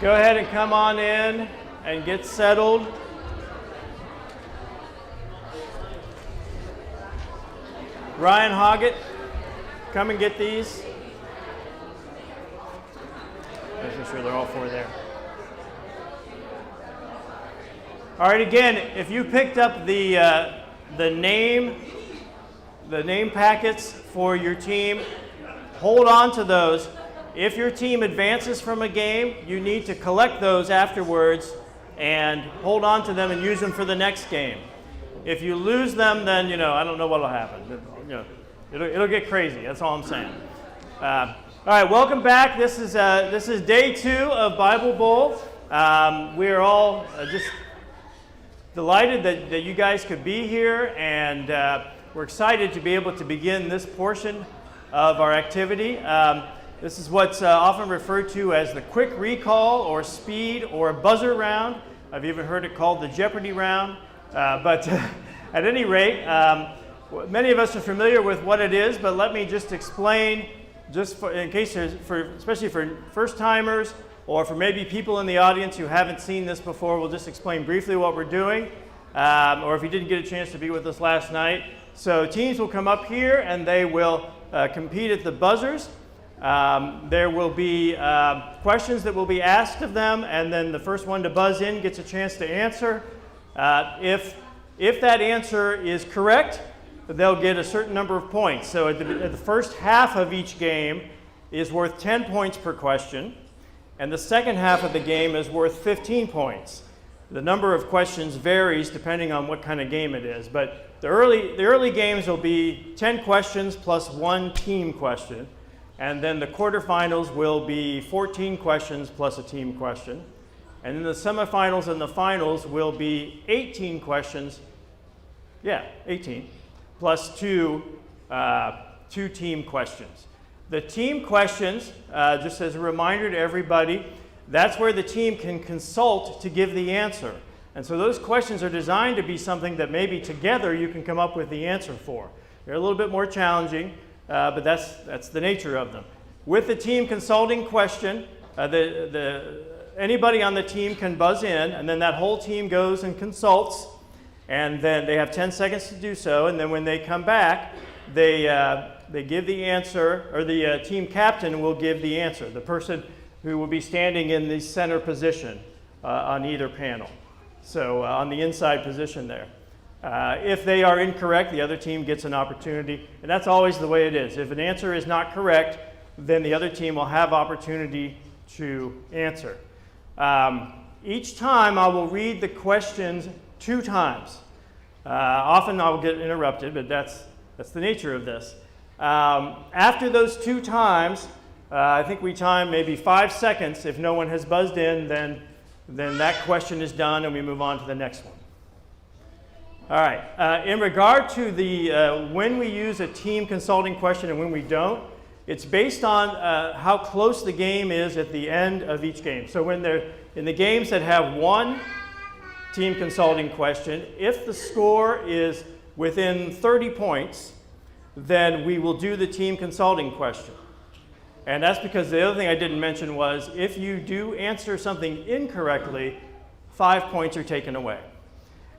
Go ahead and come on in and get settled. Ryan Hoggett, come and get these. Making sure they're all four there. All right, again, if you picked up the name packets for your team, hold on to those. If your team advances from a game, you need to collect those afterwards and hold on to them and use them for the next game. If you lose them, then, I don't know what will happen. It'll get crazy. That's all I'm saying. All right, welcome back. This is day 2 of Bible Bowl. We are all just delighted that you guys could be here, and we're excited to be able to begin this portion of our activity. This is what's often referred to as the quick recall or speed or buzzer round. I've even heard it called the Jeopardy round. But at any rate, many of us are familiar with what it is, but let me just explain, in case especially for first-timers or for maybe people in the audience who haven't seen this before, we'll just explain briefly what we're doing, or if you didn't get a chance to be with us last night. So teams will come up here and they will compete at the buzzers. There will be questions that will be asked of them, and then the first one to buzz in gets a chance to answer. If that answer is correct, they'll get a certain number of points. So at the first half of each game is worth 10 points per question, and the second half of the game is worth 15 points. The number of questions varies depending on what kind of game it is, but the early games will be 10 questions plus 1 team question. And then the quarterfinals will be 14 questions plus a team question. And then the semifinals and the finals will be 18 questions, 18, plus two team questions. The team questions, just as a reminder to everybody, that's where the team can consult to give the answer. And so those questions are designed to be something that maybe together you can come up with the answer for. They're a little bit more challenging. But that's the nature of them. With the team consulting question, anybody on the team can buzz in, and then that whole team goes and consults, and then they have 10 seconds to do so, and then when they come back, they give the answer, or the team captain will give the answer, the person who will be standing in the center position on either panel, so on the inside position there. If they are incorrect, the other team gets an opportunity, and that's always the way it is. If an answer is not correct, then the other team will have opportunity to answer. Each time I will read the questions 2 times. Often I will get interrupted, but that's the nature of this. After those 2 times, I think we time maybe 5 seconds. If no one has buzzed in, then that question is done and we move on to the next one. All right, in regard to the when we use a team consulting question and when we don't, it's based on how close the game is at the end of each game. So when they're in the games that have 1 team consulting question, if the score is within 30 points, then we will do the team consulting question. And that's because the other thing I didn't mention was if you do answer something incorrectly, 5 points are taken away.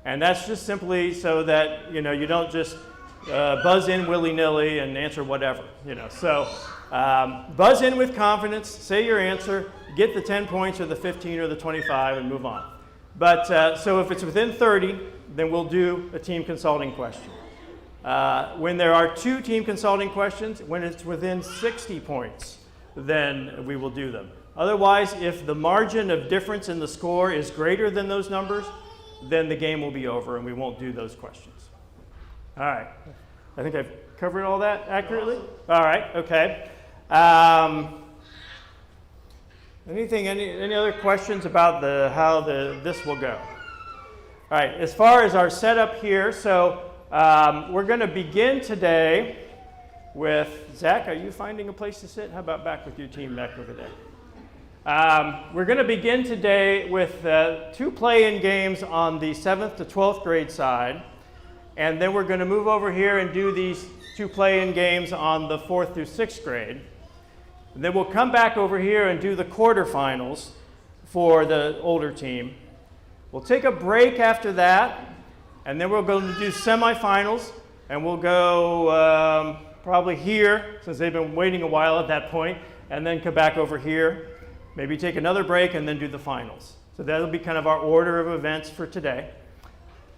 And that's just simply so that you don't just buzz in willy-nilly and answer whatever. So buzz in with confidence, say your answer, get the 10 points or the 15 or the 25, and move on. But so if it's within 30, then we'll do a team consulting question. When there are 2 team consulting questions, when it's within 60 points, then we will do them. Otherwise, if the margin of difference in the score is greater than those numbers, then the game will be over and we won't do those questions. All right. I think I've covered all that accurately. All right. Okay. Any other questions about how this will go? All right. As far as our setup here, so we're going to begin today with Zach. Are you finding a place to sit? How about back with your team back over there? We're going to begin today with 2 play-in games on the 7th to 12th grade side, and then we're going to move over here and do these 2 play-in games on the 4th through 6th grade. And then we'll come back over here and do the quarterfinals for the older team. We'll take a break after that, and then we're going to do semifinals, and we'll go probably here, since they've been waiting a while at that point, and then come back over here, maybe take another break, and then do the finals. So that'll be kind of our order of events for today.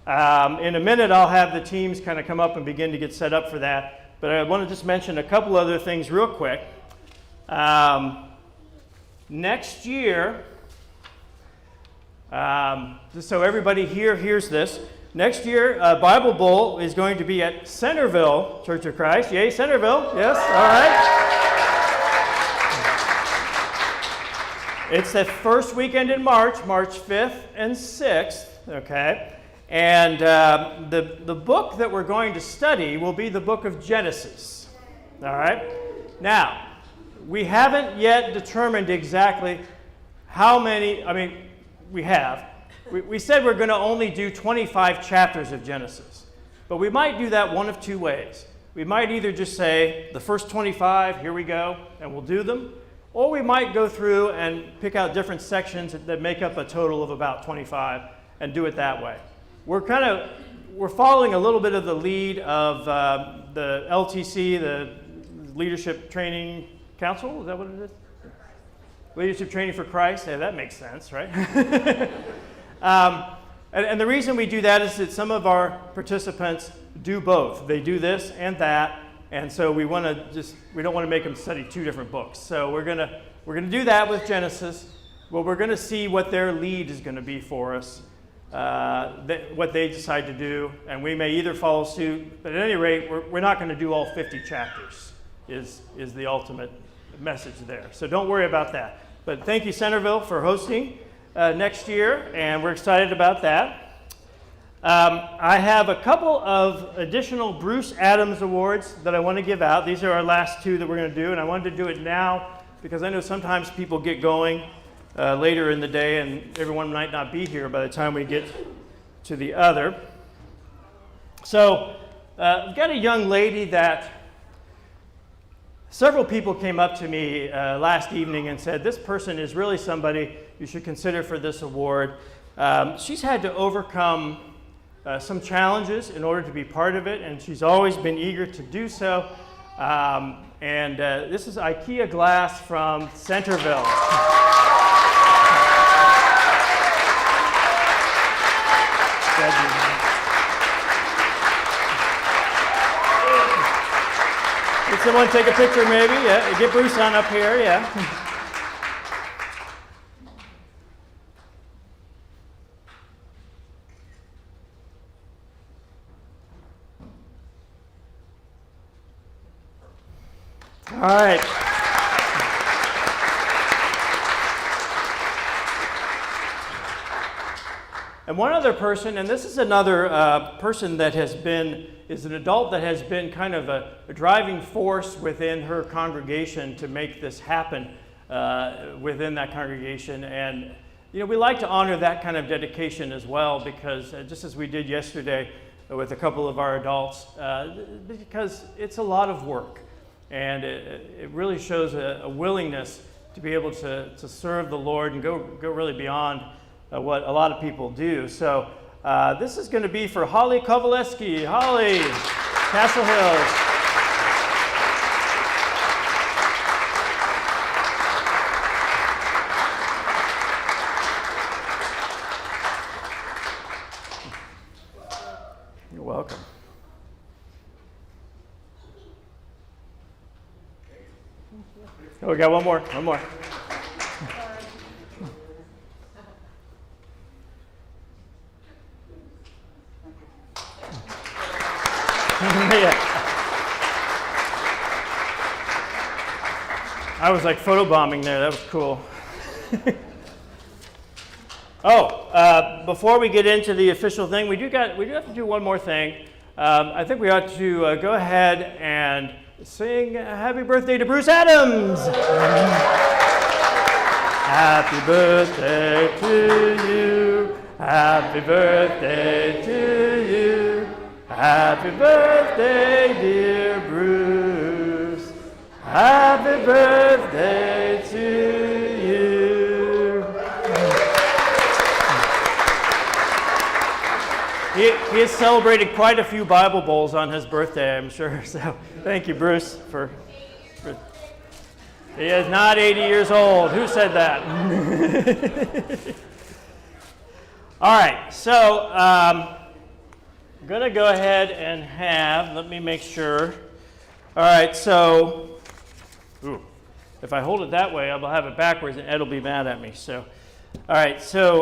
In a minute, I'll have the teams kind of come up and begin to get set up for that, but I want to just mention a couple other things real quick. Next year, so everybody here hears this. Next year, Bible Bowl is going to be at Centerville Church of Christ. Yay, Centerville. Yes, all right. It's the first weekend in March, March 5th and 6th, okay? And the book that we're going to study will be the book of Genesis, all right? Now, we haven't yet determined exactly how many, we have. We said we're going to only do 25 chapters of Genesis, but we might do that one of two ways. We might either just say, the first 25, here we go, and we'll do them, or we might go through and pick out different sections that make up a total of about 25 and do it that way. We're following a little bit of the lead of the LTC, the Leadership Training Council, is that what it is? Leadership Training for Christ, yeah, that makes sense, right? And the reason we do that is that some of our participants do both. They do this and that, and so we don't want to make them study two different books. So we're gonna do that with Genesis, but we're gonna see what their lead is gonna be for us, what they decide to do, and we may either follow suit, but at any rate, we're not gonna do all 50 chapters, is the ultimate message there. So don't worry about that. But thank you, Centerville, for hosting next year, and we're excited about that. I have a couple of additional Bruce Adams Awards that I want to give out. These are our last two that we're going to do, and I wanted to do it now because I know sometimes people get going later in the day, and everyone might not be here by the time we get to the other. So I've got a young lady that several people came up to me last evening and said, this person is really somebody you should consider for this award. She's had to overcome some challenges in order to be part of it, and she's always been eager to do so. This is IKEA Glass from Centerville. Did someone take a picture maybe? Yeah, get Bruce on up here, yeah. All right. And one other person, and this is another person that is an adult that has been kind of a driving force within her congregation to make this happen within that congregation. And, we like to honor that kind of dedication as well, because just as we did yesterday with a couple of our adults, because it's a lot of work. And it really shows a willingness to be able to serve the Lord and go really beyond what a lot of people do. So this is going to be for Holly Kovaleski. Holly, Castle Hills. You're welcome. Oh, we got one more. Yeah. I was like photobombing there. That was cool. Before we get into the official thing, we do have to do one more thing. I think we ought to go ahead and sing happy birthday to Bruce Adams. Happy birthday to you. Happy birthday to you. Happy birthday, dear Bruce. Happy birthday to you. He has celebrated quite a few Bible bowls on his birthday, I'm sure. So thank you, Bruce, for he is not 80 years old. Who said that? All right, so I'm going to go ahead and let me make sure. All right, so if I hold it that way, I'll have it backwards and Ed will be mad at me. So, all right, so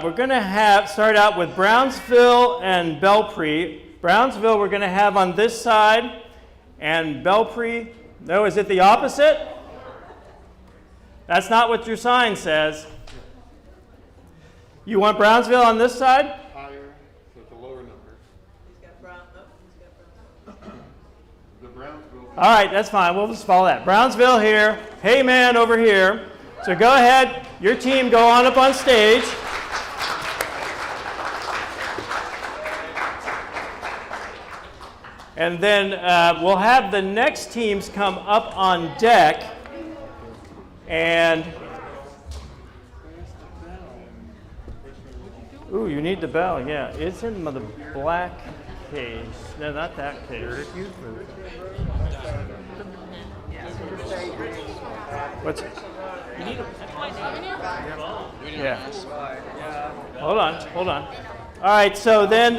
we're going to start out with Brownsville and Belpre. Brownsville we're going to have on this side, and Belpre, no, is it the opposite? That's not what your sign says. You want Brownsville on this side? Higher, so it's a lower number. He's got Brownsville. The Brownsville. All right, that's fine. We'll just follow that. Brownsville here. Hey, man, over here. So go ahead. Your team, go on up on stage. And then we'll have the next teams come up on deck. And, ooh, you need the bell, yeah. It's in the black case. No, not that case. What's it? Yeah. Hold on. All right, so then,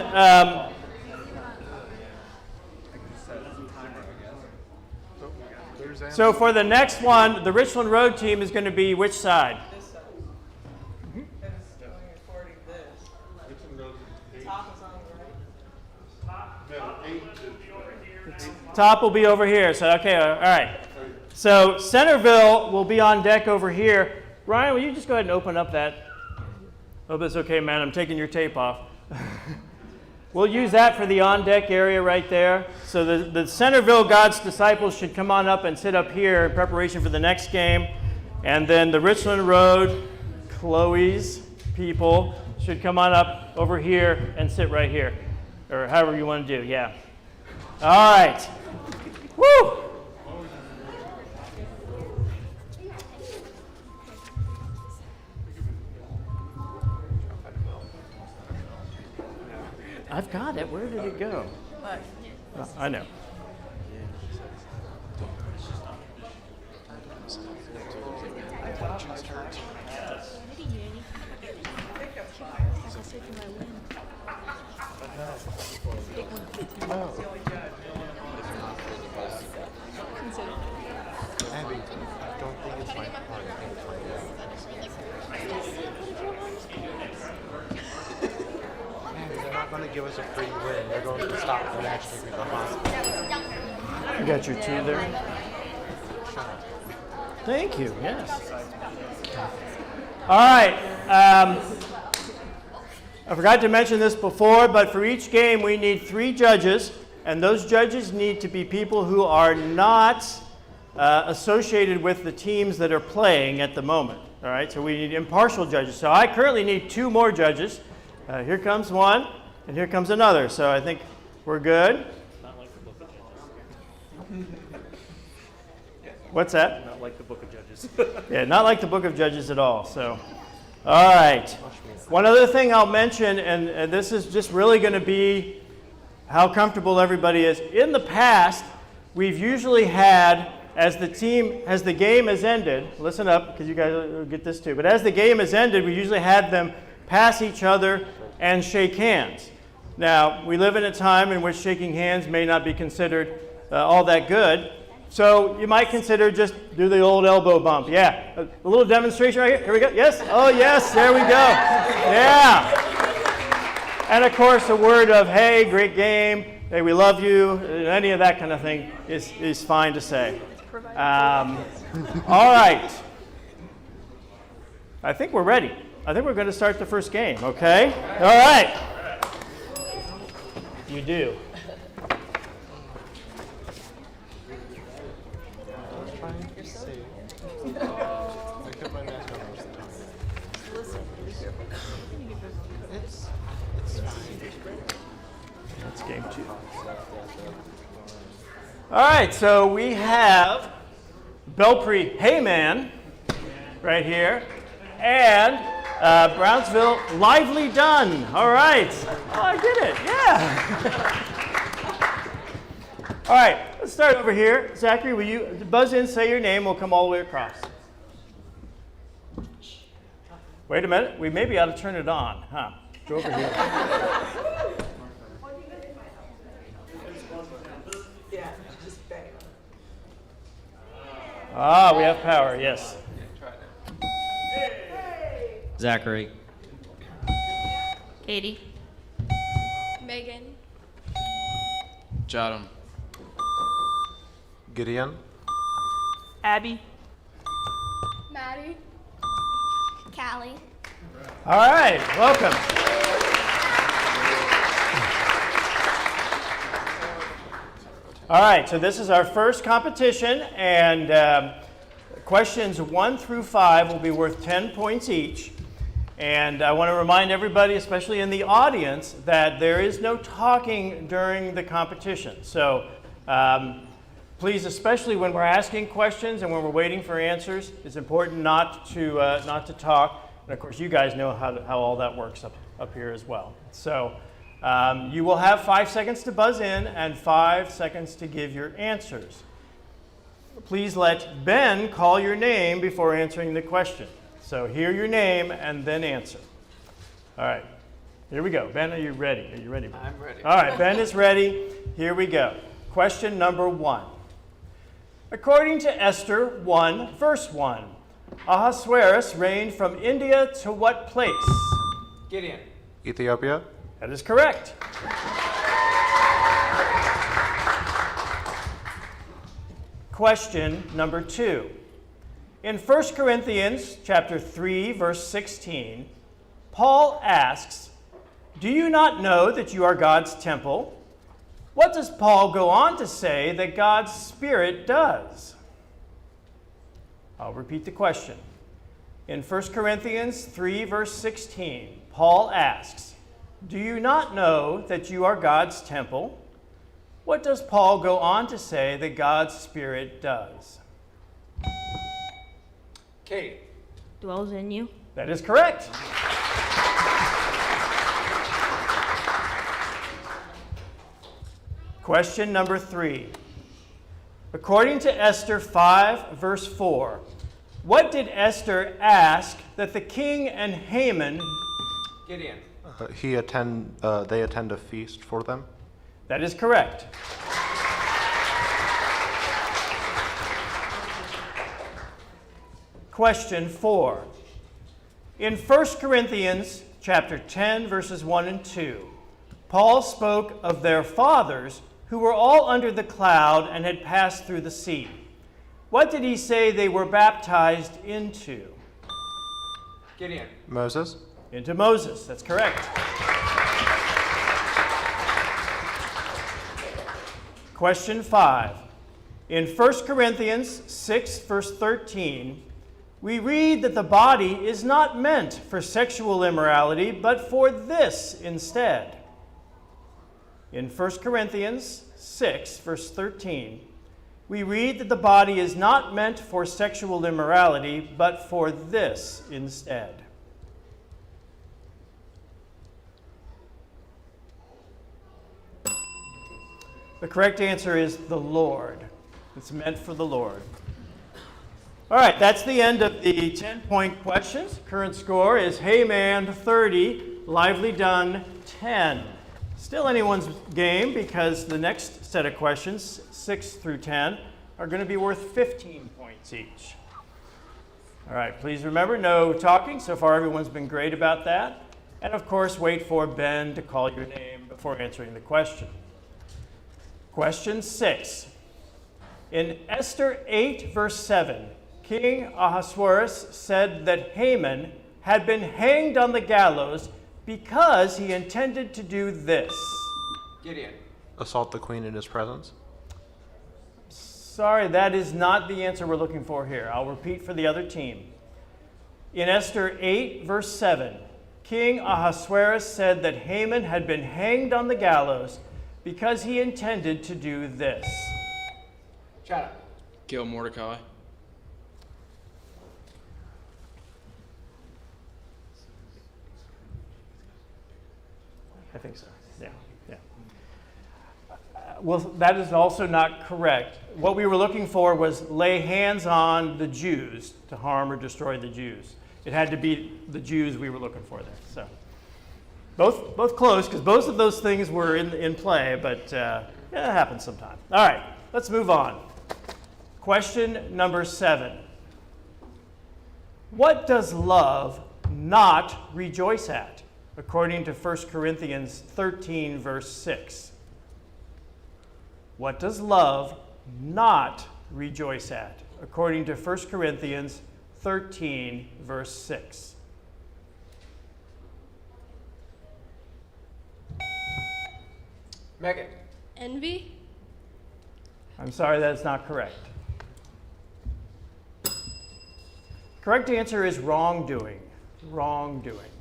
so for the next one, the Richland Road team is going to be which side? This side. Because when you're recording this, top is on the right. Top will be over here. So, okay, all right. So Centerville will be on deck over here. Ryan, will you just go ahead and open up that? Oh, that's okay, man. I'm taking your tape off. We'll use that for the on-deck area right there. So the Centerville God's Disciples should come on up and sit up here in preparation for the next game. And then the Richland Road, Chloe's people, should come on up over here and sit right here. Or however you want to do, yeah. All right. Woo! I've got it. Where did it go? Oh, I know. Abby, I don't think it's my part. I think it's my dad. They're not going to give us a free win. They're going to stop the match if we go hospital. You got your two there? Thank you, yes. All right. I forgot to mention this before, but for each game we need 3 judges, and those judges need to be people who are not associated with the teams that are playing at the moment. All right, so we need impartial judges. So I currently need 2 more judges. Here comes one, and here comes another. So I think we're good. Not like the Book of Judges. What's that? Not like the Book of Judges. Yeah, not like the Book of Judges at all. So, all right. One other thing I'll mention, and this is just really going to be how comfortable everybody is. In the past, we've usually had, as the game has ended, listen up because you guys will get this too, but as the game has ended, we usually had them pass each other and shake hands. Now, we live in a time in which shaking hands may not be considered all that good. So you might consider just do the old elbow bump. Yeah, a little demonstration right here. Here we go. Yes. Oh, yes. There we go. Yeah. And of course, a word of, hey, great game. Hey, we love you. Any of that kind of thing is fine to say. All right. I think we're ready. I think we're going to start the first game, okay? All right. You do. That's game 2. All right, so we have Belpre Heyman, right here, and Brownsville Lively Done. All right. Oh, I did it. Yeah. All right. Let's start over here. Zachary, will you buzz in, say your name, we'll come all the way across. Wait a minute. We maybe ought to turn it on, huh? Go over here. Yeah, just bang. Ah, we have power, yes. Zachary. Katie. Megan. Jadam. Gideon. Abby. Maddie. Callie. All right, welcome. All right, so this is our first competition, and questions 1 through 5 will be worth 10 points each. And I want to remind everybody, especially in the audience, that there is no talking during the competition. So please, especially when we're asking questions and when we're waiting for answers, it's important not to talk. And of course, you guys know how all that works up here as well. So you will have 5 seconds to buzz in and 5 seconds to give your answers. Please let Ben call your name before answering the question. So hear your name and then answer. All right, here we go. Ben, are you ready? Are you ready? Ben? I'm ready. All right, Ben is ready. Here we go. Question number 1. According to Esther 1, verse 1, Ahasuerus reigned from India to what place? Gideon. Ethiopia. That is correct. Question number 2. In 1 Corinthians chapter 3, verse 16, Paul asks, "Do you not know that you are God's temple?" What does Paul go on to say that God's Spirit does? I'll repeat the question. In 1 Corinthians 3, verse 16, Paul asks, "Do you not know that you are God's temple?" What does Paul go on to say that God's Spirit does? Katie. Dwells in you. That is correct. Question number 3. According to Esther 5, verse 4, what did Esther ask that the king and Haman... Gideon. They attend a feast for them. That is correct. Question 4. In 1 Corinthians chapter 10, verses 1 and 2, Paul spoke of their fathers who were all under the cloud and had passed through the sea. What did he say they were baptized into? Gideon. Moses. Into Moses. That's correct. Question 5. In 1 Corinthians 6, verse 13, we read that the body is not meant for sexual immorality, but for this instead. In 1 Corinthians 6, verse 13, we read that the body is not meant for sexual immorality, but for this instead. The correct answer is the Lord. It's meant for the Lord. All right, that's the end of the 10-point questions. Current score is Heyman 30, Lively Done 10. Still anyone's game because the next set of questions, 6 through 10, are going to be worth 15 points each. All right, please remember, no talking. So far, everyone's been great about that. And of course, wait for Ben to call your name before answering the question. Question 6. In Esther 8, verse 7, King Ahasuerus said that Haman had been hanged on the gallows because he intended to do this. Gideon. Assault the queen in his presence. Sorry, that is not the answer we're looking for here. I'll repeat for the other team. In Esther 8, verse 7, King Ahasuerus said that Haman had been hanged on the gallows because he intended to do this. Shut up. Kill Mordecai. I think so. Yeah. Yeah. Well, that is also not correct. What we were looking for was lay hands on the Jews to harm or destroy the Jews. It had to be the Jews we were looking for there. So both close, because both of those things were in play, but yeah, it happens sometime. All right, let's move on. Question number 7. What does love not rejoice at, according to 1 Corinthians 13, verse 6? What does love not rejoice at, according to 1 Corinthians 13, verse 6? Megan. Envy. I'm sorry, that's not correct. Correct answer is wrongdoing. Wrongdoing.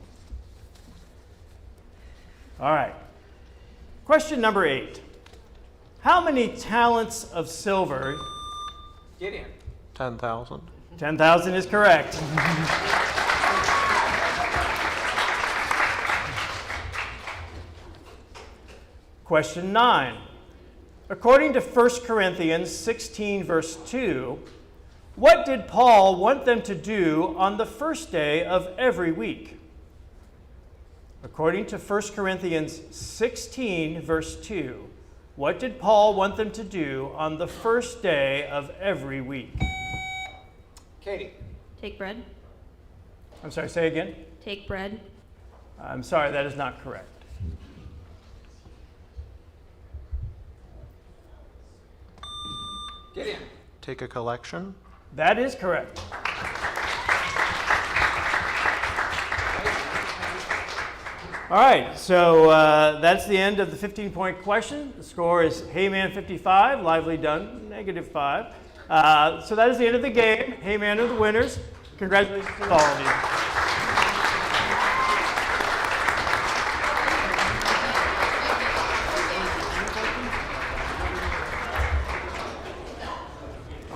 All right. Question number 8. How many talents of silver? Gideon. 10,000. 10,000 is correct. Question 9. According to 1 Corinthians 16, verse 2, what did Paul want them to do on the first day of every week? According to 1 Corinthians 16, verse 2, what did Paul want them to do on the first day of every week? Katie. Take bread. I'm sorry, say again. Take bread. I'm sorry, that is not correct. Gideon. Take a collection. That is correct. All right, so that's the end of the 15-point question. The score is Heyman 55, Lively Dunn -5. So that is the end of the game. Heyman are the winners. Congratulations to all of you.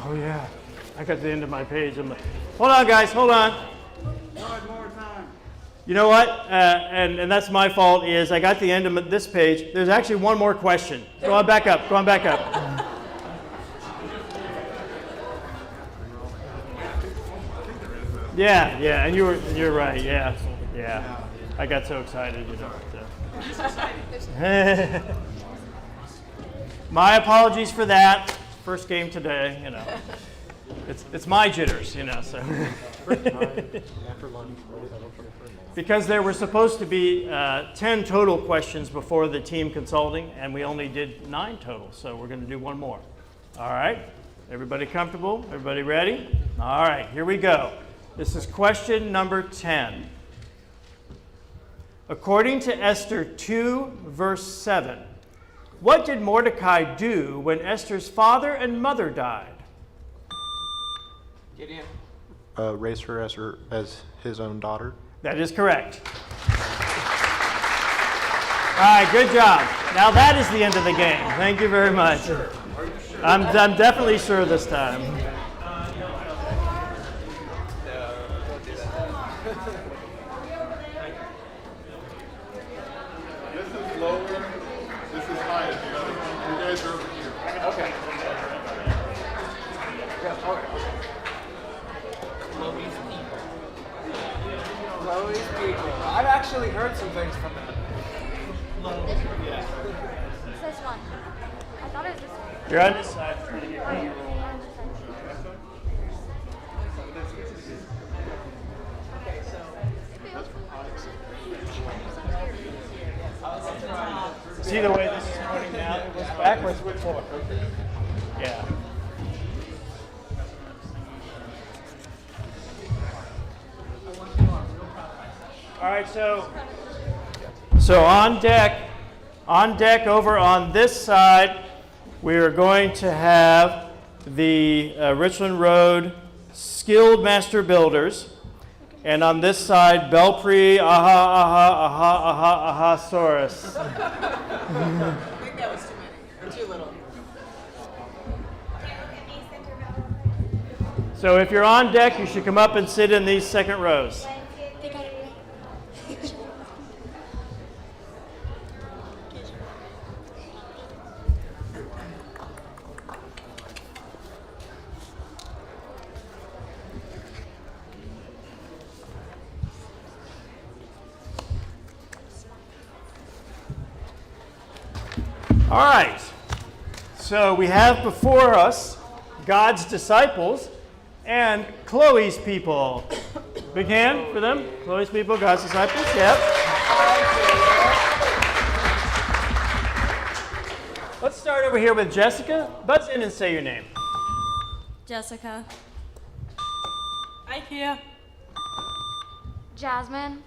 Oh yeah, I got the end of my page. Hold on, guys, hold on. You know what? And that's my fault. Is I got the end of this page. There's actually one more question. Go on back up. Go on back up. Yeah, yeah, and you're right. Yeah, yeah. I got so excited, you know. So. My apologies for that. First game today, you know. It's my jitters, you know. So. Because there were supposed to be 10 total questions before the team consulting, and we only did 9 total, so we're going to do one more. All right? Everybody comfortable? Everybody ready? All right, here we go. This is question number 10. According to Esther 2, verse 7, what did Mordecai do when Esther's father and mother died? Gideon. Raise her as his own daughter. That is correct. All right, good job. Now that is the end of the game. Thank you very much. I'm definitely sure this time. This is lower, this is higher. You guys are over here. Okay. Yeah, okay. Chloe's people. I've actually heard some things from them. This one. I thought it was this one. You're on this side. Trying to get me. See the way this is pointing now? It was backwards before. Yeah. All right, so on deck over on this side, we are going to have the Richland Road Skilled Master Builders. And on this side, Belpre, Saurus. I think that was too many, or too little. So if you're on deck, you should come up and sit in these second rows. All right. So we have before us God's disciples and Chloe's people. Big hand for them. Chloe's people, God's disciples. Yep. Let's start over here with Jessica. Buzz in and say your name. Jessica. Ikea. Jasmine.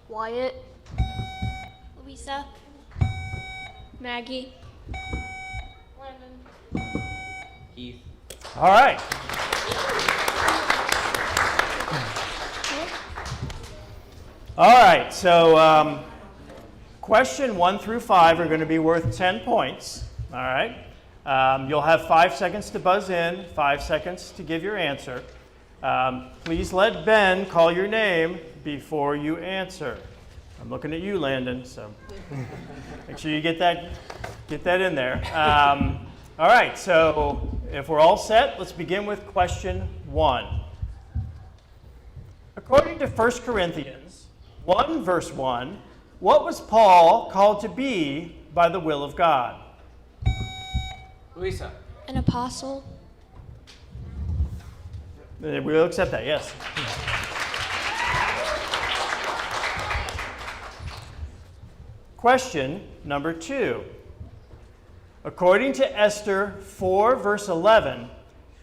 Wyatt. Louisa. Maggie. Landon. Heath. All right. All right, so question 1 through 5 are going to be worth 10 points. All right. You'll have 5 seconds to buzz in, 5 seconds to give your answer. Please let Ben call your name before you answer. I'm looking at you, Landon, so make sure you get that in there. All right, so if we're all set, let's begin with question 1. According to 1 Corinthians 1, verse 1, what was Paul called to be by the will of God? Louisa. An apostle. We'll accept that, yes. Question number 2. According to Esther 4, verse 11,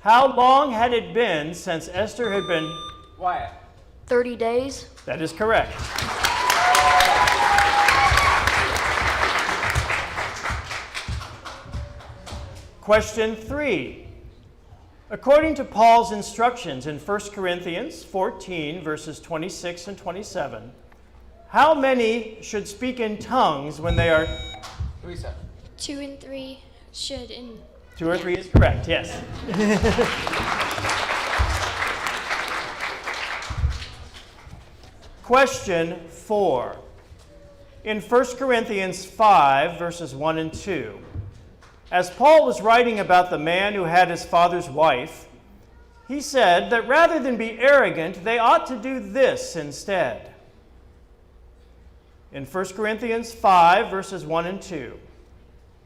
how long had it been since Esther had been... Wyatt. 30 days. That is correct. Question 3. According to Paul's instructions in 1 Corinthians 14, verses 26 and 27, how many should speak in tongues when they are... Louisa. 2 and 3 should in 2 or 3 is correct, yes. Question 4. In 1 Corinthians 5, verses 1 and 2, as Paul was writing about the man who had his father's wife, he said that rather than be arrogant, they ought to do this instead. In 1 Corinthians 5, verses 1 and 2,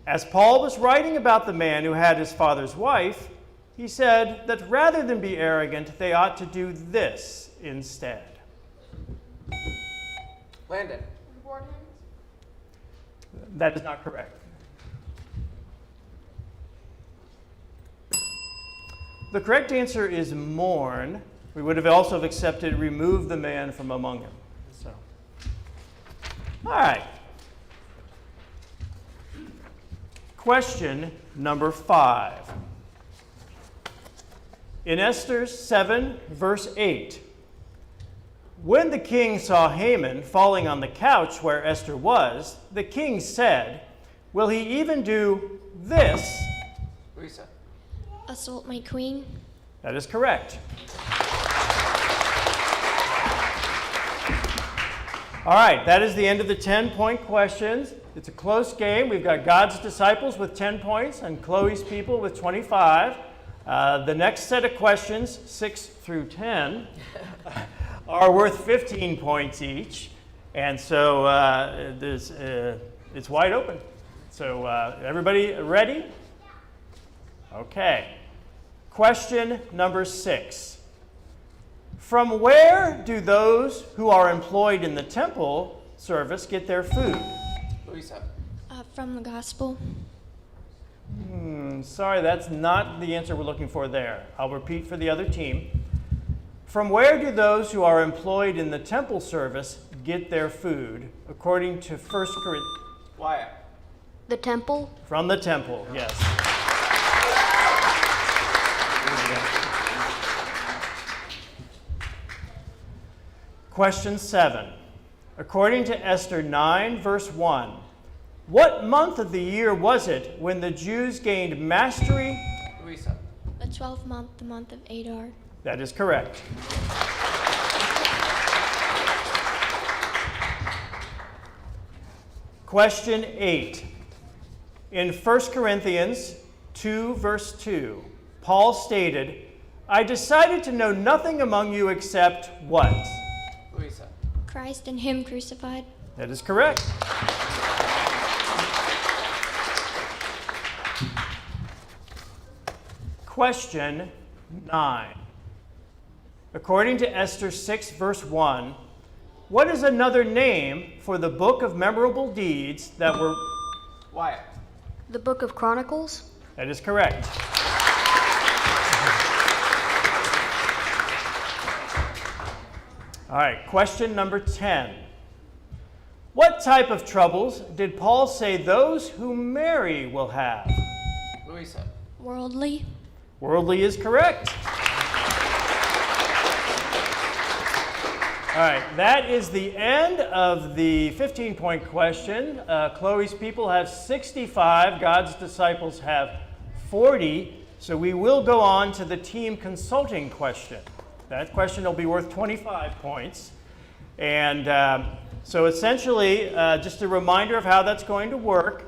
as Paul was writing about the man who had his father's wife, he said that rather than be arrogant, they ought to do this instead. Landon. That is not correct. The correct answer is mourn. We would have also accepted remove the man from among him. So, all right. Question number 5. In Esther 7, verse 8, when the king saw Haman falling on the couch where Esther was, the king said, will he even do this? Louisa. assault my queen. That is correct. All right, that is the end of the 10-point questions. It's a close game. We've got God's disciples with 10 points and Chloe's people with 25. The next set of questions, 6 through 10, are worth 15 points each. And so it's wide open. So everybody ready? Okay. Question number 6. From where do those who are employed in the temple service get their food? Louisa. From the gospel. Sorry, that's not the answer we're looking for there. I'll repeat for the other team. From where do those who are employed in the temple service get their food, according to 1 Corinthians? Wyatt. The temple. From the temple, yes. Question 7. According to Esther 9, verse 1, what month of the year was it when the Jews gained mastery? Louisa. The 12th month, the month of Adar. That is correct. Question 8. In 1 Corinthians 2, verse 2, Paul stated, I decided to know nothing among you except what? Louisa. Christ and him crucified. That is correct. Question 9. According to Esther 6, verse 1, what is another name for the book of memorable deeds that were... Wyatt. The Book of Chronicles. That is correct. All right, question number 10. What type of troubles did Paul say those who marry will have? Louisa. Worldly. Worldly is correct. All right, that is the end of the 15-point question. Chloe's people have 65. God's disciples have 40. So we will go on to the team consulting question. That question will be worth 25 points. And so essentially, just a reminder of how that's going to work.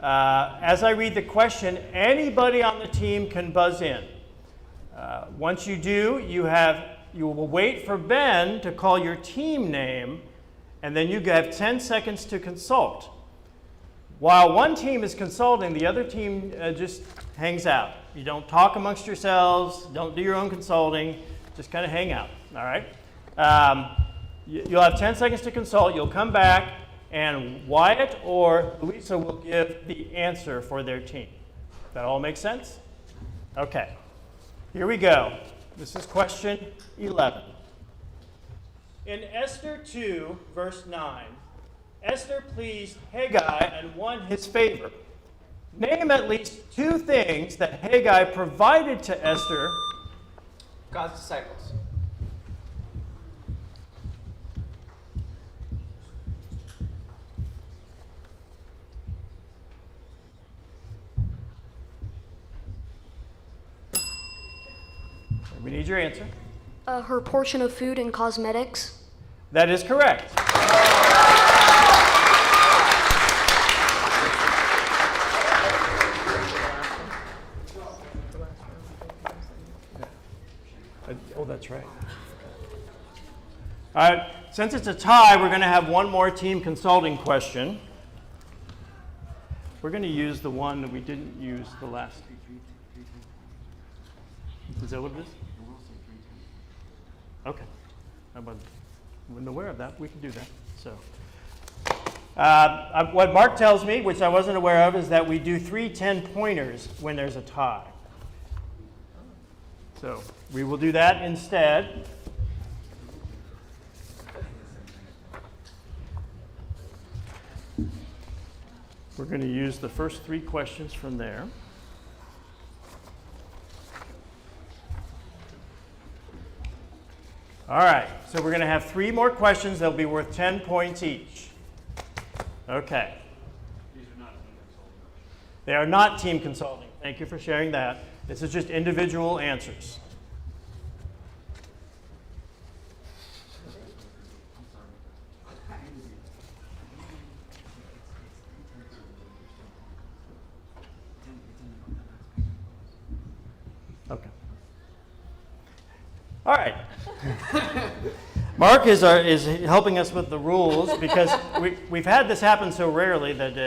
As I read the question, anybody on the team can buzz in. Once you do, you will wait for Ben to call your team name, and then you have 10 seconds to consult. While one team is consulting, the other team just hangs out. You don't talk amongst yourselves, don't do your own consulting, just kind of hang out, all right? You'll have 10 seconds to consult. You'll come back, and Wyatt or Louisa will give the answer for their team. That all make sense? Okay, here we go. This is question 11. In Esther 2, verse 9, Esther pleased Haggai and won his favor. Name at least 2 things that Haggai provided to Esther. God's disciples. We need your answer. Her portion of food and cosmetics. That is correct. Oh, that's right. All right, since it's a tie, we're going to have one more team consulting question. We're going to use the one that we didn't use the last. Is that what it is? Okay. I wasn't aware of that. We can do that. So, what Mark tells me, which I wasn't aware of, is that we do 3 10-pointers when there's a tie. So we will do that instead. We're going to use the first 3 questions from there. All right, so we're going to have 3 more questions. They'll be worth 10 points each. Okay. They are not team consulting. Thank you for sharing that. This is just individual answers. Okay. All right. Mark is helping us with the rules because we've had this happen so rarely that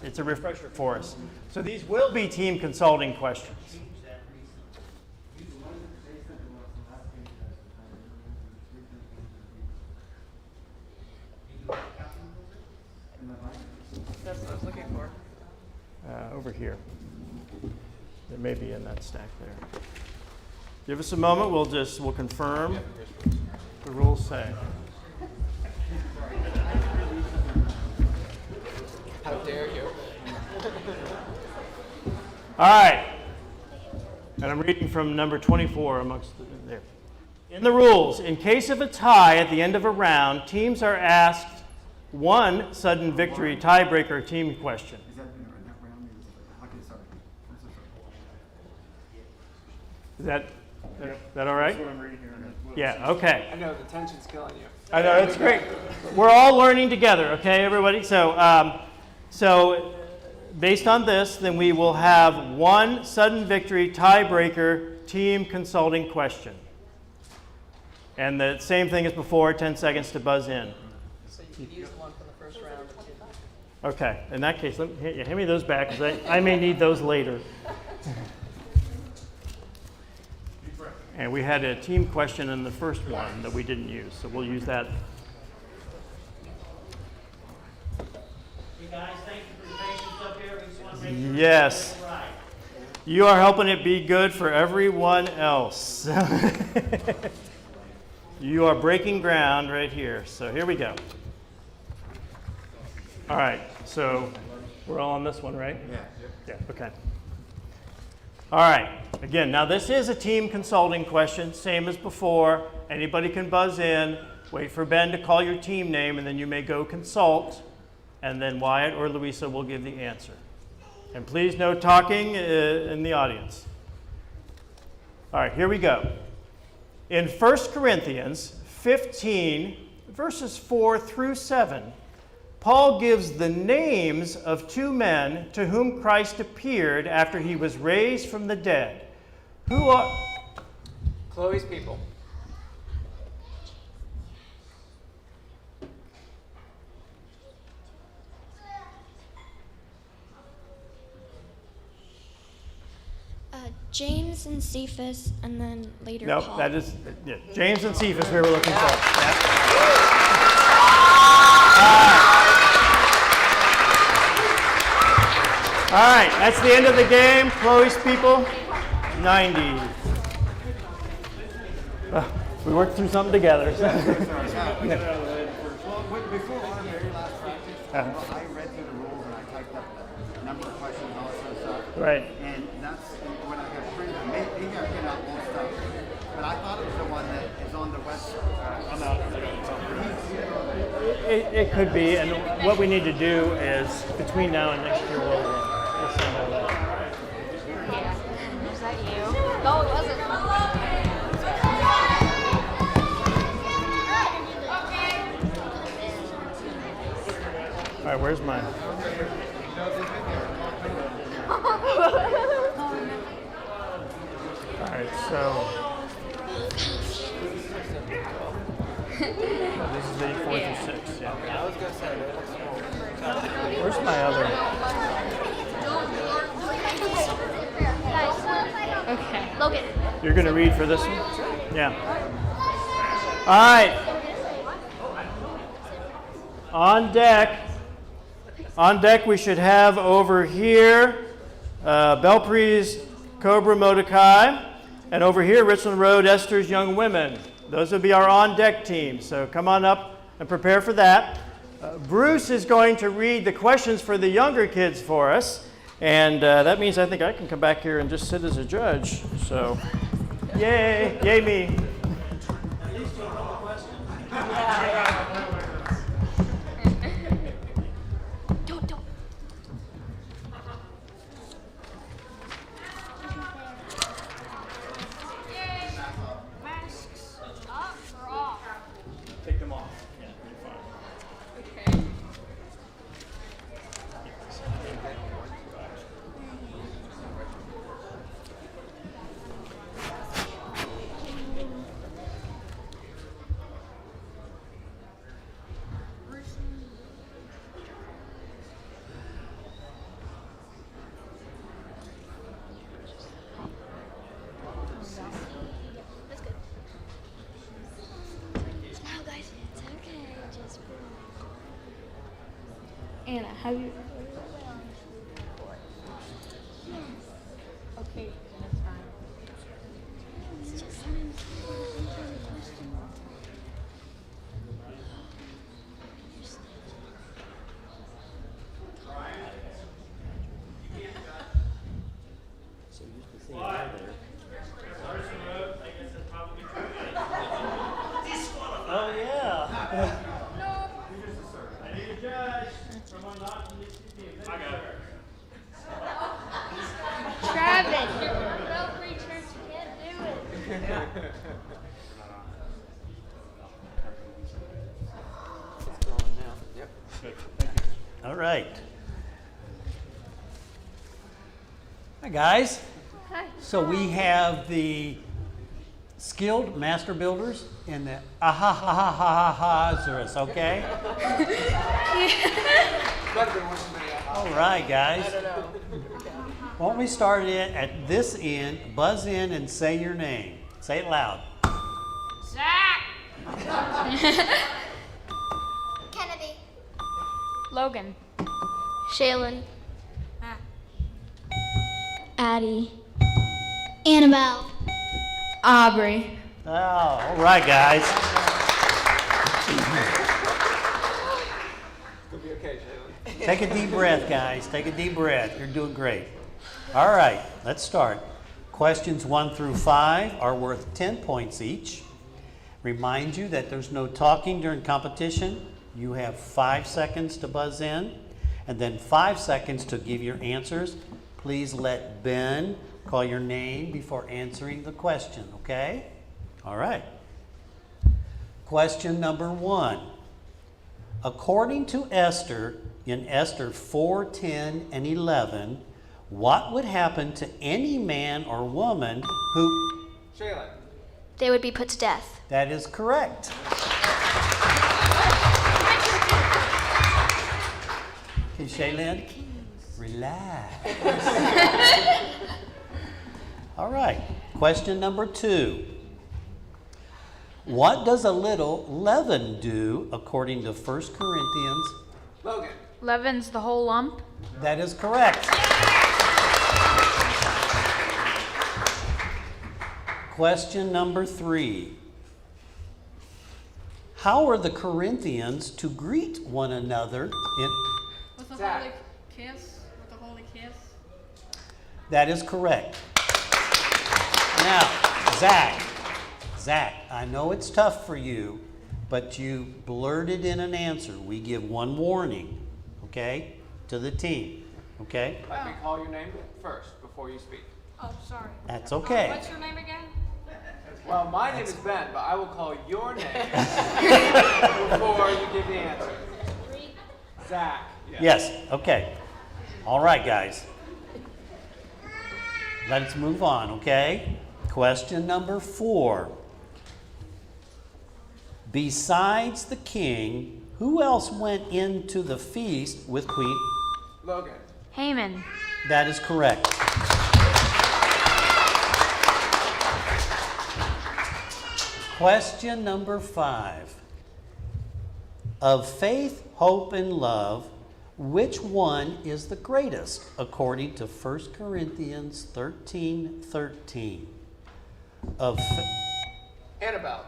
it's a refresher for us. So these will be team consulting questions. That's what I was looking for. Over here. It may be in that stack there. Give us a moment. We'll confirm the rules say. How dare you? All right. And I'm reading from number 24 amongst there. In the rules, in case of a tie at the end of a round, teams are asked one sudden victory tiebreaker team question. Is that all right? That's what I'm reading here. Yeah, okay. I know, the tension's killing you. I know, it's great. We're all learning together, okay, everybody? So based on this, then we will have one sudden victory tiebreaker team consulting question. And the same thing as before, 10 seconds to buzz in. So you can use the one from the first round. Okay, in that case, hand me those back because I may need those later. And we had a team question in the first one that we didn't use, so we'll use that. You guys, thank you for your patience up here. We just want to make sure Yes. right. You are helping it be good for everyone else. You are breaking ground right here. So here we go. All right, so we're all on this one, right? Yeah, okay. All right, again, now this is a team consulting question, same as before. Anybody can buzz in, wait for Ben to call your team name, and then you may go consult, and then Wyatt or Louisa will give the answer. And please no talking in the audience. All right, here we go. In 1 Corinthians 15, verses 4 through 7, Paul gives the names of two men to whom Christ appeared after he was raised from the dead. Who are... Chloe's people. James and Cephas, and then later No, Paul. that is... Yeah, James and Cephas we were looking for. Yeah. All right, that's the end of the game. Chloe's people, 90. We worked through something together. Well, before our very last practice, I read through the rules and I typed up a number of questions and all that sort of stuff. Right. And that's when I got printed. Maybe I print out old stuff. But I thought it was the one that is on the website. It could be, and what we need to do is, between now and next year, we'll send all that. Is that you? No, it wasn't. All right, where's mine? All right, so this is the 4 through 6. Yeah. I was gonna say that looks small. Where's my other? Okay. Logan. You're going to read for this one? Yeah. All right. On deck. On deck, we should have over here Belpres Cobra Mordecai, and over here Richland Road Esther's Young Women. Those will be our on deck team. So come on up and prepare for that. Bruce is going to read the questions for the younger kids for us, and that means I think I can come back here and just sit as a judge. So, yay, yay me. Take them off. Yeah, you're fine. No, guys, it's okay. Just Anna, have you? Okay, that's fine. it's just sometimes question. Oh, yeah. I need a judge. Someone not to the I got it. Travis, you're from Belfry Church. You can't do it. It's going now. Yep. All right. Hi, guys. Hi. So we have the skilled master builders and the ahahahahahazers, okay? Better than one too many. All right, guys. I don't know. Why don't we start it at this end, buzz in and say your name. Say it loud. Zach. Kennedy. Logan. Shaylin. Addie. Annabelle. Aubrey. Oh, all right, guys. It'll be okay, Jalen. Take a deep breath, guys. Take a deep breath. You're doing great. All right, let's start. Questions 1 through 5 are worth 10 points each. Remind you that there's no talking during competition. You have 5 seconds to buzz in, and then 5 seconds to give your answers. Please let Ben call your name before answering the question, okay? All right. Question number 1. According to Esther, in Esther 4, 10, and 11, what would happen to any man or woman who... Shaylin. They would be put to death. That is correct. Okay, Shaylin, relax. All right, question number 2. What does a little leaven do according to 1 Corinthians? Logan. Leaven's the whole lump. That is correct. Question number 3. How are the Corinthians to greet one another in... With a Zach. holy kiss? With a holy kiss? That is correct. Now, Zach, I know it's tough for you, but you blurted in an answer. We give one warning, okay, to the team, okay? Let me call your name first before you speak. Oh, sorry. That's okay. What's your name again? Well, my name is Ben, but I will call your name before you give the answer. Zach. Yes, okay. All right, guys. Let's move on, okay? Question number 4. Besides the king, who else went into the feast with Queen? Logan. Haman. That is correct. Question number 5. Of faith, hope, and love, which one is the greatest according to 1 Corinthians 13:13? Annabelle.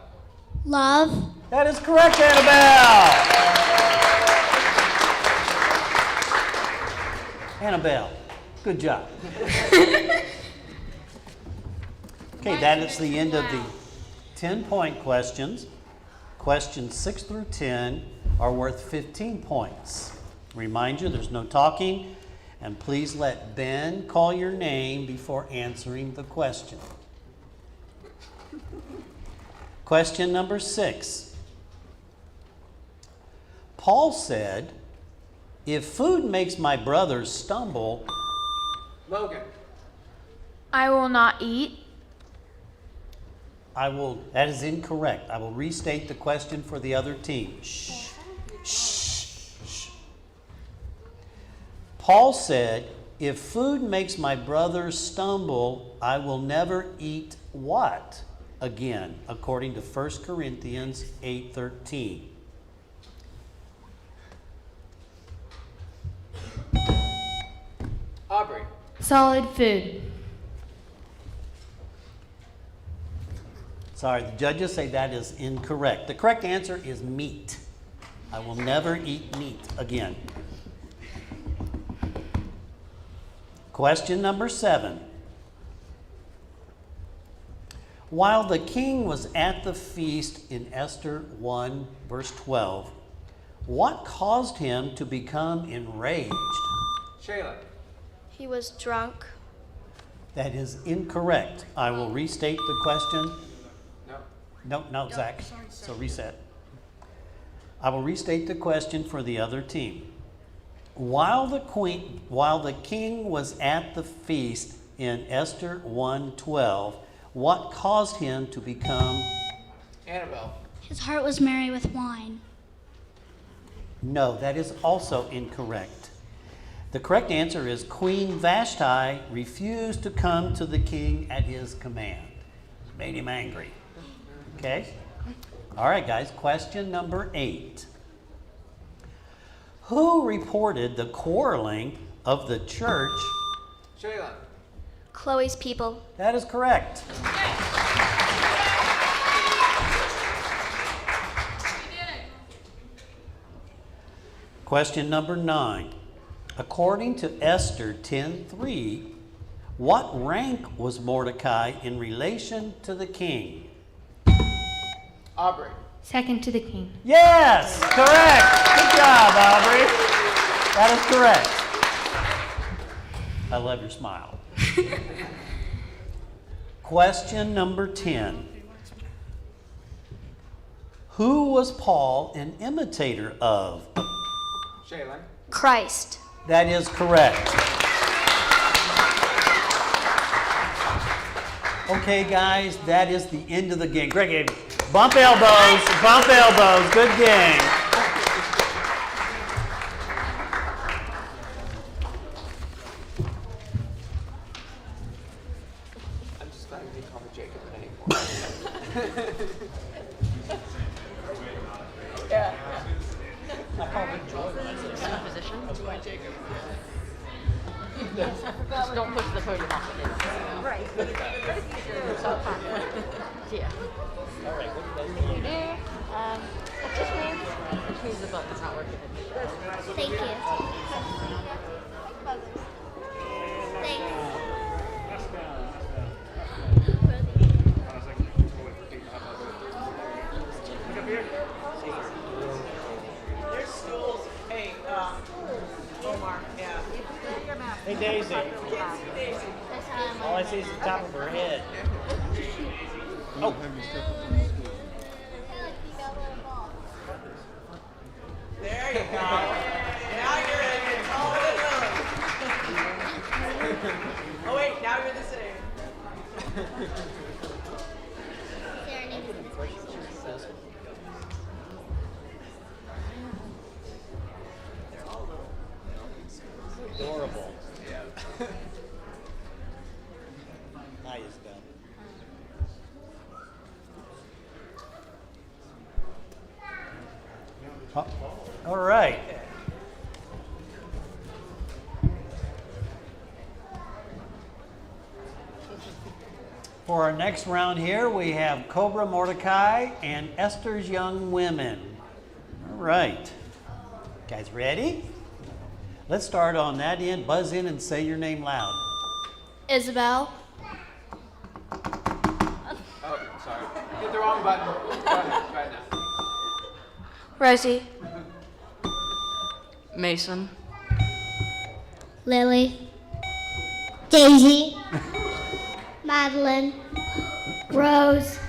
Love. That is correct, Annabelle. Annabelle, good job. Okay, that is the end of the 10-point questions. Questions 6 through 10 are worth 15 points. Remind you, there's no talking, and please let Ben call your name before answering the question. Question number 6. Paul said, if food makes my brothers stumble, Logan. I will not eat. that is incorrect. I will restate the question for the other team. Shh. Shh. Shh. Paul said, if food makes my brothers stumble, I will never eat what? Again, according to 1 Corinthians 8:13. Aubrey. Solid food. Sorry, the judges say that is incorrect. The correct answer is meat. I will never eat meat again. Question number 7. While the king was at the feast in Esther 1, verse 12, what caused him to become enraged? Shaylin. He was drunk. That is incorrect. I will restate the question. No. No, Zach. So reset. I will restate the question for the other team. While the king was at the feast in Esther 1:12, what caused him to become? Annabelle. His heart was merry with wine. No, that is also incorrect. The correct answer is Queen Vashti refused to come to the king at his command. Made him angry. Okay? All right, guys, question number 8. Who reported the quarreling of the church? Shayla. Chloe's people. That is correct. Question number 9. According to Esther 10:3, what rank was Mordecai in relation to the king? Aubrey. Second to the king. Yes, correct. Good job, Aubrey. That is correct. I love your smile. Question number 10. Who was Paul an imitator of? Shaylin. Christ. That is correct. Okay, guys, that is the end of the game. Great game. Bump elbows, bump elbows. Good game. I'm just glad we didn't call her Jacob anymore. Yeah. Just don't push the podium off of it. Right. Yeah. All right, what do you guys You do. What's this name? Which means the button's not working. Thank you. Thanks. There's stools. Hey, Omar. Yeah. Hey, Daisy. All I see is the top of her head. Oh. There you go. Now you're taller than Lily. Oh wait, now you're the same. Adorable. Nice, Ben. All right. For our next round here, we have Cobra Mordecai and Esther's Young Women. All right. Guys ready? Let's start on that end. Buzz in and say your name loud. Isabel. Oh, sorry. Hit the wrong button. Go ahead. Try it now. Rosie. Mason. Lily. Daisy. Madeline. Rose.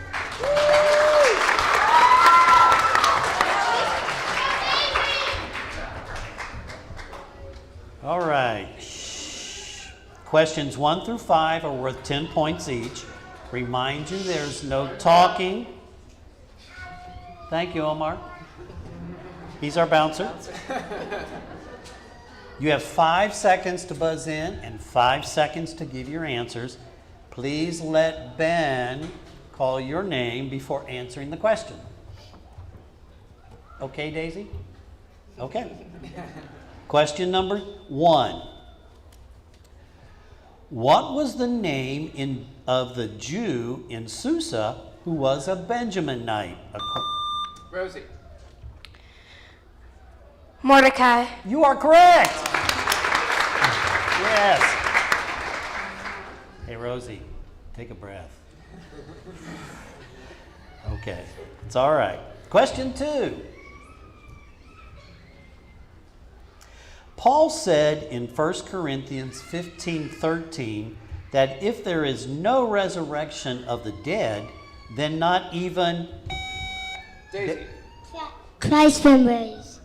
All right. Shh. Questions 1 through 5 are worth 10 points each. Remind you there's no talking. Thank you, Omar. He's our bouncer. You have 5 seconds to buzz in and 5 seconds to give your answers. Please let Ben call your name before answering the question. Okay, Daisy? Okay. Question number 1. What was the name of the Jew in Susa who was a Benjaminite? Rosie. Mordecai. You are correct. Yes. Hey, Rosie, take a breath. Okay, it's all right. Question 2. Paul said in 1 Corinthians 15:13 that if there is no resurrection of the dead, then not even Daisy. Christ been raised.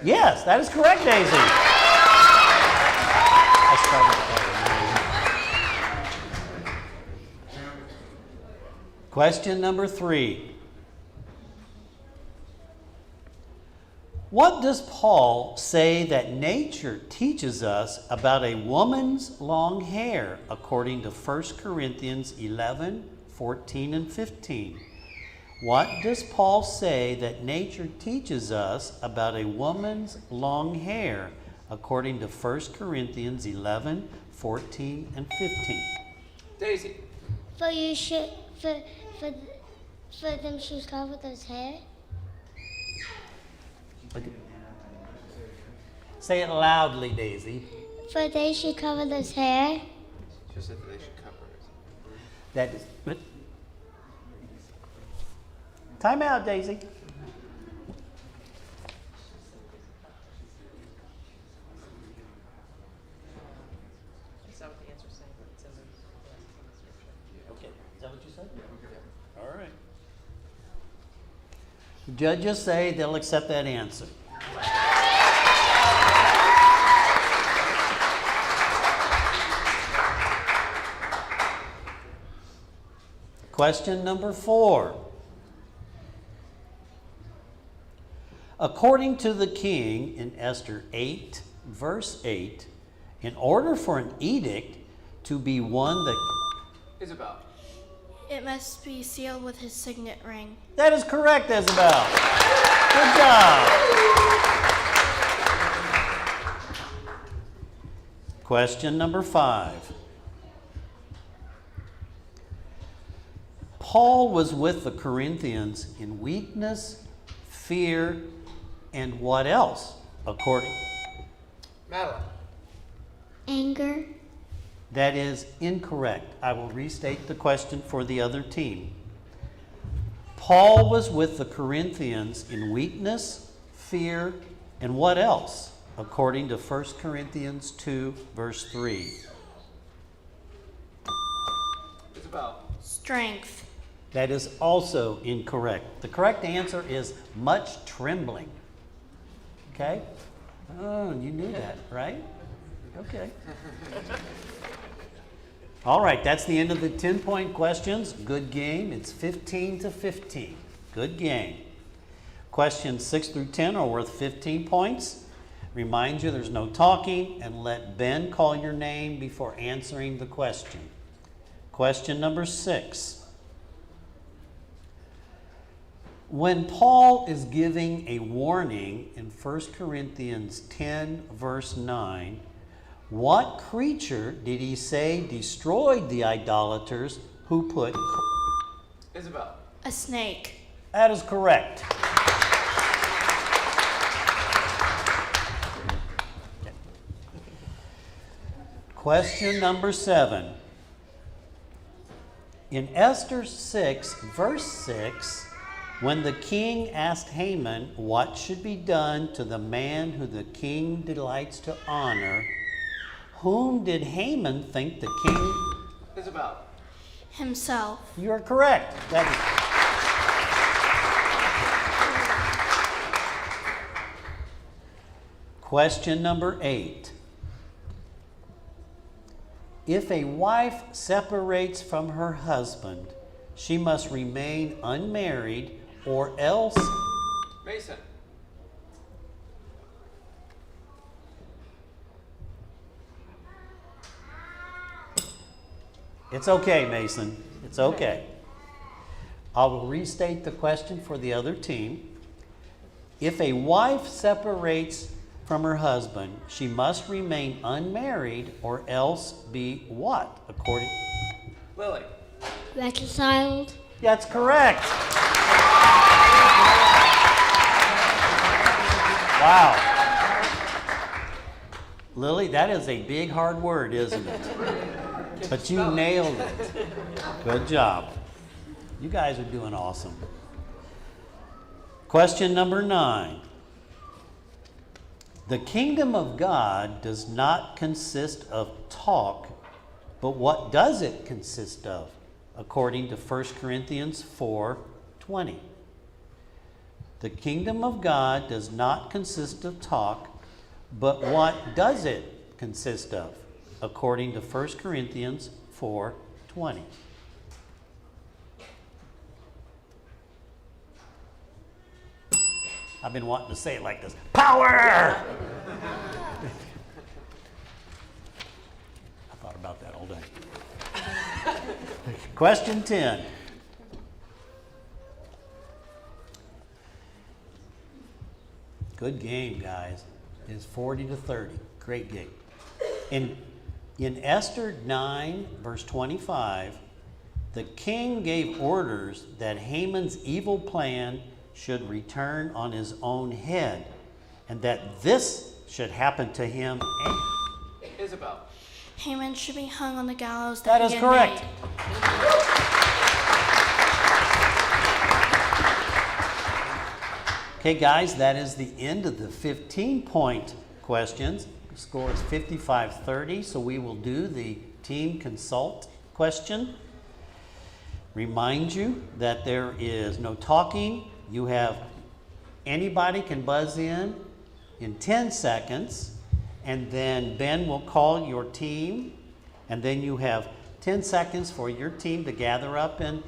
Yes, that is correct, Daisy. I started. Question number 3. What does Paul say that nature teaches us about a woman's long hair according to 1 Corinthians 11, 14 and 15. What does Paul say that nature teaches us about a woman's long hair according to 1 Corinthians 11, 14, and 15? Daisy. For them shoes cover those hair. Say it loudly, Daisy. For they should cover those hair. She said that they should cover it. That is. Time out, Daisy. Is that what the answer's saying? It's in the scripture. Okay, is that what you said? All right. Judges say they'll accept that answer. Question number 4. According to the king in Esther 8, verse 8, in order for an edict to be one that... Isabel. It must be sealed with his signet ring. That is correct, Isabel. Good job. Question number 5. Paul was with the Corinthians in weakness, fear, and what else? According. Madeline. Anger. That is incorrect. I will restate the question for the other team. Paul was with the Corinthians in weakness, fear, and what else? According to 1 Corinthians 2, verse 3. Isabel. Strength. That is also incorrect. The correct answer is much trembling. Okay? Oh, you knew that, right? Okay. All right, that's the end of the 10-point questions. Good game. It's 15 to 15. Good game. Questions 6 through 10 are worth 15 points. Remind you there's no talking, and let Ben call your name before answering the question. Question number 6. When Paul is giving a warning in 1 Corinthians 10, verse 9, what creature did he say destroyed the idolaters who put... Isabel. A snake. That is correct. Question number 7. In Esther 6, verse 6, when the king asked Haman what should be done to the man who the king delights to honor, whom did Haman think the king... Isabel. Himself. You are correct. That is... Question number 8. If a wife separates from her husband, she must remain unmarried or else... Mason. It's okay, Mason. It's okay. I will restate the question for the other team. If a wife separates from her husband, she must remain unmarried or else be what? According... Lily. Reconciled. That's correct. Wow. Lily, that is a big, hard word, isn't it? But you nailed it. Good job. You guys are doing awesome. Question number 9. The kingdom of God does not consist of talk, but what does it consist of? According to 1 Corinthians 4:20. The kingdom of God does not consist of talk, but what does it consist of? According to 1 Corinthians 4:20. I've been wanting to say it like this. Power! I thought about that all day. Question 10. Good game, guys. It's 40-30. Great game. In Esther 9, verse 25, the king gave orders that Haman's evil plan should return on his own head, and that this should happen to him. Isabel. Haman should be hung on the gallows That he is had correct. made. Okay, guys, that is the end of the 15-point questions. The score is 55-30, so we will do the team consult question. Remind you that there is no talking. You have anybody can buzz in 10 seconds, and then Ben will call your team, and then you have 10 seconds for your team to gather up and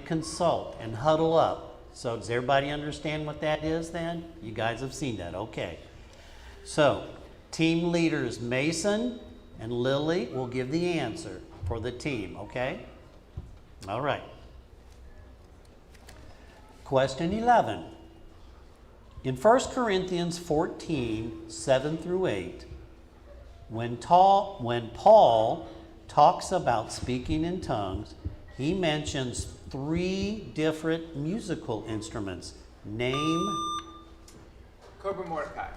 consult and huddle up. So does everybody understand what that is then? You guys have seen that, okay. So team leaders Mason and Lily will give the answer for the team, okay? All right. Question 11. In 1 Corinthians 14, 7 through 8, when Paul talks about speaking in tongues, he mentions 3 different musical instruments. Name. Cobra Mordecai.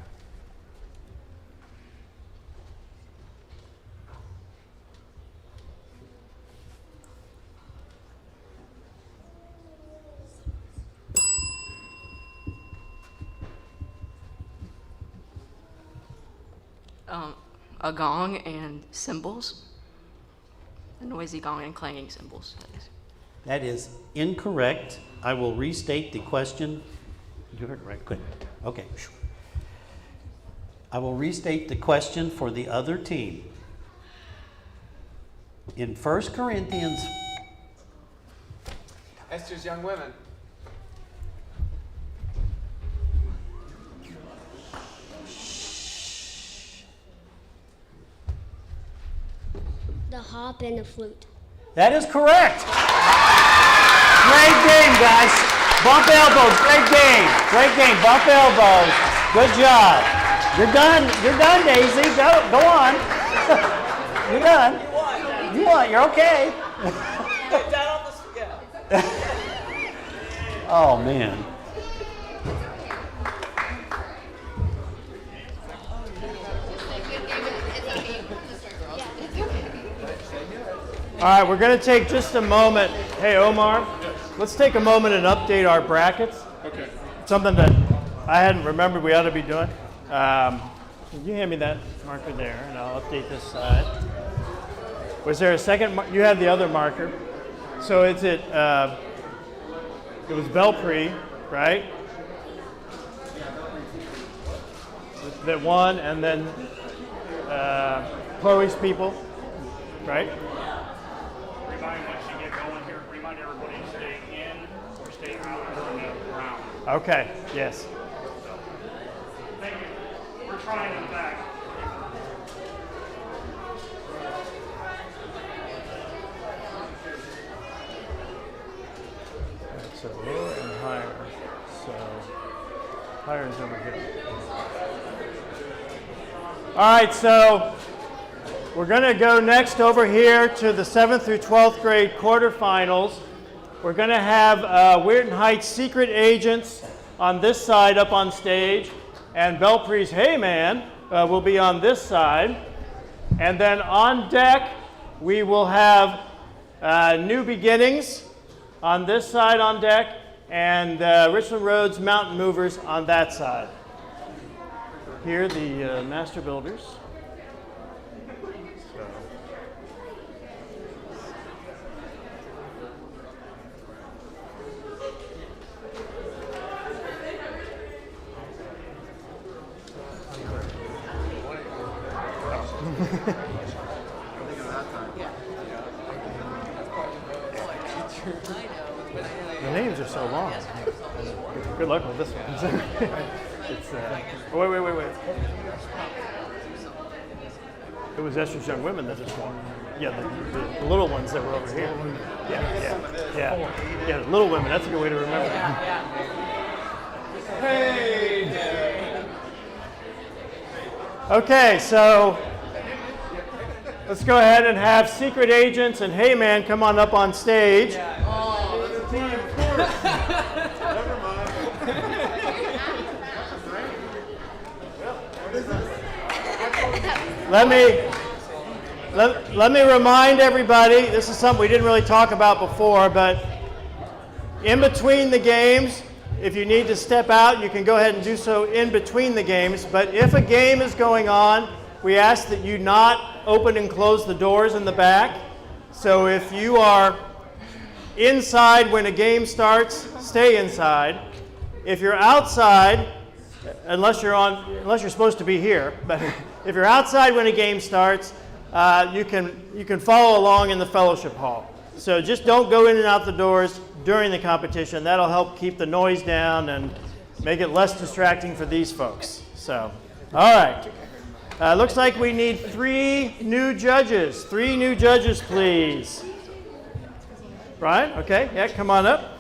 A gong and cymbals. A noisy gong and clanging cymbals. That is incorrect. I will restate the question. You heard it right. Good. Okay. I will restate the question for the other team. In 1 Corinthians, Esther's Young Women. The harp and the flute. that is correct. Great game, guys. Bump elbows. Great game. Great game. Bump elbows. Good job. You're done. You're done, Daisy. Go on. You're done. You won. You're okay. Get down on the scale. Oh, man. All right, we're going to take just a moment. Hey, Omar, let's take a moment and update our brackets. Okay. Something that I hadn't remembered we ought to be doing. Can you hand me that marker there, and I'll update this side. Was there a second? You had the other marker. So it's it was Belpre, right? That won, and then Chloe's people, right? Once you get going here, remind everybody to stay in or stay out during the round. Okay, yes. Thank you. We're trying in the back. So lower and higher. So higher is over here. All right, so we're going to go next over here to the 7th through 12th grade quarterfinals. We're going to have Weirton Heights Secret Agents on this side up on stage, and Belpre's Hey Man will be on this side. And then on deck, we will have New Beginnings on this side on deck, and Richland Roads Mountain Movers on that side. Here, the Master Builders. The names are so long. Good luck with this one. It's, wait. It was Esther's Young Women that just won. Yeah, the little ones that were over here. Yeah, the Little Women. That's a good way to remember. Hey! Okay, so let's go ahead and have Secret Agents and Hey Man come on up on stage. Oh, that's a team, of course. Never mind. Let me remind everybody, this is something we didn't really talk about before, but in between the games, if you need to step out, you can go ahead and do so in between the games. But if a game is going on, we ask that you not open and close the doors in the back. So if you are inside when a game starts, stay inside. If you're outside, unless you're supposed to be here, but if you're outside when a game starts, you can follow along in the fellowship hall. So just don't go in and out the doors during the competition. That'll help keep the noise down and make it less distracting for these folks. So, all right. Looks like we need 3 new judges. 3 new judges, please. Brian, okay, yeah, come on up.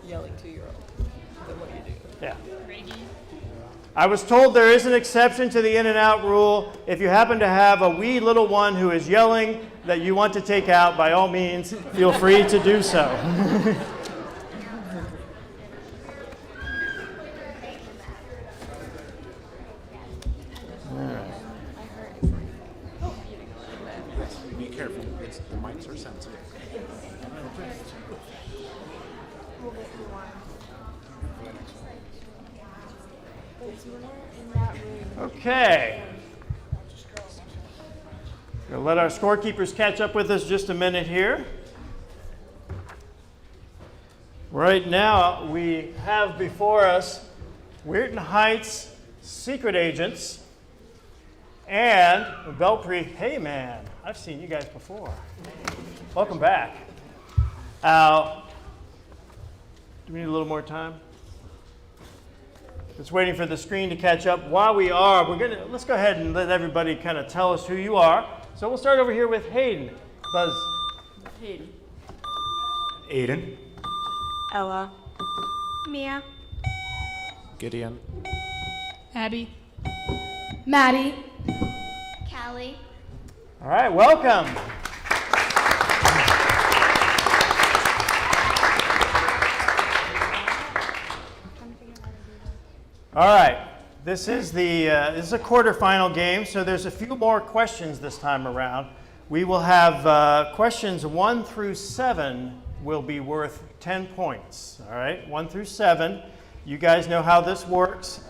Yelling 2-year-old. Then what do you do? Yeah. I was told there is an exception to the in and out rule. If you happen to have a wee little one who is yelling that you want to take out, by all means, feel free to do so. Be careful. The mics are sensitive. Okay. We'll let our scorekeepers catch up with us just a minute here. Right now, we have before us Weirton Heights Secret Agents and Belpre Hey Man. I've seen you guys before. Welcome back. Do we need a little more time? Just waiting for the screen to catch up. While we are, let's go ahead and let everybody kind of tell us who you are. So we'll start over here with Hayden. Buzz. Hayden. Aiden. Ella. Mia. Gideon. Abby. Maddie. Callie. All right, welcome. All right, this is a quarterfinal game, so there's a few more questions this time around. We will have questions 1 through 7 will be worth 10 points. All right, 1 through 7. You guys know how this works.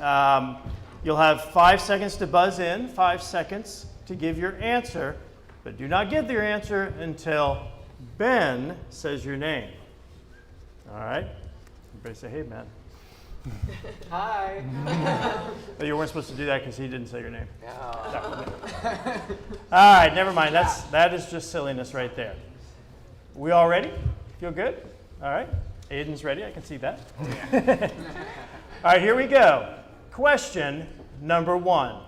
You'll have 5 seconds to buzz in, 5 seconds to give your answer, but do not give your answer until Ben says your name. All right, everybody say, hey, Ben. Hi. Oh, you weren't supposed to do that because he didn't say your name. No. All right, never mind. That is just silliness right there. We all ready? Feel good? All right. Aiden's ready. I can see that. All right, here we go. Question number 1.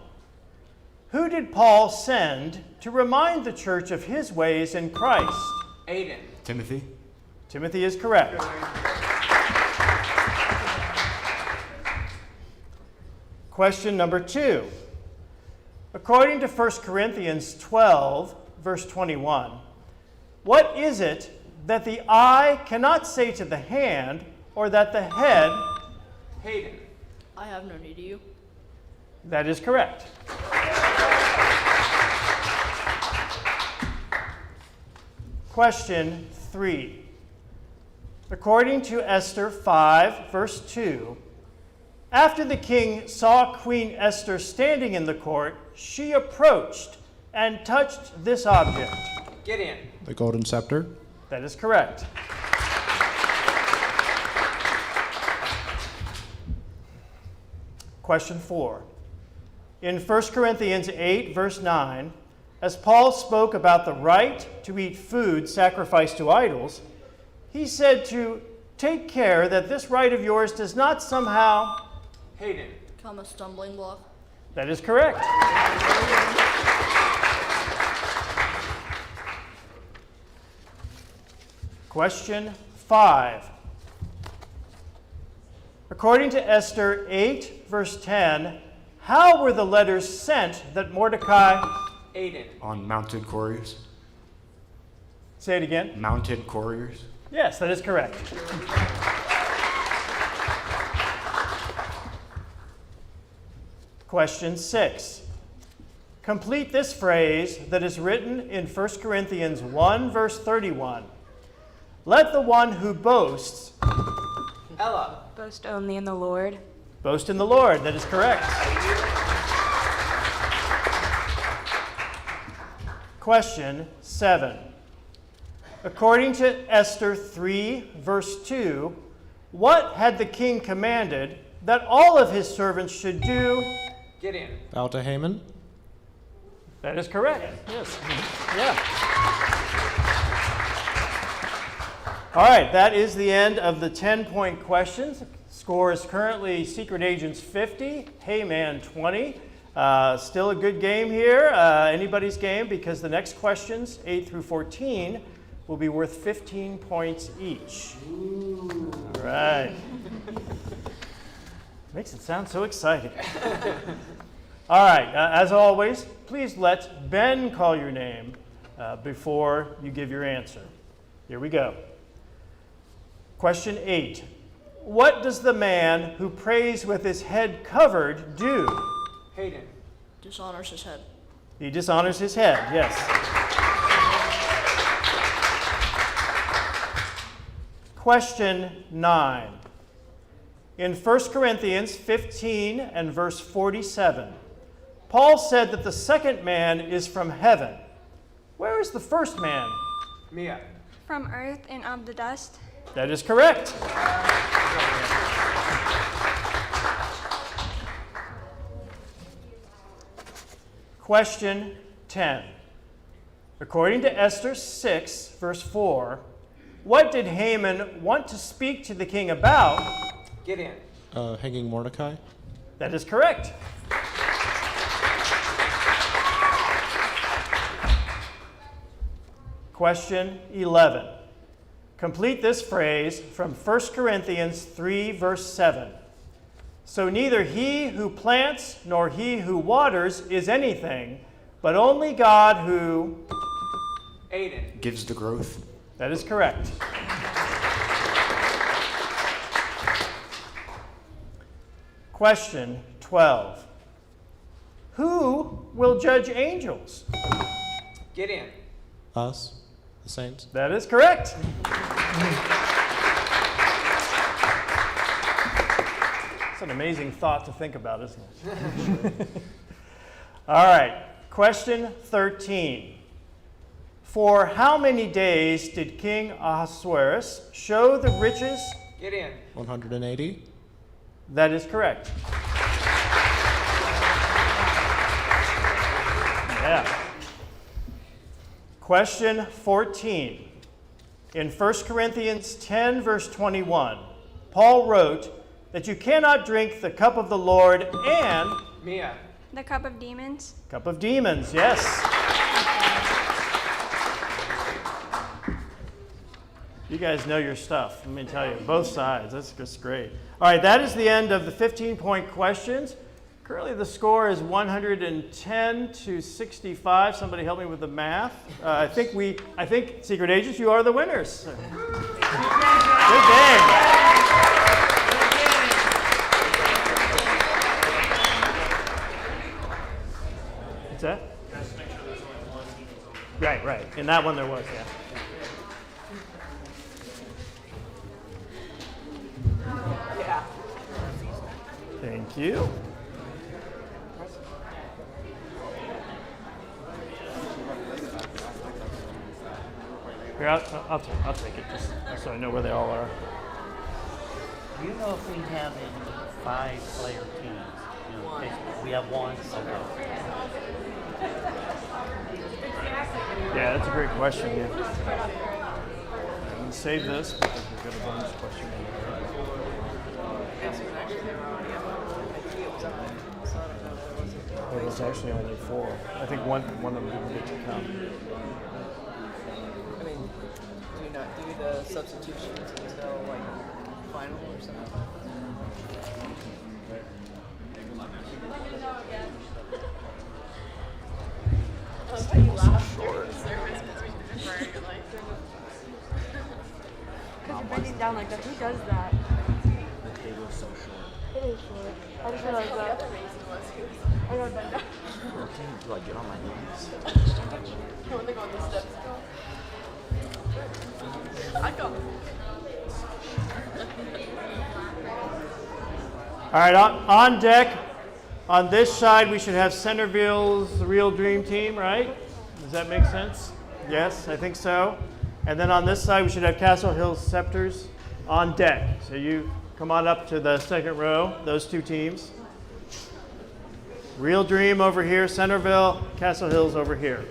Who did Paul send to remind the church of his ways in Christ? Aiden. Timothy. Timothy is correct. Question number 2. According to 1 Corinthians 12, verse 21, what is it that the eye cannot say to the hand, or that the head... Hayden. I have no need of you. That is correct. Question 3. According to Esther 5, verse 2, after the king saw Queen Esther standing in the court, she approached and touched this object. Gideon. The golden scepter. That is correct. Question 4. In 1 Corinthians 8, verse 9, as Paul spoke about the right to eat food sacrificed to idols, he said to take care that this right of yours does not somehow... Hayden. Become a stumbling block. That is correct. Question 5. According to Esther 8, verse 10, how were the letters sent that Mordecai... Aiden. On mounted couriers. Say it again. Mounted couriers. Yes, that is correct. Question 6. Complete this phrase that is written in 1 Corinthians 1, verse 31. Let the one who boasts... Ella. Boast only in the Lord. Boast in the Lord. That is correct. Question 7. According to Esther 3, verse 2, what had the king commanded that all of his servants should do? Gideon. Bow to Haman. That is correct. Yes. Yeah. All right, that is the end of the 10-point questions. Score is currently Secret Agents 50, Heyman 20. Still a good game here, anybody's game, because the next questions, 8 through 14, will be worth 15 points each. Ooh. All right. Makes it sound so exciting. All right, as always, please let Ben call your name before you give your answer. Here we go. Question 8. What does the man who prays with his head covered do? Hayden. Dishonors his head. He dishonors his head, yes. Question 9. In 1 Corinthians 15 and verse 47, Paul said that the second man is from heaven. Where is the first man? Mia. From earth and of the dust. That is correct. Question 10. According to Esther 6, verse 4, what did Haman want to speak to the king about? Gideon. Hanging Mordecai. That is correct. Question 11. Complete this phrase from 1 Corinthians 3, verse 7. So neither he who plants nor he who waters is anything, but only God who... Aiden. Gives the growth. That is correct. Question 12. Who will judge angels? Gideon. Us, the saints. That is correct. It's an amazing thought to think about, isn't it? All right. Question 13. For how many days did King Ahasuerus show the riches? Gideon. 180. That is correct. Yeah. Question 14. In 1 Corinthians 10, verse 21, Paul wrote that you cannot drink the cup of the Lord and... Mia. The cup of demons. Cup of demons, yes. You guys know your stuff, let me tell you. Both sides, that's just great. All right, that is the end of the 15-point questions. Currently the score is 110 to 65. Somebody help me with the math. I think Secret Agents, you are the winners. Good game. What's that? Right. In that one there was, yeah. Yeah. Thank you. Here, I'll take it just so I know where they all are. Do you know if we have any 5-player teams? You know, we have one. Okay. Yeah, that's a great question. Yeah. I'm going to save this because we've got a bonus question in there. Well, there's actually only 4. I think one of them didn't get to come. I mean, Do you not do the substitutions until like final or something? Because you're bending down like that. Who does that? The table's so short. It is short. I just realized that. I gotta bend down. Do I get on my knees? When they go on the steps. I go. All right, on deck, on this side, we should have Centerville's Real Dream Team, right? Does that make sense? Yes, I think so. And then on this side, we should have Castle Hills Scepters on deck. So you come on up to the second row, those two teams. Real Dream over here, Centerville, Castle Hills over here.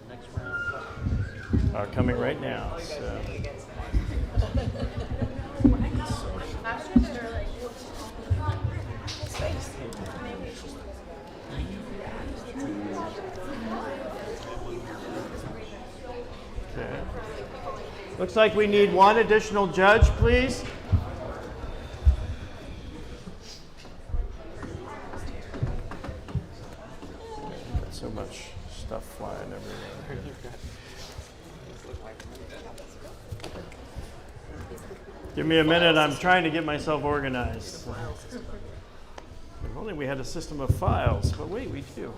Next round. Are coming right now. So. Okay. Looks like we need one additional judge, please. Got so much stuff flying everywhere. Give me a minute, I'm trying to get myself organized. If only we had a system of files, but wait, we do.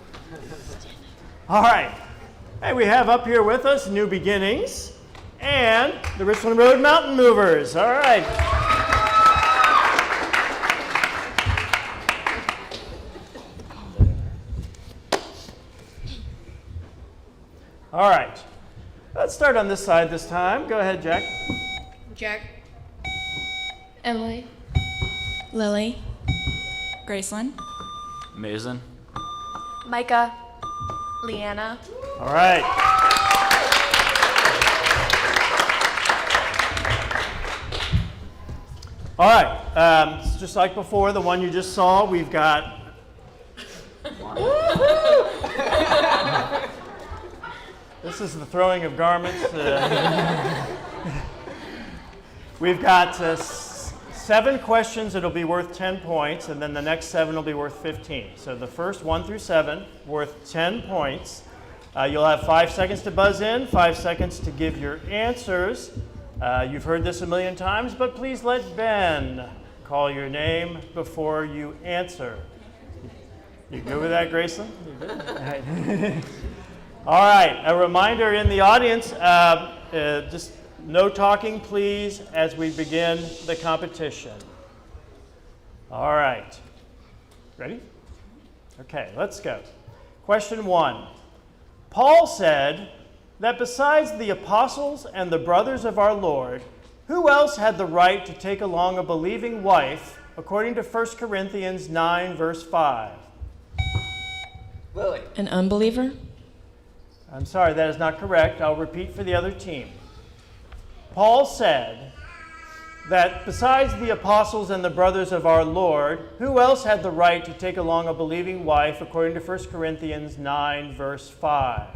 All right. Hey, we have up here with us New Beginnings and the Richland Road Mountain Movers. All right. All right. Let's start on this side this time. Go ahead, Jack. Jack. Emily. Lily. Graceland. Mason. Micah. Leanna. All right. All right. Just like before, the one you just saw, we've got. This is the throwing of garments. We've got 7 questions that'll be worth 10 points, and then the next 7 will be worth 15. So the first 1 through 7 worth 10 points. You'll have 5 seconds to buzz in, 5 seconds to give your answers. You've heard this a million times, but please let Ben call your name before you answer. You good with that, Graceland? You good? All right. All right. A reminder in the audience, just no talking, please, as we begin the competition. All right. Ready? Okay, let's go. Question 1. Paul said that besides the apostles and the brothers of our Lord, who else had the right to take along a believing wife, according to 1 Corinthians 9, verse 5? Lily. An unbeliever? I'm sorry, that is not correct. I'll repeat for the other team. Paul said that besides the apostles and the brothers of our Lord, who else had the right to take along a believing wife, according to 1 Corinthians 9, verse 5?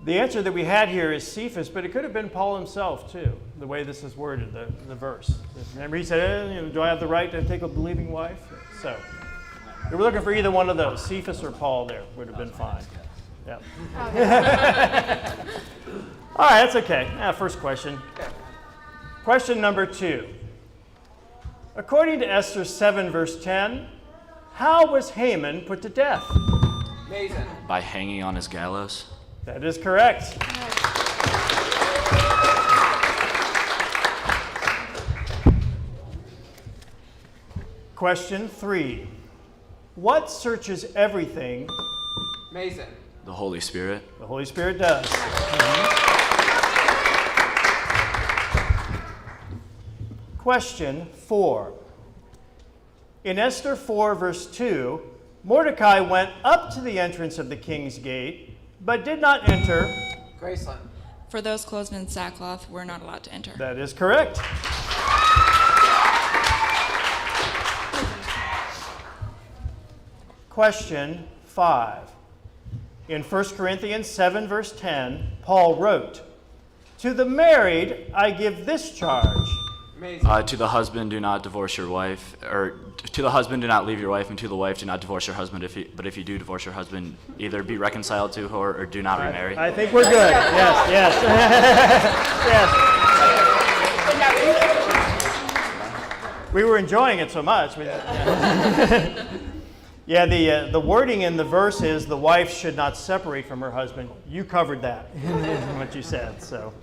The answer that we had here is Cephas, but it could have been Paul himself, too, the way this is worded, the verse. Remember, he said, do I have the right to take a believing wife? So, we were looking for either one of those. Cephas or Paul there would have been fine. Yeah. All right, that's okay. First question. Question number 2. According to Esther 7, verse 10, how was Haman put to death? Mason. By hanging on his gallows. That is correct. Question 3. What searches everything? Mason. The Holy Spirit. The Holy Spirit does. Question 4. In Esther 4, verse 2, Mordecai went up to the entrance of the king's gate, but did not enter. Graceland. For those clothed in sackcloth, we're not allowed to enter. That is correct. Question 5. In 1 Corinthians 7, verse 10, Paul wrote, "To the married I give this charge." To the husband, do not divorce your wife, or to the husband, do not leave your wife, and to the wife, do not divorce your husband. But if you do divorce your husband, either be reconciled to her or do not remarry. I think we're good. Yes, yes. Yes. We were enjoying it so much. Yeah, the wording in the verse is the wife should not separate from her husband. You covered that, what you said. So,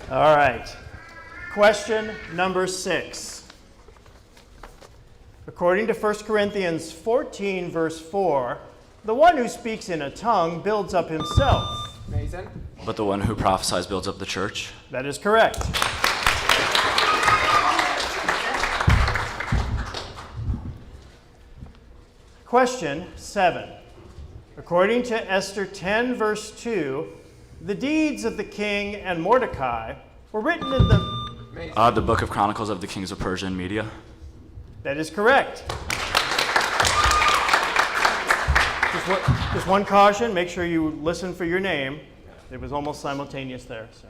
all right. Question number 6. According to 1 Corinthians 14, verse 4, the one who speaks in a tongue builds up himself. Mason? But the one who prophesies builds up the church. That is correct. Question 7. According to Esther 10, verse 2, the deeds of the king and Mordecai were written in The Book of Chronicles of the Kings of Persia and Media. That is correct. Just one caution, make sure you listen for your name. It was almost simultaneous there. So.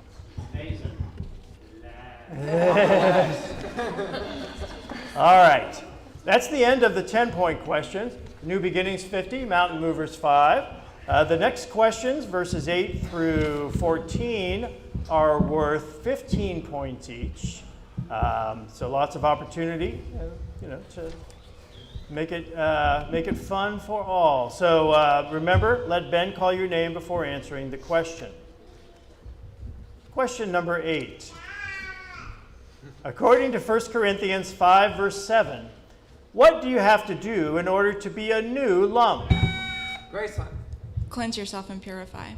All right. That's the end of the 10-point questions. New Beginnings 50, Mountain Movers 5. The next questions, verses 8 through 14, are worth 15 points each. So lots of opportunity, to make it fun for all. So remember, let Ben call your name before answering the question. Question number 8. According to 1 Corinthians 5, verse 7, what do you have to do in order to be a new lump? Graceland. Cleanse yourself and purify.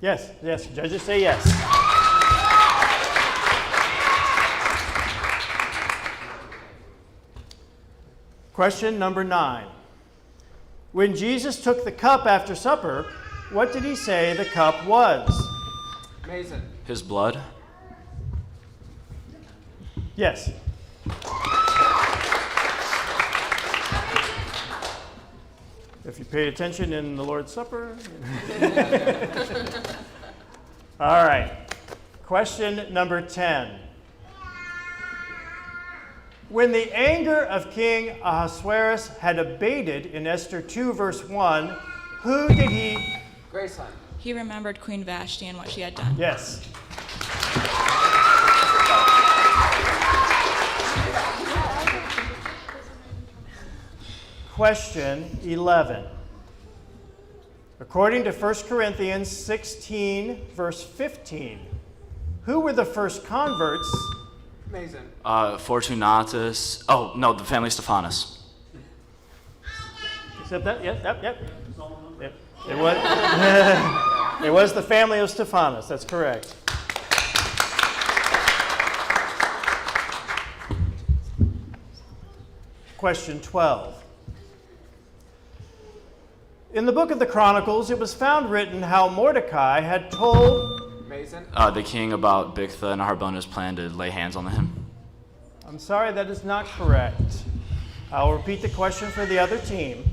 Yes, judges say yes. Question number 9. When Jesus took the cup after supper, what did he say the cup was? Mason. His blood. Yes. If you paid attention in the Lord's Supper. All right. Question number 10. When the anger of King Ahasuerus had abated in Esther 2, verse 1, who did he? Graceland. He remembered Queen Vashti and what she had done. Yes. Question 11. According to 1 Corinthians 16, verse 15, who were the first converts? Mason. Fortunatus. Oh, no, the family Stephanus. Except that? Yep. It was, it was the family of Stephanus. That's correct. Question 12. In the book of the Chronicles, it was found written how Mordecai had told Mason. The king about Bigtha and Harbonah's plan to lay hands on him. I'm sorry, that is not correct. I'll repeat the question for the other team.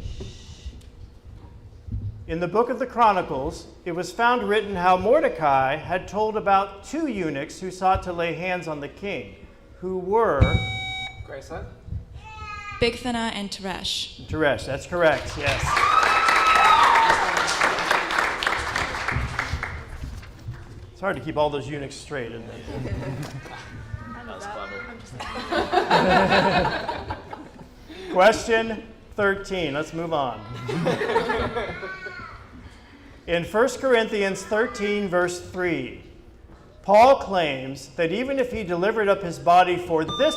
In the book of the Chronicles, it was found written how Mordecai had told about 2 eunuchs who sought to lay hands on the king, who were Graceland. Bigthana and Teresh. Teresh, that's correct, yes. It's hard to keep all those eunuchs straight, isn't it? That's clever. Question 13. Let's move on. In 1 Corinthians 13, verse 3, Paul claims that even if he delivered up his body for this...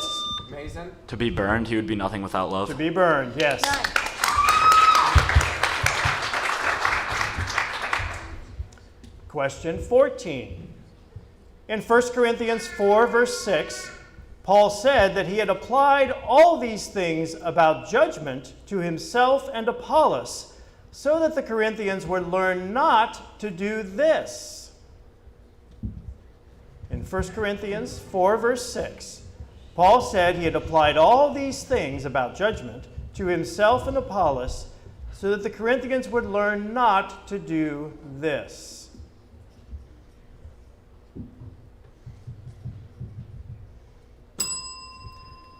Mason. To be burned, he would be nothing without love. To be burned, yes. Question 14. In 1 Corinthians 4, verse 6, Paul said that he had applied all these things about judgment to himself and Apollos, so that the Corinthians would learn not to do this. In 1 Corinthians 4, verse 6, Paul said he had applied all these things about judgment to himself and Apollos so that the Corinthians would learn not to do this.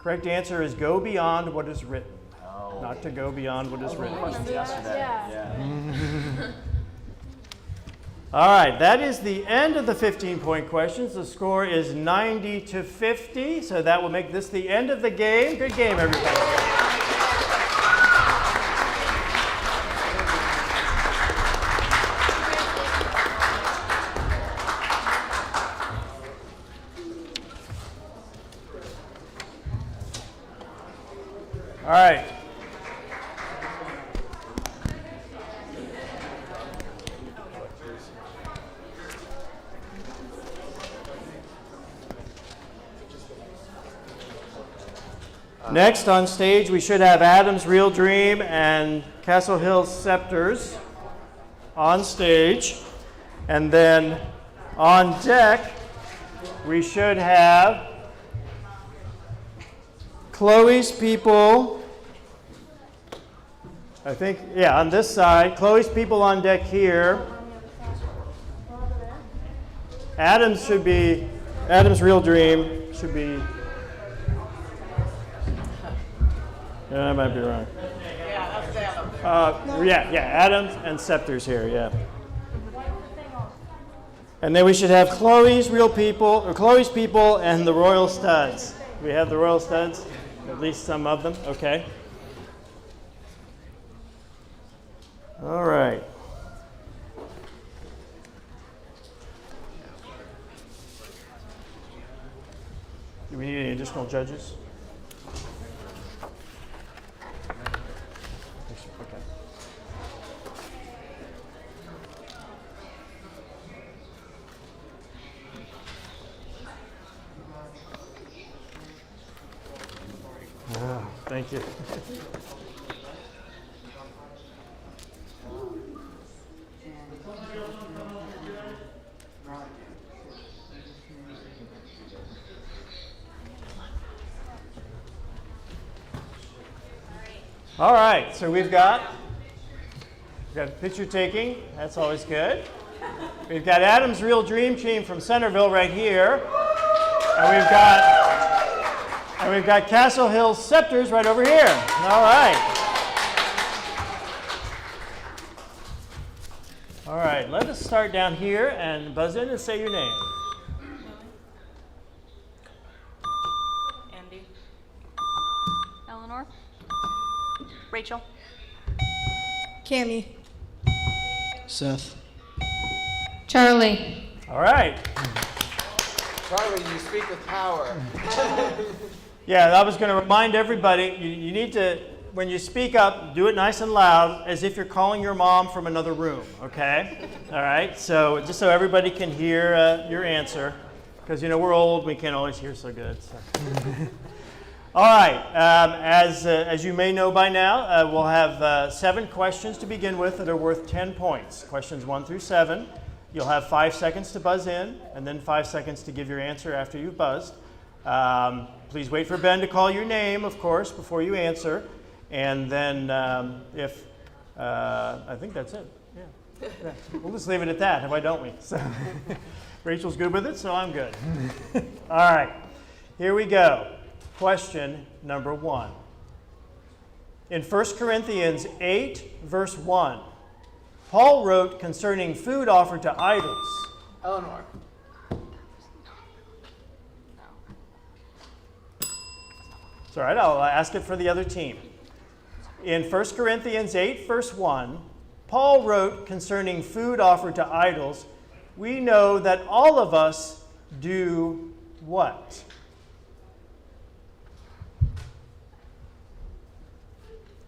Correct answer is go beyond what is written. Not to go beyond what is written. All right, that is the end of the 15-point questions. The score is 90-50, so that will make this the end of the game. Good game, everybody. All right. Next on stage, we should have Adam's Real Dream and Castle Hill Scepters on stage. And then on deck, we should have Chloe's People. I think, yeah, on this side. Chloe's People on deck here. Adam's Real Dream should be. Yeah, I might be wrong. Yeah, that's Adam. Yeah, Adams and Scepters here, yeah. And then we should have Chloe's People and the Royal Studs. We have the Royal Studs, at least some of them, okay. All right. Do we need any additional judges? Thank you. All right, so we've got picture taking. That's always good. We've got Adam's Real Dream Team from Centerville right here, and we've got Castle Hill Scepters right over here. All right. All right, let us start down here and buzz in and say your name. Andy. Eleanor. Rachel. Cammy. Seth. Charlie. All right. Charlie, you speak with power. Yeah, I was going to remind everybody, you need to, when you speak up, do it nice and loud as if you're calling your mom from another room, okay? All right, so just so everybody can hear your answer, because, we're old, we can't always hear so good. So. All right, as you may know by now, we'll have 7 questions to begin with that are worth 10 points. Questions 1 through 7. You'll have 5 seconds to buzz in, and then 5 seconds to give your answer after you've buzzed. Please wait for Ben to call your name, of course, before you answer. And then I think that's it. Yeah. We'll just leave it at that, why don't we? So, Rachel's good with it, so I'm good. All right, here we go. Question number 1. In 1 Corinthians 8, verse 1, Paul wrote concerning food offered to idols. Eleanor. It's all right, I'll ask it for the other team. In 1 Corinthians 8, verse 1, Paul wrote concerning food offered to idols, we know that all of us do what?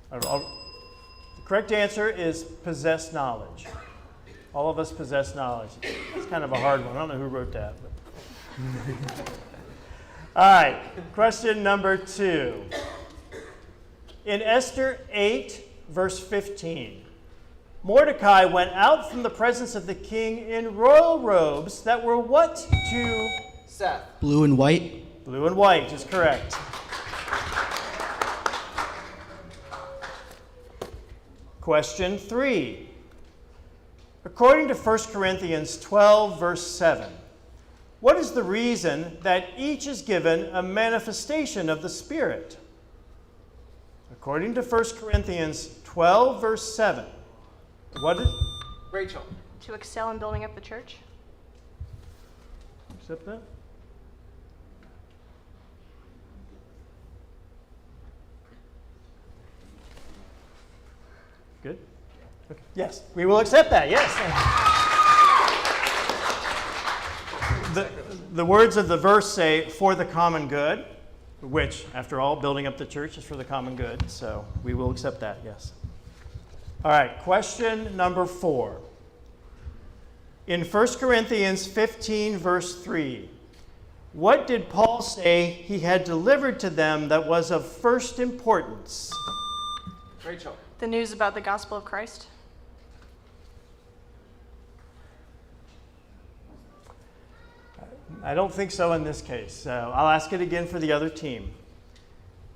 The correct answer is possess knowledge. All of us possess knowledge. It's kind of a hard one. I don't know who wrote that. But. All right, question number 2. In Esther 8, verse 15, Mordecai went out from the presence of the king in royal robes that were what to? Seth. Blue and white. Blue and white is correct. Question 3. According to 1 Corinthians 12, verse 7, what is the reason that each is given a manifestation of the Spirit? According to 1 Corinthians 12, verse 7, what is... Rachel. To excel in building up the church. Accept that? Good? Okay. Yes, we will accept that, yes. The words of the verse say, for the common good, which, after all, building up the church is for the common good, so we will accept that, yes. All right, question number 4. In 1 Corinthians 15, verse 3, what did Paul say he had delivered to them that was of first importance? Rachel. The news about the gospel of Christ. I don't think so in this case, so I'll ask it again for the other team.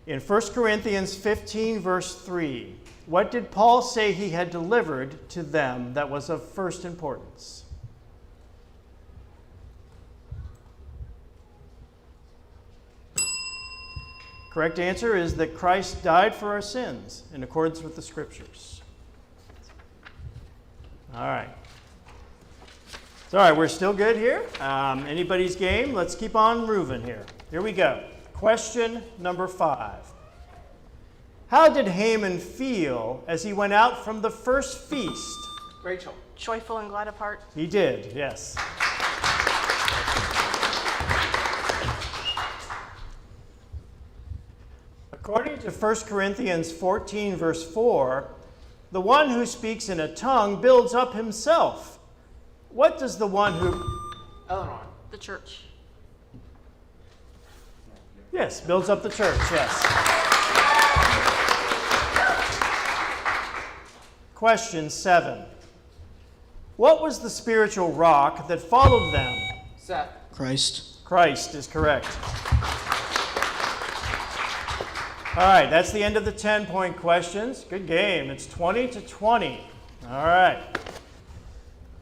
In 1 Corinthians 15, verse 3, what did Paul say he had delivered to them that was of first importance? Correct answer is that Christ died for our sins in accordance with the Scriptures. All right. It's all right, we're still good here. Anybody's game? Let's keep on moving here. Here we go. Question number 5. How did Haman feel as he went out from the first feast? Rachel. Joyful and glad of heart. He did, yes. According to 1 Corinthians 14, verse 4, the one who speaks in a tongue builds up himself. What does the one who... Eleanor. The church. Yes, builds up the church, yes. Question 7. What was the spiritual rock that followed them? Seth. Christ. Christ is correct. All right, that's the end of the 10-point questions. Good game. It's 20-20. All right.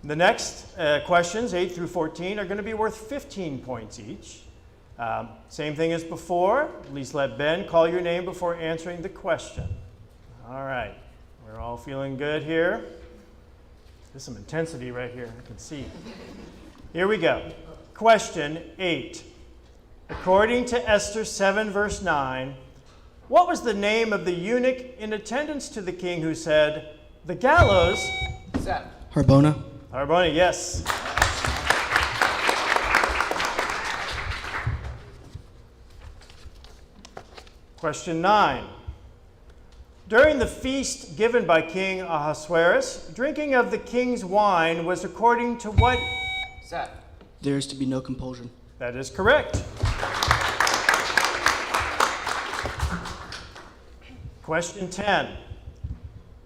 The next questions, 8 through 14, are going to be worth 15 points each. Same thing as before. Please let Ben call your name before answering the question. All right. We're all feeling good here. There's some intensity right here. I can see. Here we go. Question 8. According to Esther 7, verse 9, what was the name of the eunuch in attendance to the king who said, the gallows... Seth. Harbona. Harbona, yes. Question 9. During the feast given by King Ahasuerus, drinking of the king's wine was according to what? Seth. There is to be no compulsion. That is correct. Question 10.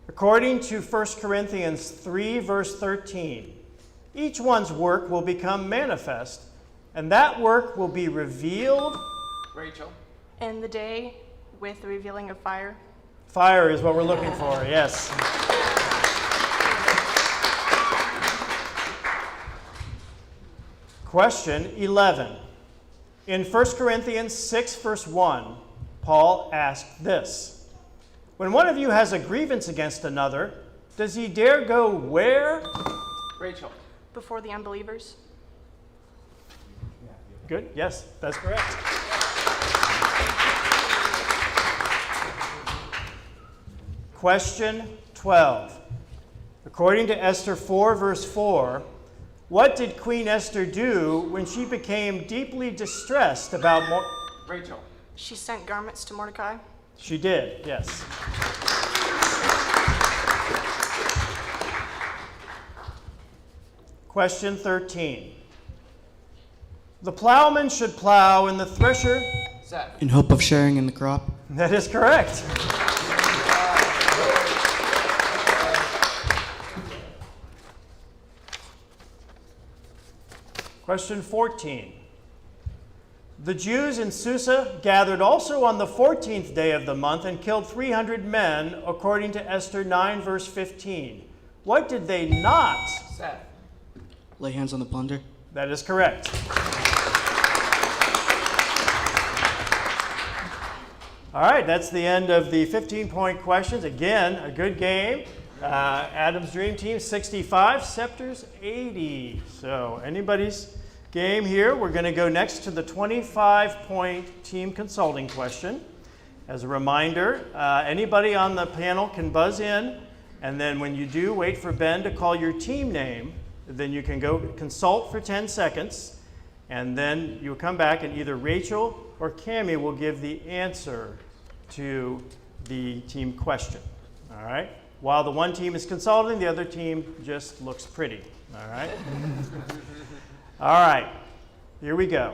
According to 1 Corinthians 3, verse 13, each one's work will become manifest, and that work will be revealed. Rachel. In the day with the revealing of fire. Fire is what we're looking for, yes. Question 11. In 1 Corinthians 6, verse 1, Paul asked this. When one of you has a grievance against another, does he dare go where? Rachel. Before the unbelievers. Good, yes, that's correct. Question 12. According to Esther 4, verse 4, what did Queen Esther do when she became deeply distressed about Rachel. She sent garments to Mordecai. She did, yes. Question 13. The plowman should plow and the thresher... Seth. In hope of sharing in the crop. That is correct. Question 14. The Jews in Susa gathered also on the 14th day of the month and killed 300 men, according to Esther 9, verse 15. What did they not? Seth. Lay hands on the plunder. That is correct. All right, that's the end of the 15-point questions. Again, a good game. Adam's Dream Team 65, Scepters 80. So anybody's game here. We're going to go next to the 25-point team consulting question. As a reminder, anybody on the panel can buzz in, and then when you do, wait for Ben to call your team name. Then you can go consult for 10 seconds, and then you'll come back, and either Rachel or Cammie will give the answer to the team question. All right? While the one team is consulting, the other team just looks pretty. All right? All right, here we go.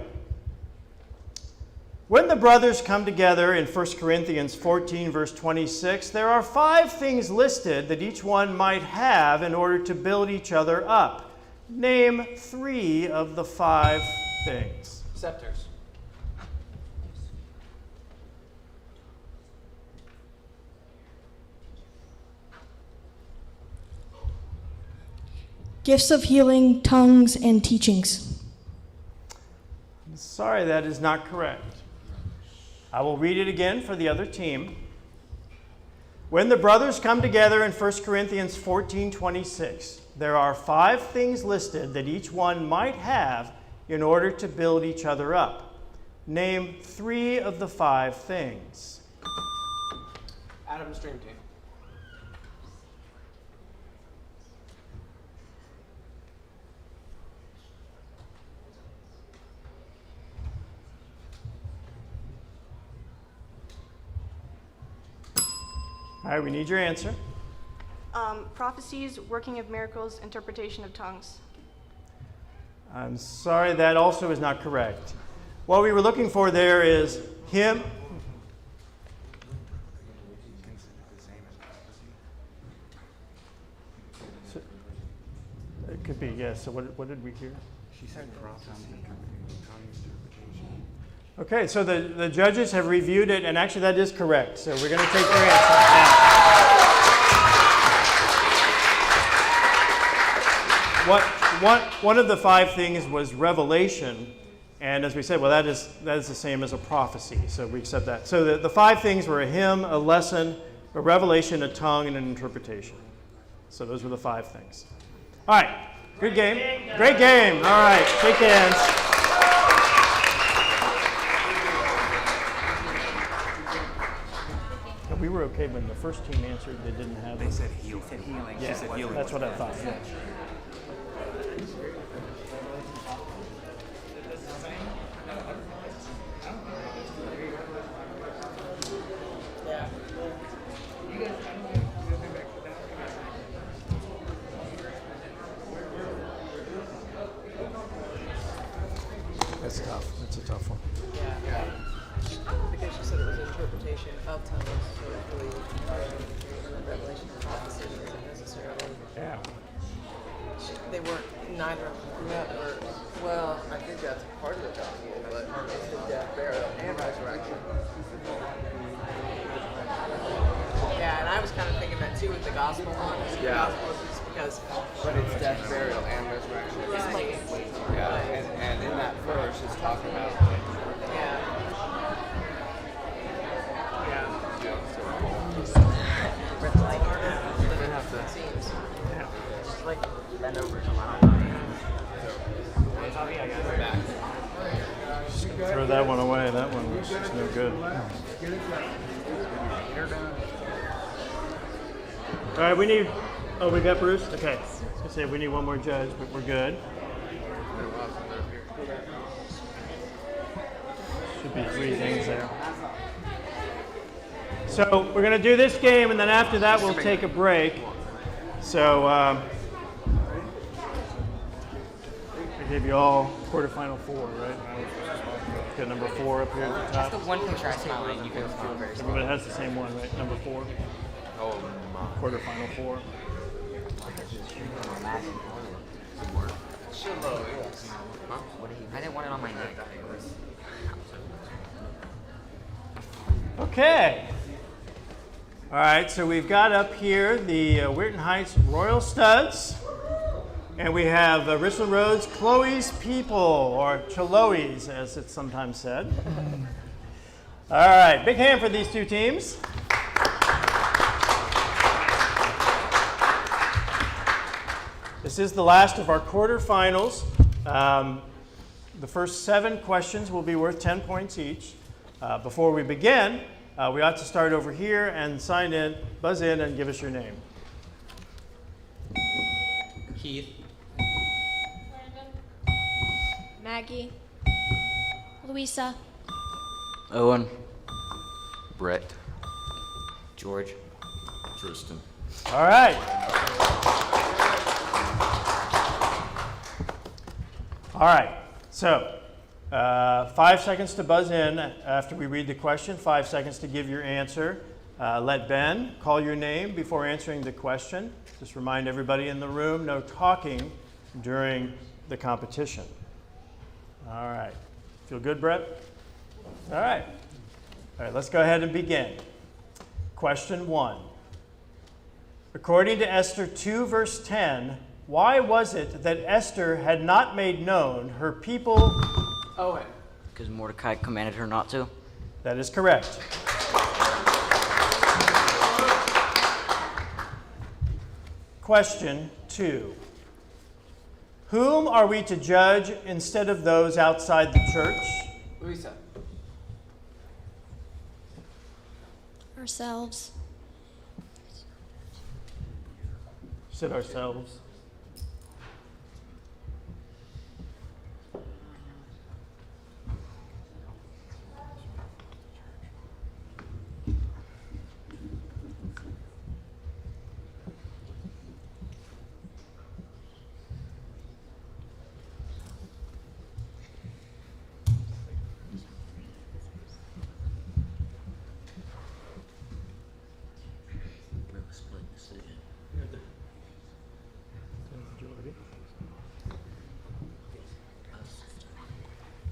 When the brothers come together in 1 Corinthians 14, verse 26, there are 5 things listed that each one might have in order to build each other up. Name 3 of the 5 things. Scepters. Gifts of healing, tongues, and teachings. Sorry, that is not correct. I will read it again for the other team. When the brothers come together in 1 Corinthians 14:26, there are 5 things listed that each one might have in order to build each other up. Name 3 of the 5 things. Adam's Dream Team. All right, we need your answer. Prophecies, working of miracles, interpretation of tongues. I'm sorry, that also is not correct. What we were looking for there is him. So, it could be, yes. So what did we hear? She said prophecy, tongue interpretation. Okay, so the judges have reviewed it, and actually that is correct. So we're going to take their answer now. One of the 5 things was revelation, and as we said, well, that is the same as a prophecy, so we accept that. So the 5 things were a hymn, a lesson, a revelation, a tongue, and an interpretation. So those were the 5 things. All right, good game. Great game. All right, shake hands. We were okay when the first team answered. They didn't have. They said healing. She said healing. Yeah, She said healing. that's what I thought. Yeah. That's tough. That's a tough one. Yeah. Because she said it was interpretation of tongues, so really, revelation of prophecy isn't necessarily. Yeah. They weren't, neither of them grew up, or, well, I think that's part of the gospel, but it's the death, burial, and resurrection. Yeah, and I was kind of thinking that too with the gospel one. Yeah. The gospel is because. But it's death, burial, and resurrection. Right. Yeah, and in that verse, it's talking about. Yeah. Seems. Yeah. Just like bend over to Throw that one away. That one was just no good. All right, we need. Oh, we got Bruce. Okay. I was gonna say we need one more judge, but we're good. Should be 3 things there. So we're gonna do this game, and then after that we'll take a break. So I gave you all quarterfinal 4, right? Got number 4 up here at the top. That's the one picture I smile at. You can feel very small. Everybody has the same one, right? Number 4. Oh my. Quarterfinal 4. I didn't want it on my neck. Okay. All right, so we've got up here the Weirton Heights Royal Studs, and we have Richland Road's Chloe's People, or Chloe's, as it's sometimes said. All right, big hand for these two teams. This is the last of our quarterfinals. The first 7 questions will be worth 10 points each. Before we begin, we ought to start over here and sign in, buzz in, and give us your name. Keith. Maggie. Louisa. Owen. Brett. George. Tristan. All right. All right. So, 5 seconds to buzz in after we read the question, 5 seconds to give your answer. Let Ben call your name before answering the question. Just remind everybody in the room, no talking during the competition. All right. Feel good, Brett? All right. All right, let's go ahead and begin. Question 1. According to Esther 2, verse 10, why was it that Esther had not made known her people? Owen. Because Mordecai commanded her not to. That is correct. Question 2. Whom are we to judge instead of those outside the church? Louisa. Ourselves. Said ourselves.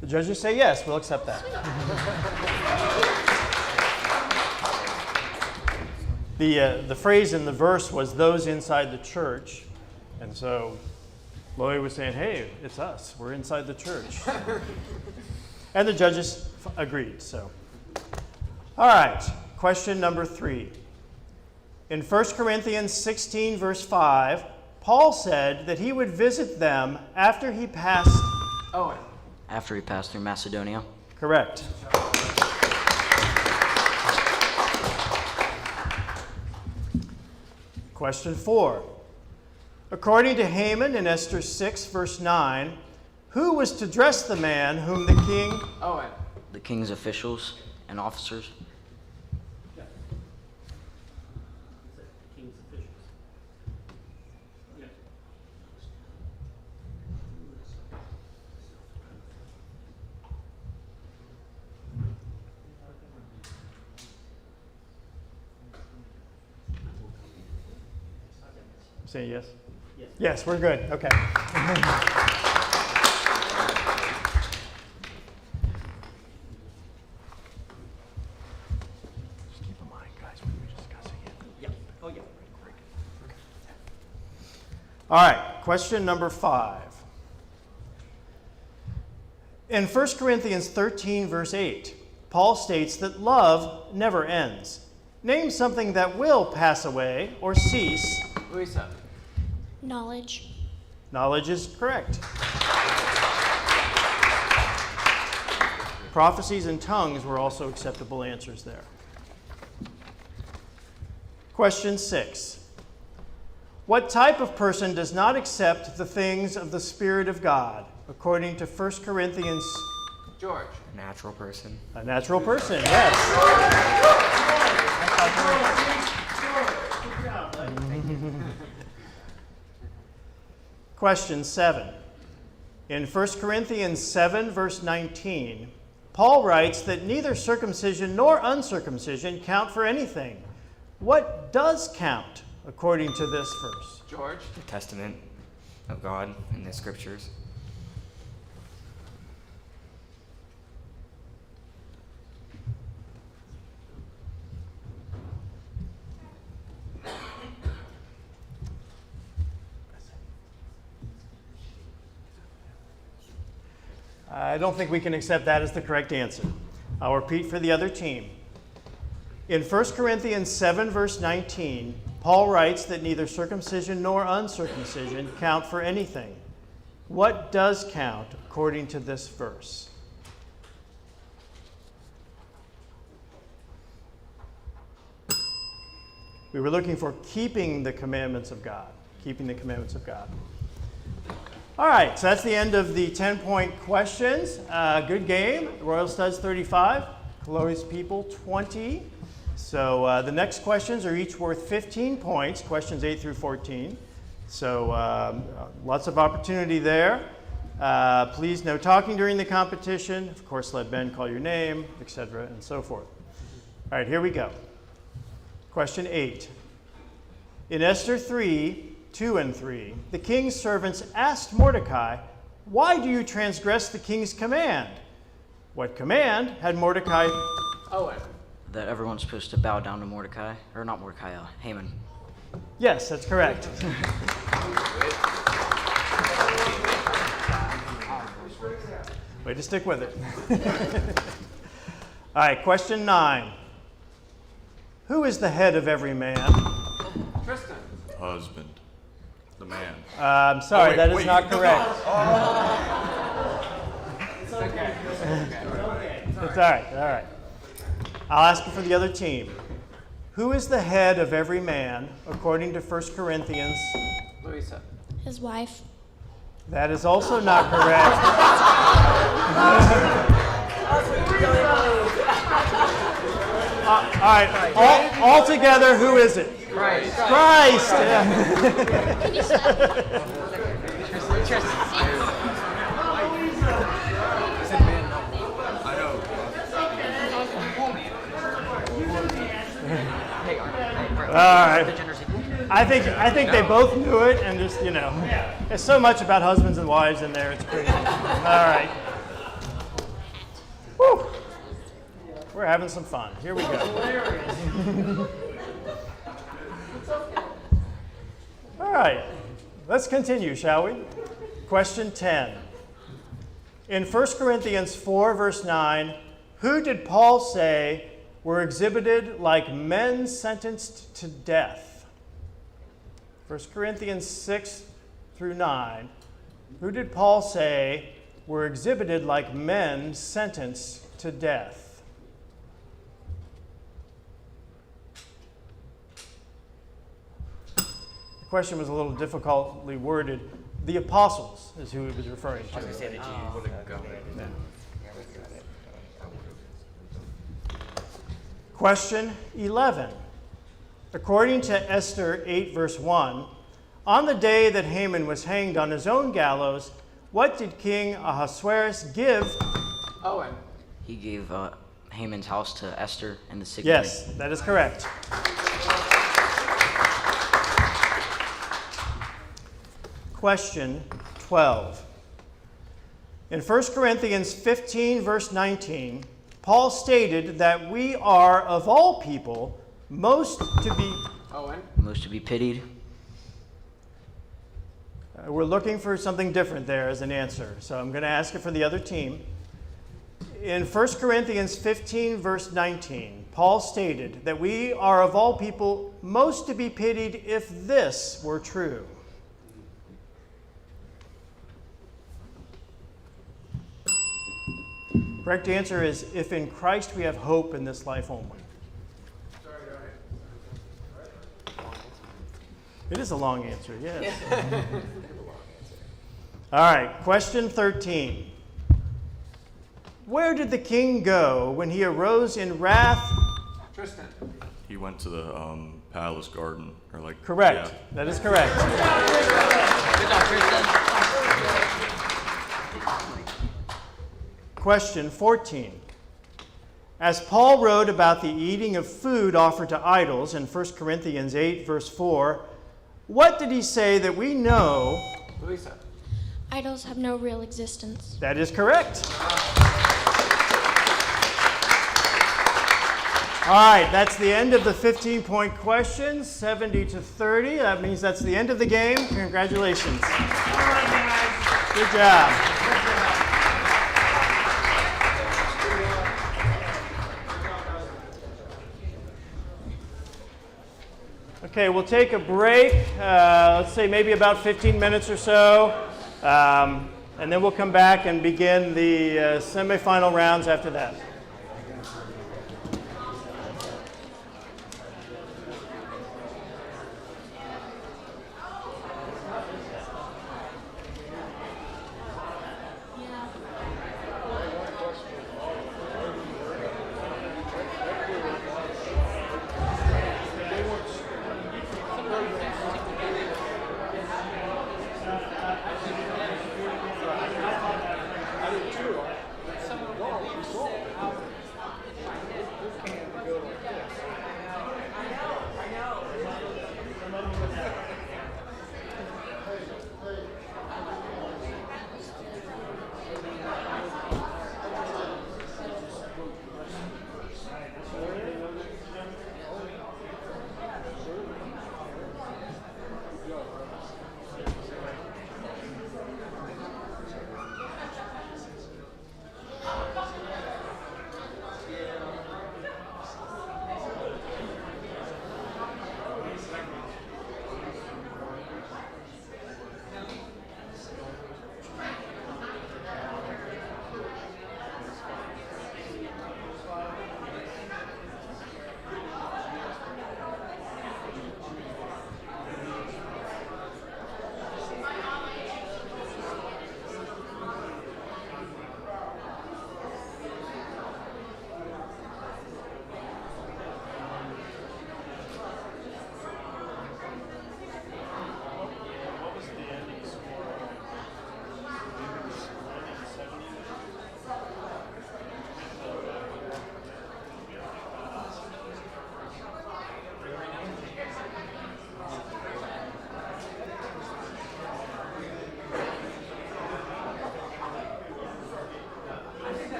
The judges say yes, we'll accept that. The phrase in the verse was those inside the church. And so Loie was saying, hey, it's us. We're inside the church. And the judges agreed. So, all right, question number 3. In 1 Corinthians 16, verse 5, Paul said that he would visit them after he passed. Owen. After he passed through Macedonia. Correct. Question 4. According to Haman in Esther 6, verse 9, who was to dress the man whom the king... Owen. The king's officials and officers. Say yes? Yes, we're good. Okay. Just keep in mind, guys, when you're discussing it. Yeah. Oh, yeah. All right, question number 5. In 1 Corinthians 13, verse 8, Paul states that love never ends. Name something that will pass away or cease. Louisa. Knowledge. Knowledge is correct. Prophecies and tongues were also acceptable answers there. Question 6. What type of person does not accept the things of the Spirit of God, according to 1 Corinthians? George. A natural person. A natural person, yes. Question 7. In 1 Corinthians 7, verse 19, Paul writes that neither circumcision nor uncircumcision count for anything. What does count, according to this verse? George. The Testament of God and the Scriptures. I don't think we can accept that as the correct answer. I'll repeat for the other team. In 1 Corinthians 7, verse 19, Paul writes that neither circumcision nor uncircumcision count for anything. What does count according to this verse? We were looking for keeping the commandments of God. Keeping the commandments of God. All right, so that's the end of the 10-point questions. Good game. Royal Studs 35, Chloe's People 20. So the next questions are each worth 15 points, questions 8 through 14. So lots of opportunity there. Please, no talking during the competition. Of course, let Ben call your name, etc., and so forth. All right, here we go. Question 8. In Esther 3, 2 and 3, the king's servants asked Mordecai, "Why do you transgress the king's command?" What command had Mordecai? Owen. That everyone's supposed to bow down to Mordecai, or not Mordecai, Haman. Yes, that's correct. Way to stick with it. All right, question 9. Who is the head of every man? Tristan. Husband. The man. I'm sorry, that is not correct. It's okay. It's all right, all right. I'll ask you for the other team. Who is the head of every man, according to 1 Corinthians? Louisa. His wife. That is also not correct. All right, all together, who is it? Christ. Christ. Yeah. All right. I think they both knew it, and just, you know, there's so much about husbands and wives in there. It's crazy. All right. Woo. We're having some fun. Here we go. All right. Let's continue, shall we? Question 10. In 1 Corinthians 4, verse 9, who did Paul say were exhibited like men sentenced to death? 1 Corinthians 6 through 9. Who did Paul say were exhibited like men sentenced to death? The question was a little difficultly worded. The apostles is who he was referring to. Question 11. According to Esther 8, verse 1, on the day that Haman was hanged on his own gallows, what did King Ahasuerus give? Owen. He gave Haman's house to Esther and the sick. Yes, that is correct. Question 12. In 1 Corinthians 15, verse 19, Paul stated that we are, of all people, most to be pitied. We're looking for something different there as an answer, so I'm going to ask it for the other team. In 1 Corinthians 15, verse 19, Paul stated that we are, of all people, most to be pitied if this were true. Correct answer is, if in Christ we have hope in this life only. It is a long answer, yes. All right, question 13. Where did the king go when he arose in wrath? Tristan. He went to the palace garden, or like. Correct. Yeah. That is correct. Good job, Tristan. Question 14. As Paul wrote about the eating of food offered to idols in 1 Corinthians 8, verse 4, what did he say that we know? Louisa. Idols have no real existence. That is correct. All right, that's the end of the 15-point questions, 70 to 30. That means that's the end of the game. Congratulations. Good job. Okay, we'll take a break, let's say maybe about 15 minutes or so, and then we'll come back and begin the semifinal rounds after that.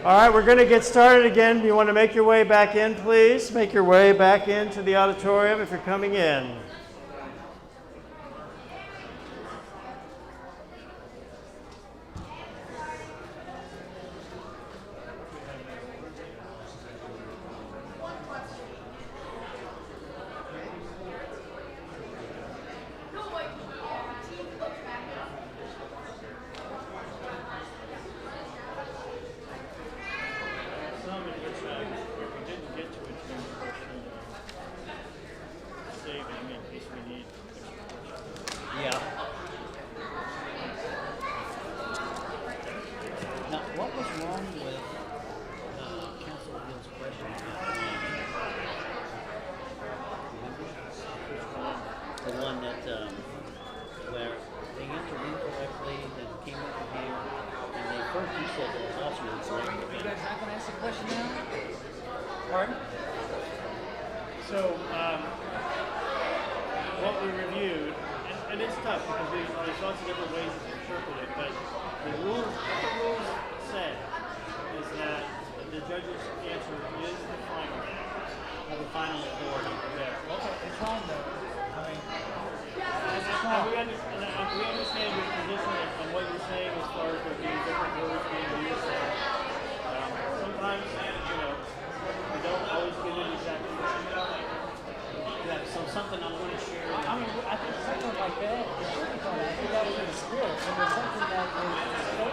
All right, we're going to get started again. You want to make your way back in, please? Make your way back into the auditorium if you're coming in. Yeah. Now, what was wrong with Council Hill's question? The one that, where they entered incorrectly, then came over here, and they first you said there was also a mistake. You guys not gonna ask the question now? Pardon? So, what we reviewed, and it's tough because there's lots of different ways to interpret it, but the rules, what the rules say is that the judge's answer is the final. The final authority. Yeah. Okay, it's wrong though. I mean, And we understand your position and what you're saying as far as there being different words being used. Sometimes, we don't always get it exactly right. Yeah, so something I'm going to share. I mean, I think something like that, it should be fun. I think that was in the spirit. And there's something that is so,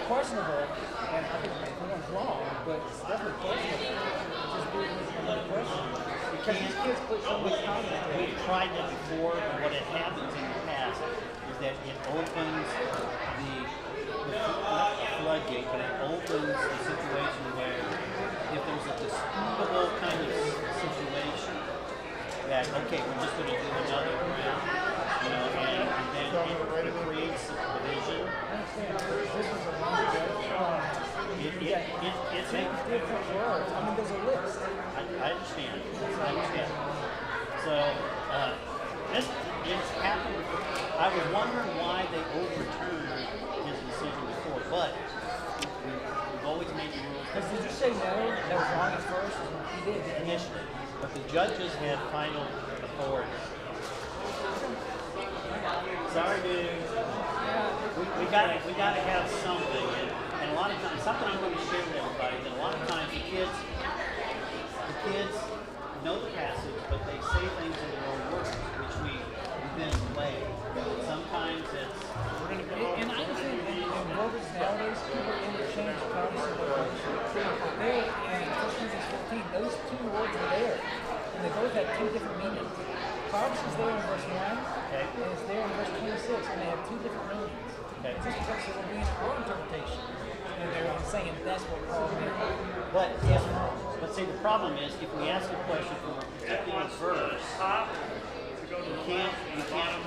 questionable, and I think no one's wrong, but it's definitely questionable. It's just doing this another question. Because these kids put so much time into it. We've tried that before, and what it happens in the past is that it opens not the floodgate, but it opens the situation where if there's a disputable kind of situation, that, okay, we're just going to do another round, and then it creates division. This was a long It's different words. I mean, there's a list. I understand. So, it's happened. I was wondering why they overturned his decision before, but we've always made the rules. Because did you say no? That was wrong at first? He did. Initially. But the judges had final authority. Sorry, dude. We got to have something. And a lot of times, something I'm going to share with everybody, that a lot of times the kids know the passage, but they say things in their own words, which we then play. Sometimes it's... And I understand that in words nowadays, people interchange promise and devotion. There, in 1 Corinthians 14, those two words are there. And they both have two different meanings. Promise is there in verse 1, and it's there in verse 26, and they have two different meanings. It's just because they were being our interpretation. And they're saying that's what Paul meant. But see, the problem is, if we ask a question from a particular verse, you can't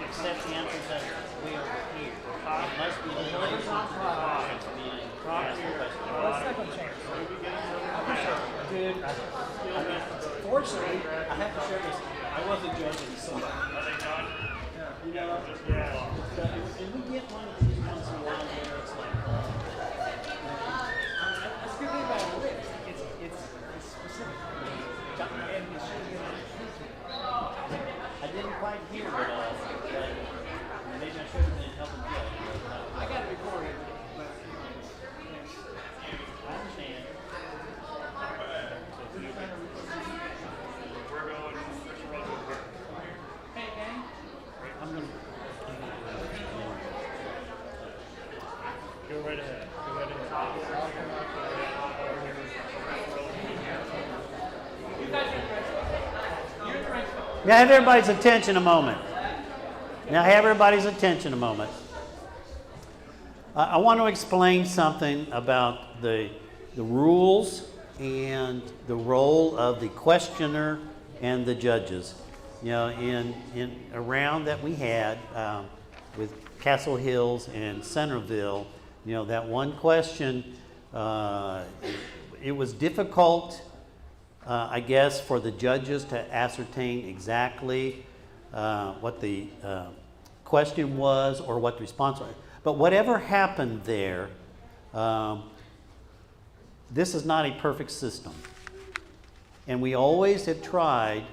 accept the answers that way over here. It must be the horizontal that's being asked the question. Well, it's not going to change. Dude, I mean, fortunately, I have to share this. I wasn't judging, so. And we get one of these once in a while where it's like, That's the good thing about a list. It's specific. And it should be I didn't quite hear it all, but maybe I should have been helping judge. I got it recorded, but I understand. hey, gang. I'm going to... Go right ahead. Now have everybody's attention a moment. I want to explain something about the rules and the role of the questioner and the judges. In a round that we had with Castle Hills and Centerville, that one question, it was difficult, I guess, for the judges to ascertain exactly what the question was or what the response was. But whatever happened there, this is not a perfect system. And we always have tried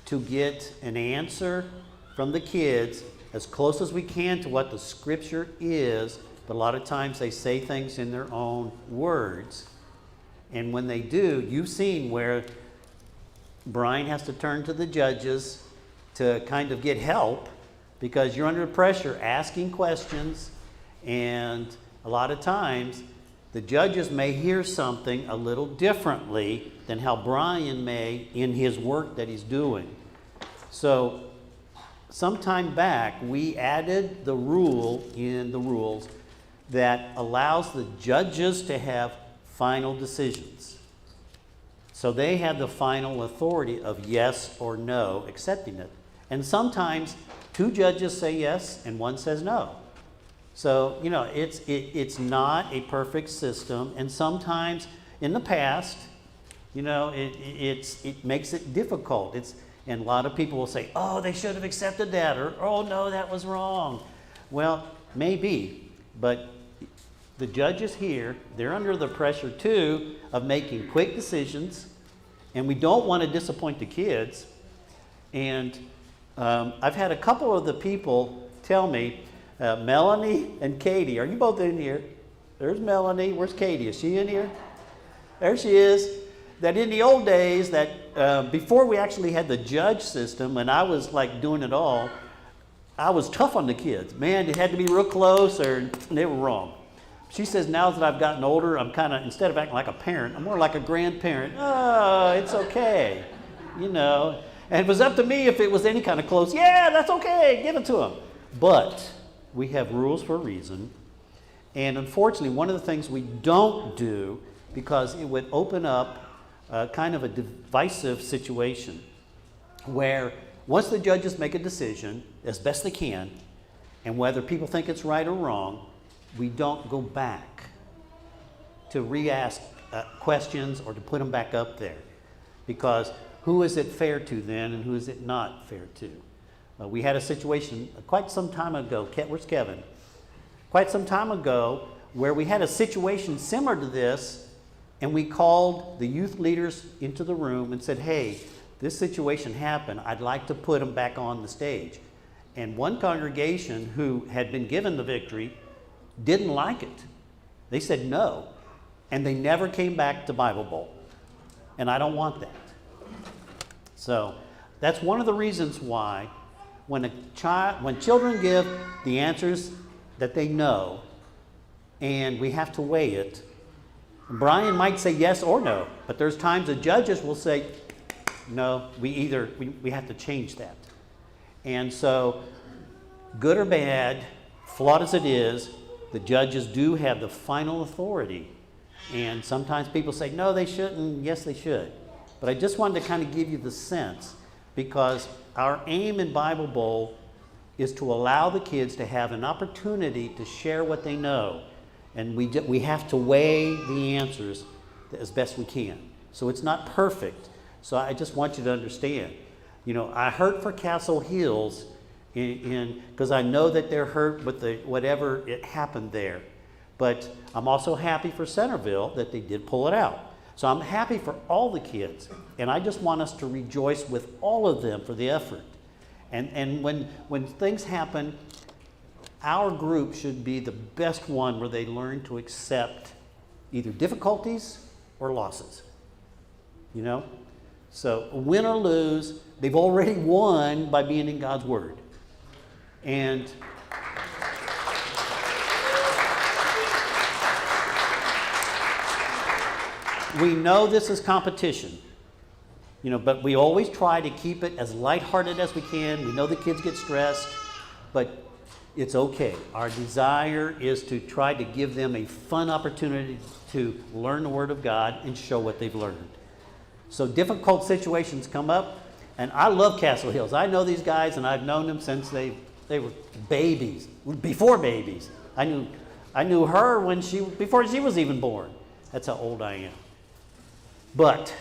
to get an answer from the kids as close as we can to what the scripture is, but a lot of times they say things in their own words. And when they do, you've seen where Brian has to turn to the judges to kind of get help because you're under pressure asking questions, and a lot of times the judges may hear something a little differently than how Brian may in his work that he's doing. So some time back, we added the rule in the rules that allows the judges to have final decisions. So they have the final authority of yes or no, accepting it. And sometimes two judges say yes and one says no. So, you know, it's not a perfect system. And sometimes in the past, you know, it makes it difficult. And a lot of people will say, oh, they should have accepted that, or oh, no, that was wrong. Well, maybe, but the judges here, they're under the pressure too of making quick decisions, and we don't want to disappoint the kids. And I've had a couple of the people tell me, Melanie and Katie, are you both in here? There's Melanie. Where's Katie? Is she in here? There she is. That in the old days, that before we actually had the judge system, and I was like doing it all, I was tough on the kids. Man, it had to be real close or they were wrong. She says now that I've gotten older, I'm kind of, instead of acting like a parent, I'm more like a grandparent. Oh, it's okay, you know. And it was up to me if it was any kind of close. Yeah, that's okay, give it to them. But we have rules for a reason. And unfortunately, one of the things we don't do, because it would open up kind of a divisive situation where once the judges make a decision as best they can, and whether people think it's right or wrong, we don't go back to re-ask questions or to put them back up there. Because who is it fair to then and who is it not fair to? We had a situation quite some time ago, where's Kevin? Quite some time ago where we had a situation similar to this, and we called the youth leaders into the room and said, hey, this situation happened. I'd like to put them back on the stage. And one congregation who had been given the victory didn't like it. They said no. And they never came back to Bible Bowl. And I don't want that. So that's one of the reasons why when children give the answers that they know, and we have to weigh it, Brian might say yes or no, but there's times the judges will say, no, we have to change that. And so, good or bad, flawed as it is, the judges do have the final authority. And sometimes people say, no, they shouldn't, yes, they should. But I just wanted to kind of give you the sense, because our aim in Bible Bowl is to allow the kids to have an opportunity to share what they know. And we have to weigh the answers as best we can. So it's not perfect. So I just want you to understand. You know, I hurt for Castle Hills because I know that they're hurt with whatever it happened there. But I'm also happy for Centerville that they did pull it out. So I'm happy for all the kids. And I just want us to rejoice with all of them for the effort. And when things happen, our group should be the best one where they learn to accept either difficulties or losses. You know? So win or lose, they've already won by being in God's Word. And we know this is competition, you know, but we always try to keep it as lighthearted as we can. We know the kids get stressed, but it's okay. Our desire is to try to give them a fun opportunity to learn the Word of God and show what they've learned. So difficult situations come up, and I love Castle Hills. I know these guys, and I've known them since they were babies, before babies. I knew her before she was even born. That's how old I am. But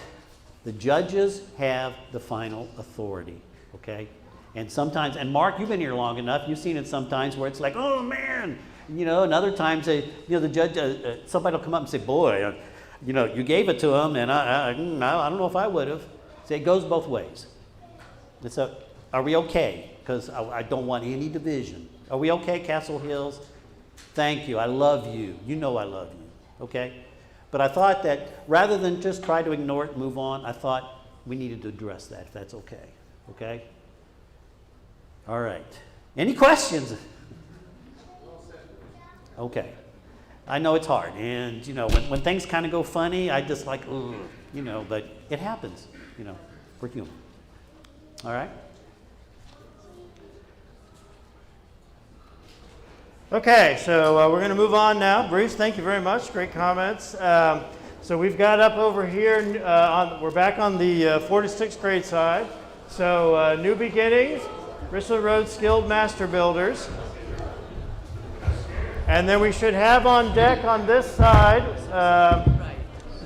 the judges have the final authority, okay? And sometimes, and Mark, you've been here long enough, you've seen it sometimes where it's like, oh man, you know, and other times, the judge, somebody will come up and say, boy, You know, you gave it to them, and I don't know if I would have. See, it goes both ways. It's are we okay? Because I don't want any division. Are we okay, Castle Hills? Thank you. I love you. You know I love you. Okay? But I thought that rather than just try to ignore it and move on, I thought we needed to address that, if that's okay. Okay? All right. Any questions? Okay. I know it's hard. And, you know, when things kind of go funny, I just like, ugh, you know, but it happens. You know, we're human. All right? Okay, so we're going to move on now. Bruce, thank you very much. Great comments. So we've got up over here, we're back on the 4th to 6th grade side. So New Beginnings, Bristol Road Skilled Master Builders. And then we should have on deck on this side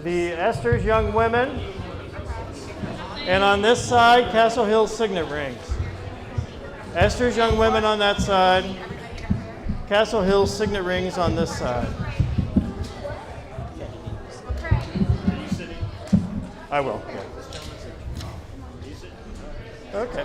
the Esther's Young Women. And on this side, Castle Hills Signet Rings. Esther's Young Women on that side. Castle Hills Signet Rings on this side. I will. Yeah. Okay.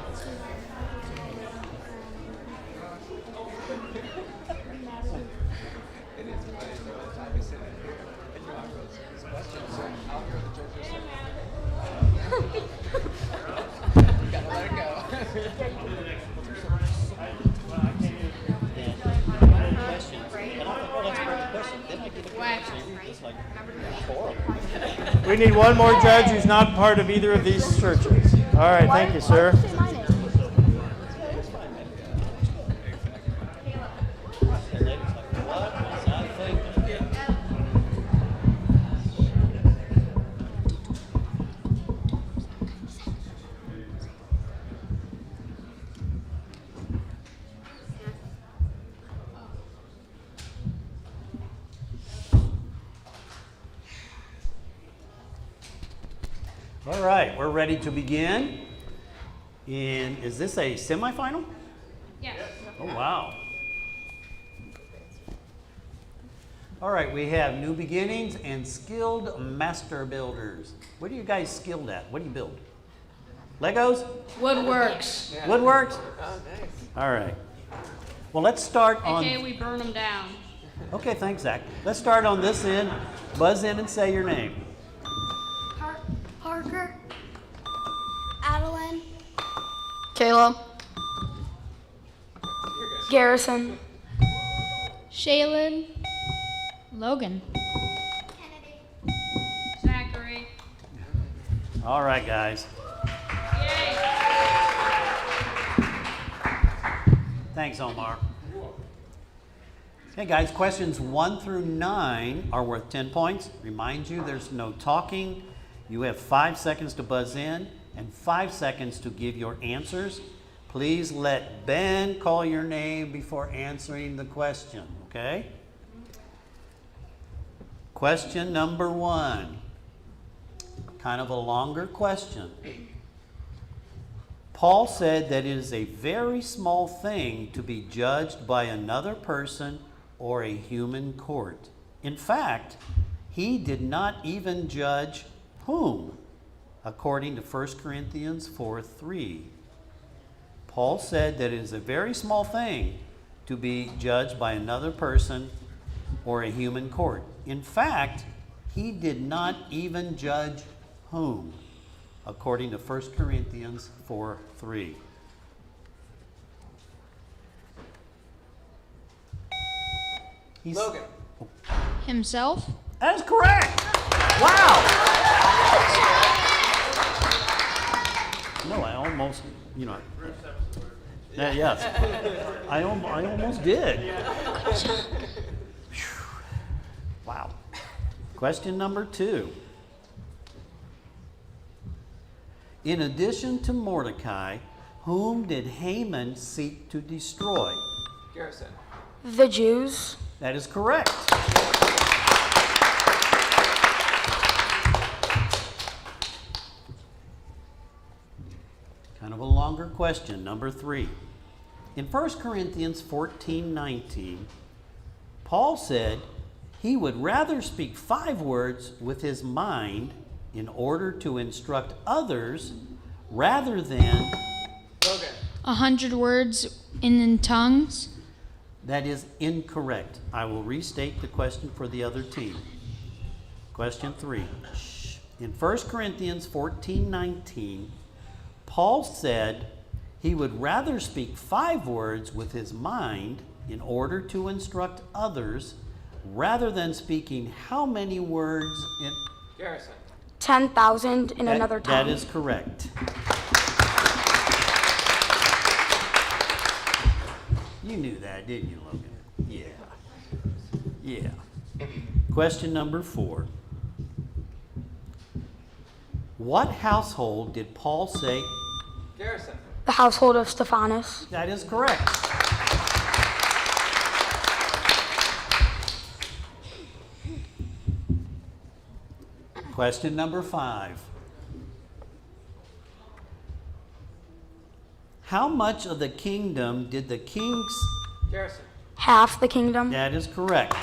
We need one more judge who's not part of either of these churches. All right, thank you, sir. All right, we're ready to begin. And is this a semifinal? Yes. Oh, wow. All right, we have New Beginnings and Skilled Master Builders. What are you guys skilled at? What do you build? Legos? Woodworks. Woodworks? Oh, nice. All right. Well, let's start on... Okay, we burn them down. Okay, thanks, Zach. Let's start on this end. Buzz in and say your name. Parker. Adeline. Caleb. Garrison. Shaylin. Logan. Zachary. All right, guys. Yay. Thanks, Omar. Hey, guys, questions 1 through 9 are worth 10 points. Remind you, there's no talking. You have 5 seconds to buzz in and 5 seconds to give your answers. Please let Ben call your name before answering the question, okay? Question number 1. Kind of a longer question. Paul said that it is a very small thing to be judged by another person or a human court. In fact, he did not even judge whom? According to 1 Corinthians 4:3. Paul said that it is a very small thing to be judged by another person or a human court. In fact, he did not even judge whom? According to 1 Corinthians 4:3. Logan. Himself. That is correct. Wow. No, I almost, you know. Yes. I almost did. Wow. Question number 2. In addition to Mordecai, whom did Haman seek to destroy? Garrison. The Jews. That is correct. Kind of a longer question, number 3. In 1 Corinthians 14:19, Paul said he would rather speak 5 words with his mind in order to instruct others rather than 100 words in tongues. That is incorrect. I will restate the question for the other team. Question 3. In 1 Corinthians 14:19, Paul said he would rather speak 5 words with his mind in order to instruct others rather than speaking how many words in... Garrison. 10,000 in another tongue. That is correct. You knew that, didn't you, Logan? Yeah. Question number 4. What household did Paul say? Garrison. The household of Stephanus. That is correct. Question number 5. How much of the kingdom did the kings... Garrison. Half the kingdom. That is correct.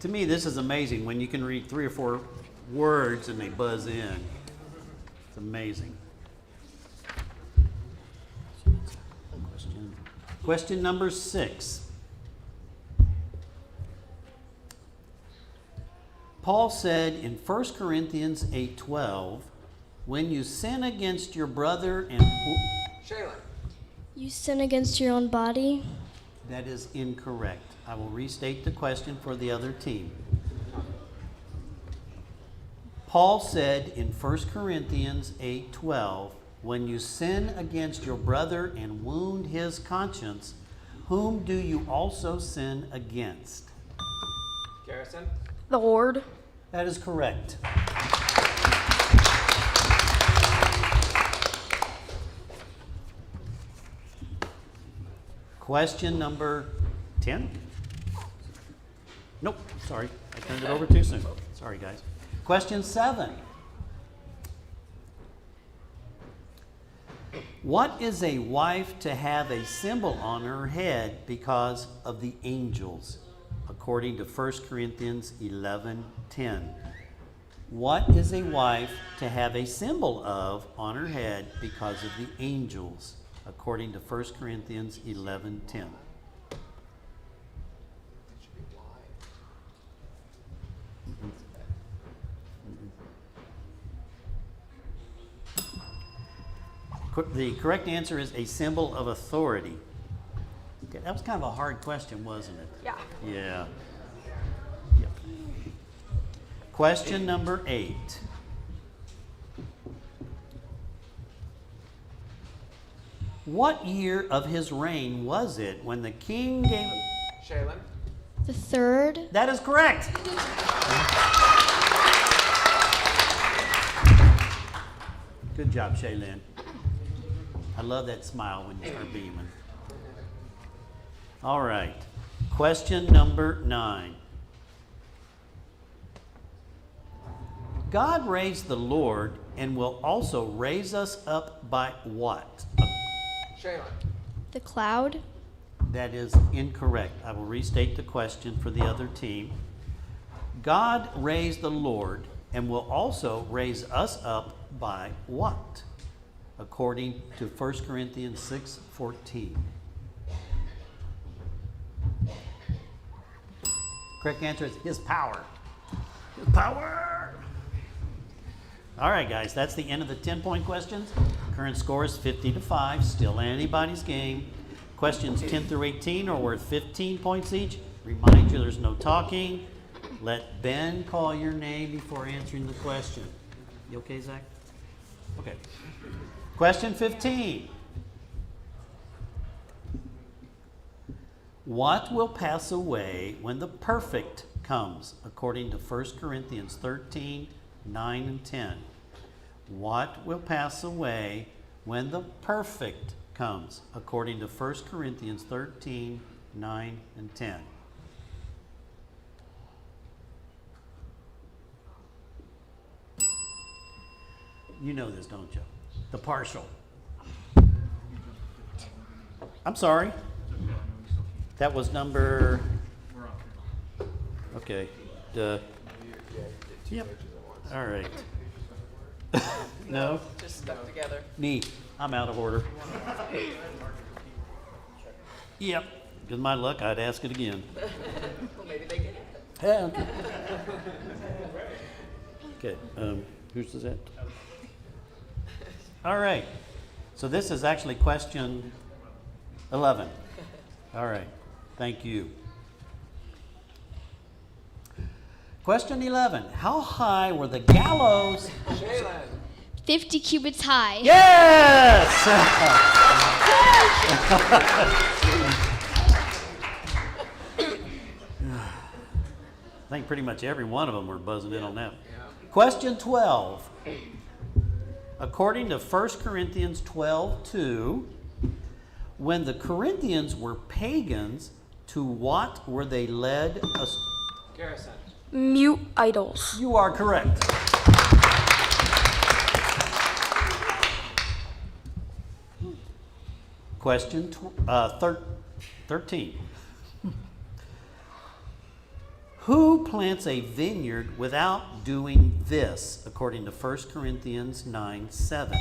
To me, this is amazing when you can read 3 or 4 words and they buzz in. It's amazing. Question number 6. Paul said in 1 Corinthians 8:12, when you sin against your brother and... Shaylin. You sin against your own body. That is incorrect. I will restate the question for the other team. Paul said in 1 Corinthians 8:12, when you sin against your brother and wound his conscience, whom do you also sin against? Garrison. The Lord. That is correct. Question number 10? Nope, sorry. I turned it over too soon. Sorry, guys. Question 7. What is a wife to have a symbol on her head because of the angels? According to 1 Corinthians 11:10. What is a wife to have a symbol of on her head because of the angels? According to 1 Corinthians 11:10. The correct answer is a symbol of authority. Okay, that was kind of a hard question, wasn't it? Yeah. Yeah. Yep. Question number 8. What year of his reign was it when the king gave... Shaylin. The 3rd. That is correct. Good job, Shaylin. I love that smile when you start beaming. All right. Question number 9. God raised the Lord and will also raise us up by what? Shaylin. The cloud. That is incorrect. I will restate the question for the other team. God raised the Lord and will also raise us up by what? According to 1 Corinthians 6:14. Correct answer is his power. His power! All right, guys, that's the end of the 10-point questions. Current score is 50-5, still anybody's game. Questions 10 through 18 are worth 15 points each. Remind you there's no talking. Let Ben call your name before answering the question. You okay, Zach? Okay. Question 15. What will pass away when the perfect comes, according to 1 Corinthians 13:9 and 10? What will pass away when the perfect comes, according to 1 Corinthians 13:9 and 10? You know this, don't you? The partial. I'm sorry. That was number. Okay. Yep. All right. No? Just stuck together. Neat. I'm out of order. Yep. With my luck, I'd ask it again. Well, maybe they get it. Yeah. Okay. Whose is that? All right. So this is actually question 11. All right. Thank you. Question 11. How high were the gallows? 50 cubits high. Yes! I think pretty much every one of them were buzzing in on that. Question 12. According to 1 Corinthians 12:2, when the Corinthians were pagans, to what were they led? Garrison. Mute idols. You are correct. Question 13. Who plants a vineyard without doing this, according to 1 Corinthians 9:7?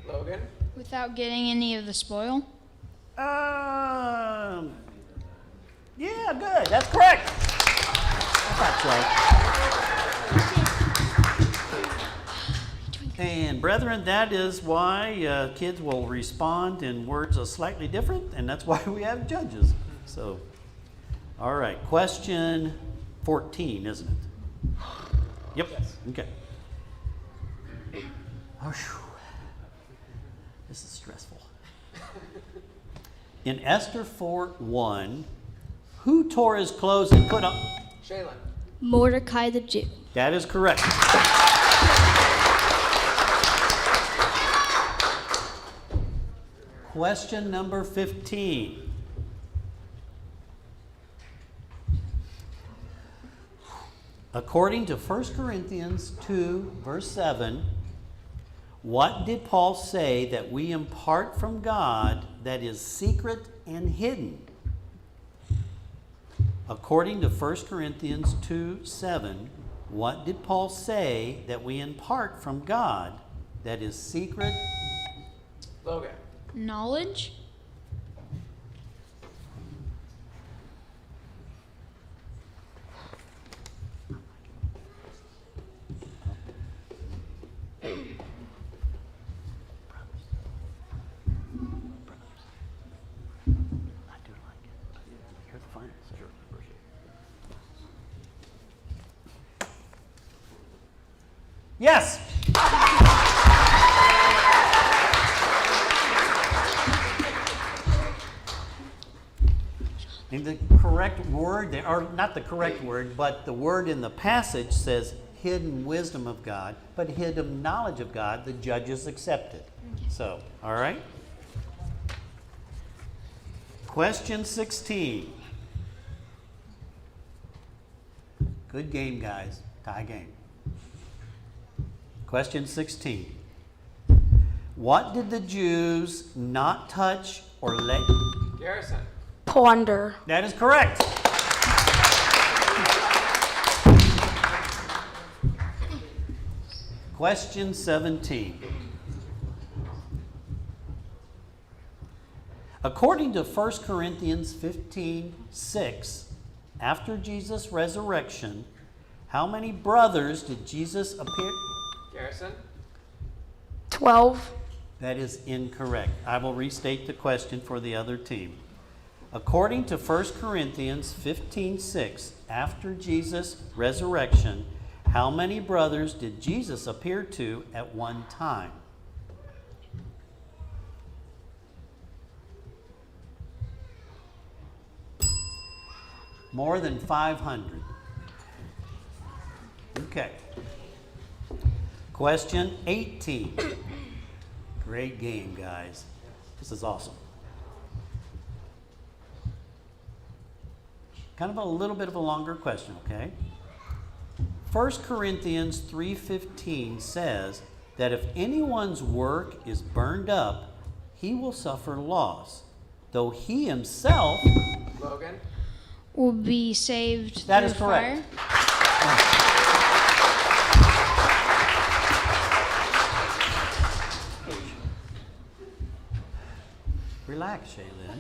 Logan. Without getting any of the spoil? Yeah, good. That's correct. That's right. And brethren, that is why kids will respond in words slightly different, and that's why we have judges. So, all right. Question 14, isn't it? Yep. Yes. Okay. Oh, whew. This is stressful. In Esther 4:1, who tore his clothes and put on? Shaylin. Mordecai the Jew. That is correct. Question number 15. According to 1 Corinthians 2, verse 7, what did Paul say that we impart from God that is secret and hidden? According to 1 Corinthians 2:7, what did Paul say that we impart from God that is secret? Logan. Knowledge? Yes. And the correct word, or not the correct word, but the word in the passage says hidden wisdom of God, but hidden knowledge of God, the judges accepted. So, all right. Question 16. Good game, guys. Tie game. Question 16. What did the Jews not touch or let? Garrison. Plunder. That is correct. Question 17. According to 1 Corinthians 15:6, after Jesus' resurrection, how many brothers did Jesus appear? Garrison. 12. That is incorrect. I will restate the question for the other team. According to 1 Corinthians 15:6, after Jesus' resurrection, how many brothers did Jesus appear to at one time? More than 500. Okay. Question 18. Great game, guys. This is awesome. Kind of a little bit of a longer question, okay? 1 Corinthians 3:15 says that if anyone's work is burned up, he will suffer loss, though he himself Logan. will be saved That through is correct. fire. Relax, Shaylin.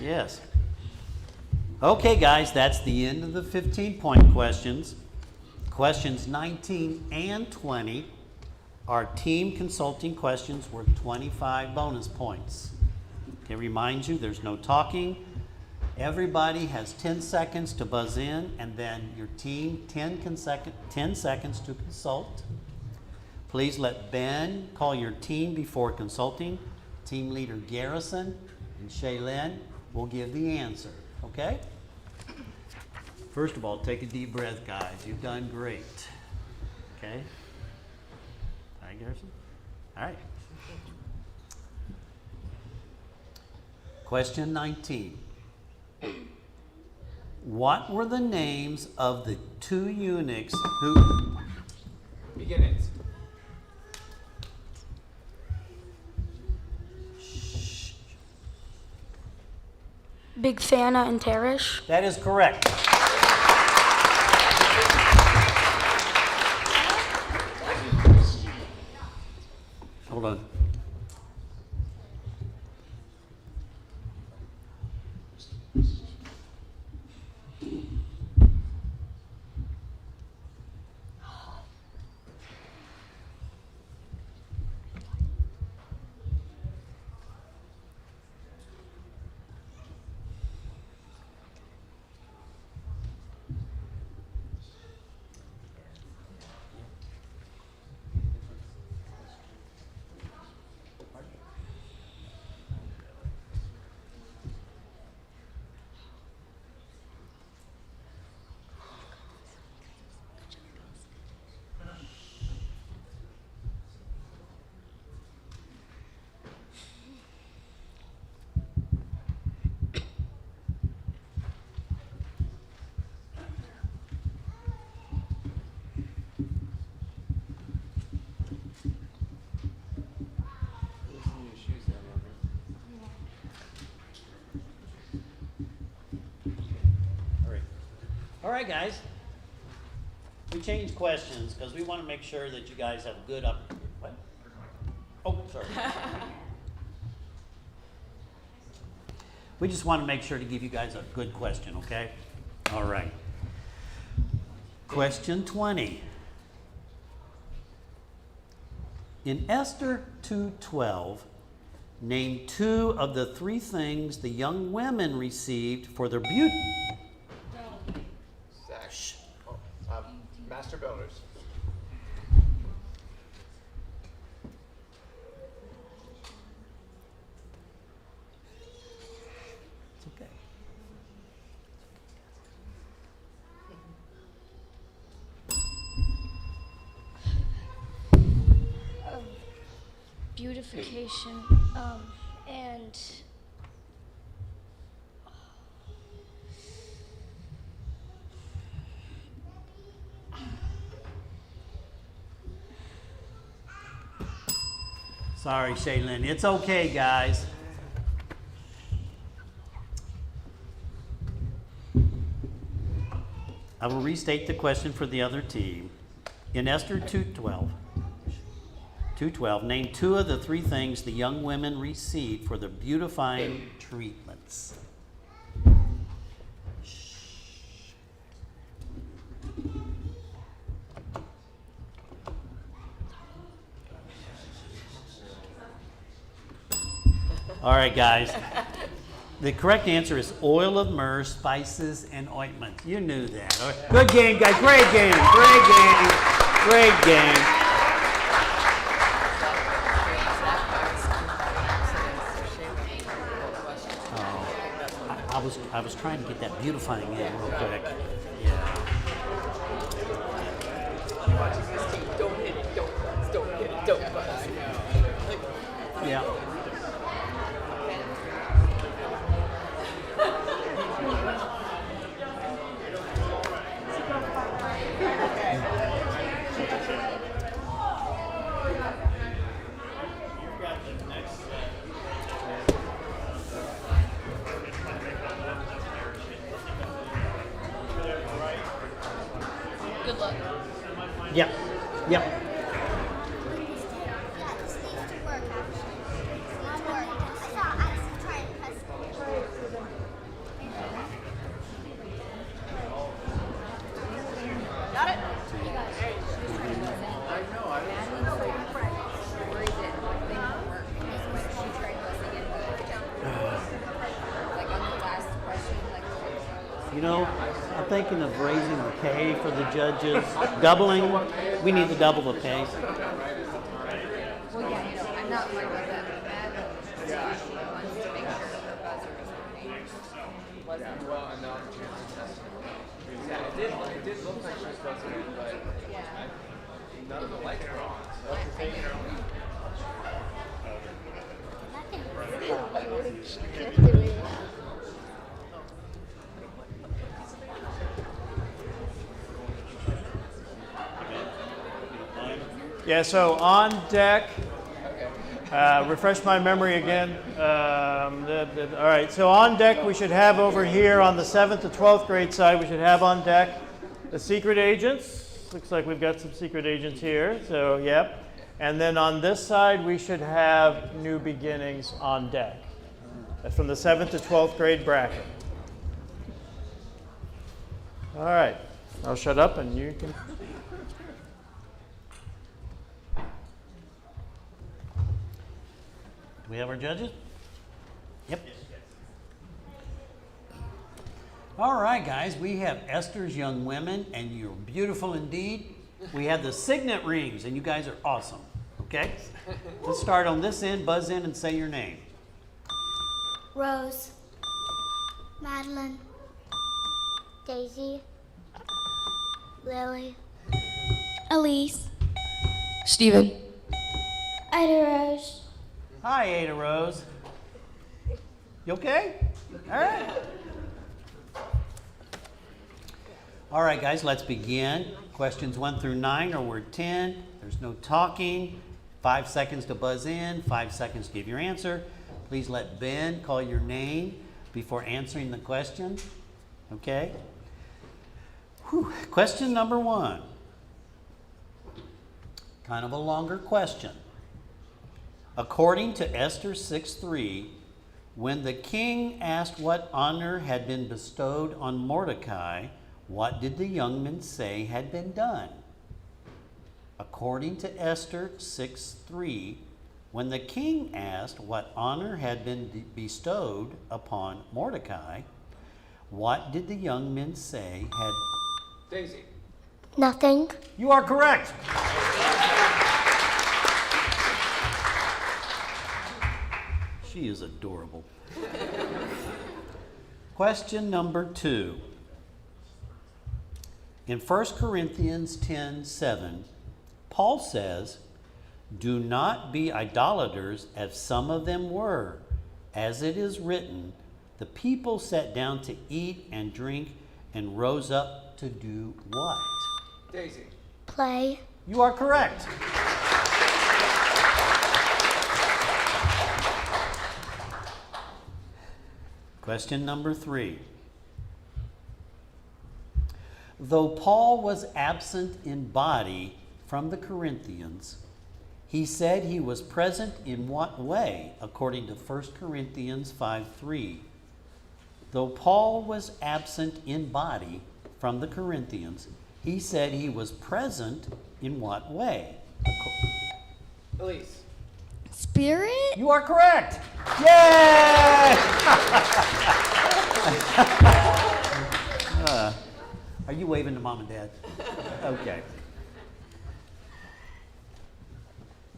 Yes. Okay, guys, that's the end of the 15-point questions. Questions 19 and 20 are team consulting questions worth 25 bonus points. Okay, remind you, there's no talking. Everybody has 10 seconds to buzz in, and then your team 10 seconds to consult. Please let Ben call your team before consulting. Team leader Garrison and Shaylin will give the answer, okay? First of all, take a deep breath, guys. You've done great. Okay? All right, Garrison? All right. Question 19. What were the names of the 2 eunuchs who... Beginnings. Big Thana and Teresh. That is correct. Hold on. All right, guys. We changed questions because we want to make sure that you guys have good What? Oh, sorry. We just want to make sure to give you guys a good question, okay? All right. Question 20. In Esther 2:12, name 2 of the 3 things the young women received for their beauty. Master Builders. It's okay. Beautification, and Sorry, Shaylin. It's okay, guys. I will restate the question for the other team. In Esther 2:12, name 2 of the 3 things the young women received for their beautifying treatments. All right, guys. The correct answer is oil of myrrh, spices, and ointment. You knew that. All right. Good game, guys. Great game. Great game. Great game. Oh, I was trying to get that beautifying in real quick. Yeah. Don't hit it, don't buzz, don't hit it, don't buzz. Yeah. You know, I'm thinking of raising the pay for the judges, doubling. We need to double the pay. Well, yeah, I'm not worried about that, but Matt wants to make sure that the buzzer is working. Well, and now the chance to test it. Yeah, it did look like she was supposed to, but none of the lights were on. Yeah, so on deck, refresh my memory again. All right, so on deck we should have over here on the 7th to 12th grade side, we should have on deck the secret agents. Looks like we've got some secret agents here, so yep. And then on this side we should have New Beginnings on deck. That's from the 7th to 12th grade bracket. All right, I'll shut up and you can... We have our judges? Yep. All right, guys, we have Esther's Young Women, and you're beautiful indeed. We have the signet rings, and you guys are awesome. Okay? Let's start on this end, buzz in, and say your name. Rose. Madeline. Daisy. Lily. Elise. Steven. Ida Rose. Hi, Ada Rose. You okay? All right. All right, guys, let's begin. Questions 1 through 9 are word 10. There's no talking. 5 seconds to buzz in, 5 seconds to give your answer. Please let Ben call your name before answering the question. Okay? Whew. Question number 1. Kind of a longer question. According to Esther 6:3, when the king asked what honor had been bestowed on Mordecai, what did the young men say had been done? According to Esther 6:3, when the king asked what honor had been bestowed upon Mordecai, what did the young men say had... Daisy. Nothing. You are correct. She is adorable. Question number 2. In 1 Corinthians 10:7, Paul says, "Do not be idolaters as some of them were. As it is written, the people sat down to eat and drink and rose up to do what?" Daisy. Play. You are correct. Question number 3. Though Paul was absent in body from the Corinthians, he said he was present in what way, according to 1 Corinthians 5:3? Though Paul was absent in body from the Corinthians, he said he was present in what way? Elise. Spirit? You are correct. Yay! Are you waving to mom and dad? Okay.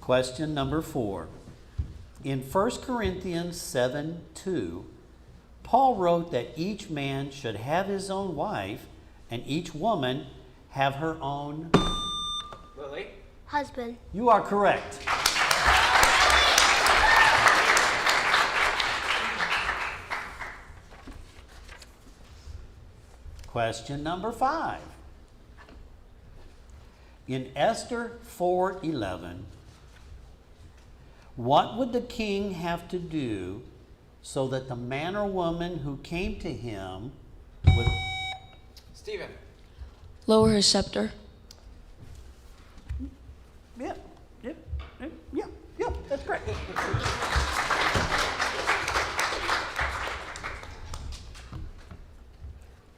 Question number 4. In 1 Corinthians 7:2, Paul wrote that each man should have his own wife and each woman have her own... Lily. Husband. You are correct. Question number 5. In Esther 4:11, what would the king have to do so that the man or woman who came to him would... Steven. Lower his scepter. Yep, that's correct.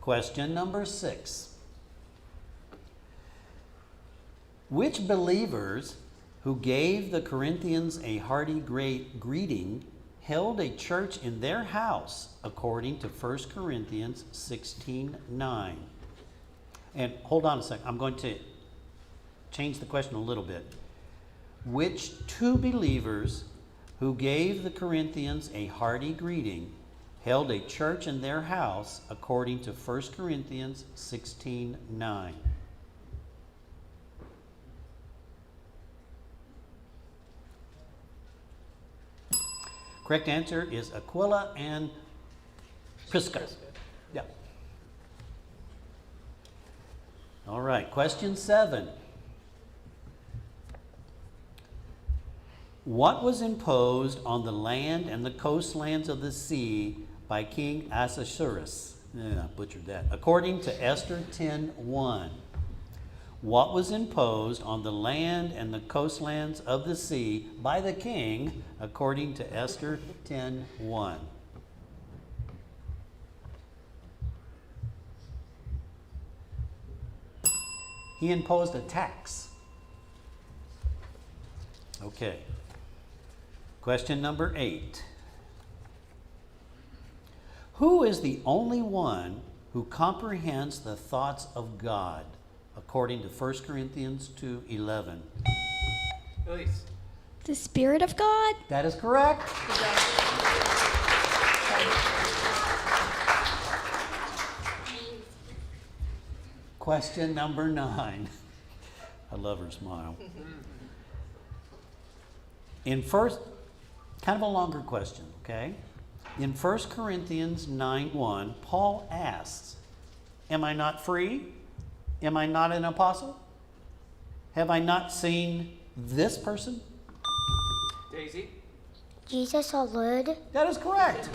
Question number 6. Which believers who gave the Corinthians a hearty greeting held a church in their house, according to 1 Corinthians 16:9. And hold on a second. I'm going to change the question a little bit. Which two believers who gave the Corinthians a hearty greeting held a church in their house, according to 1 Corinthians 16:9? Correct answer is Aquila and Prisca. Yeah. All right, question 7. What was imposed on the land and the coastlands of the sea by King Ahasuerus? I butchered that. According to Esther 10:1. What was imposed on the land and the coastlands of the sea by the king, according to Esther 10:1? He imposed a tax. Okay. Question number 8. Who is the only one who comprehends the thoughts of God, according to 1 Corinthians 2:11? Elise. The Spirit of God? That is correct. Question number 9. I love her smile. In first, kind of a longer question, okay? In 1 Corinthians 9:1, Paul asks, am I not free? Am I not an apostle? Have I not seen this person? Daisy. Jesus our Lord? That is correct.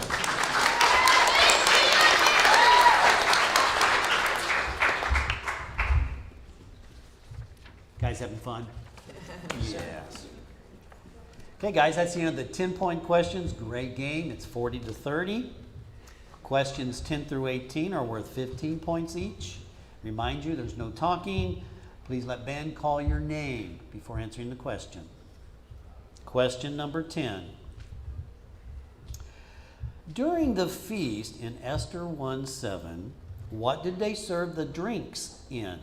Guys having fun? Yes. Okay, guys, that's the end of the 10-point questions. Great game. It's 40-30. Questions 10 through 18 are worth 15 points each. Remind you, there's no talking. Please let Ben call your name before answering the question. Question number 10. During the feast in Esther 1:7, what did they serve the drinks in?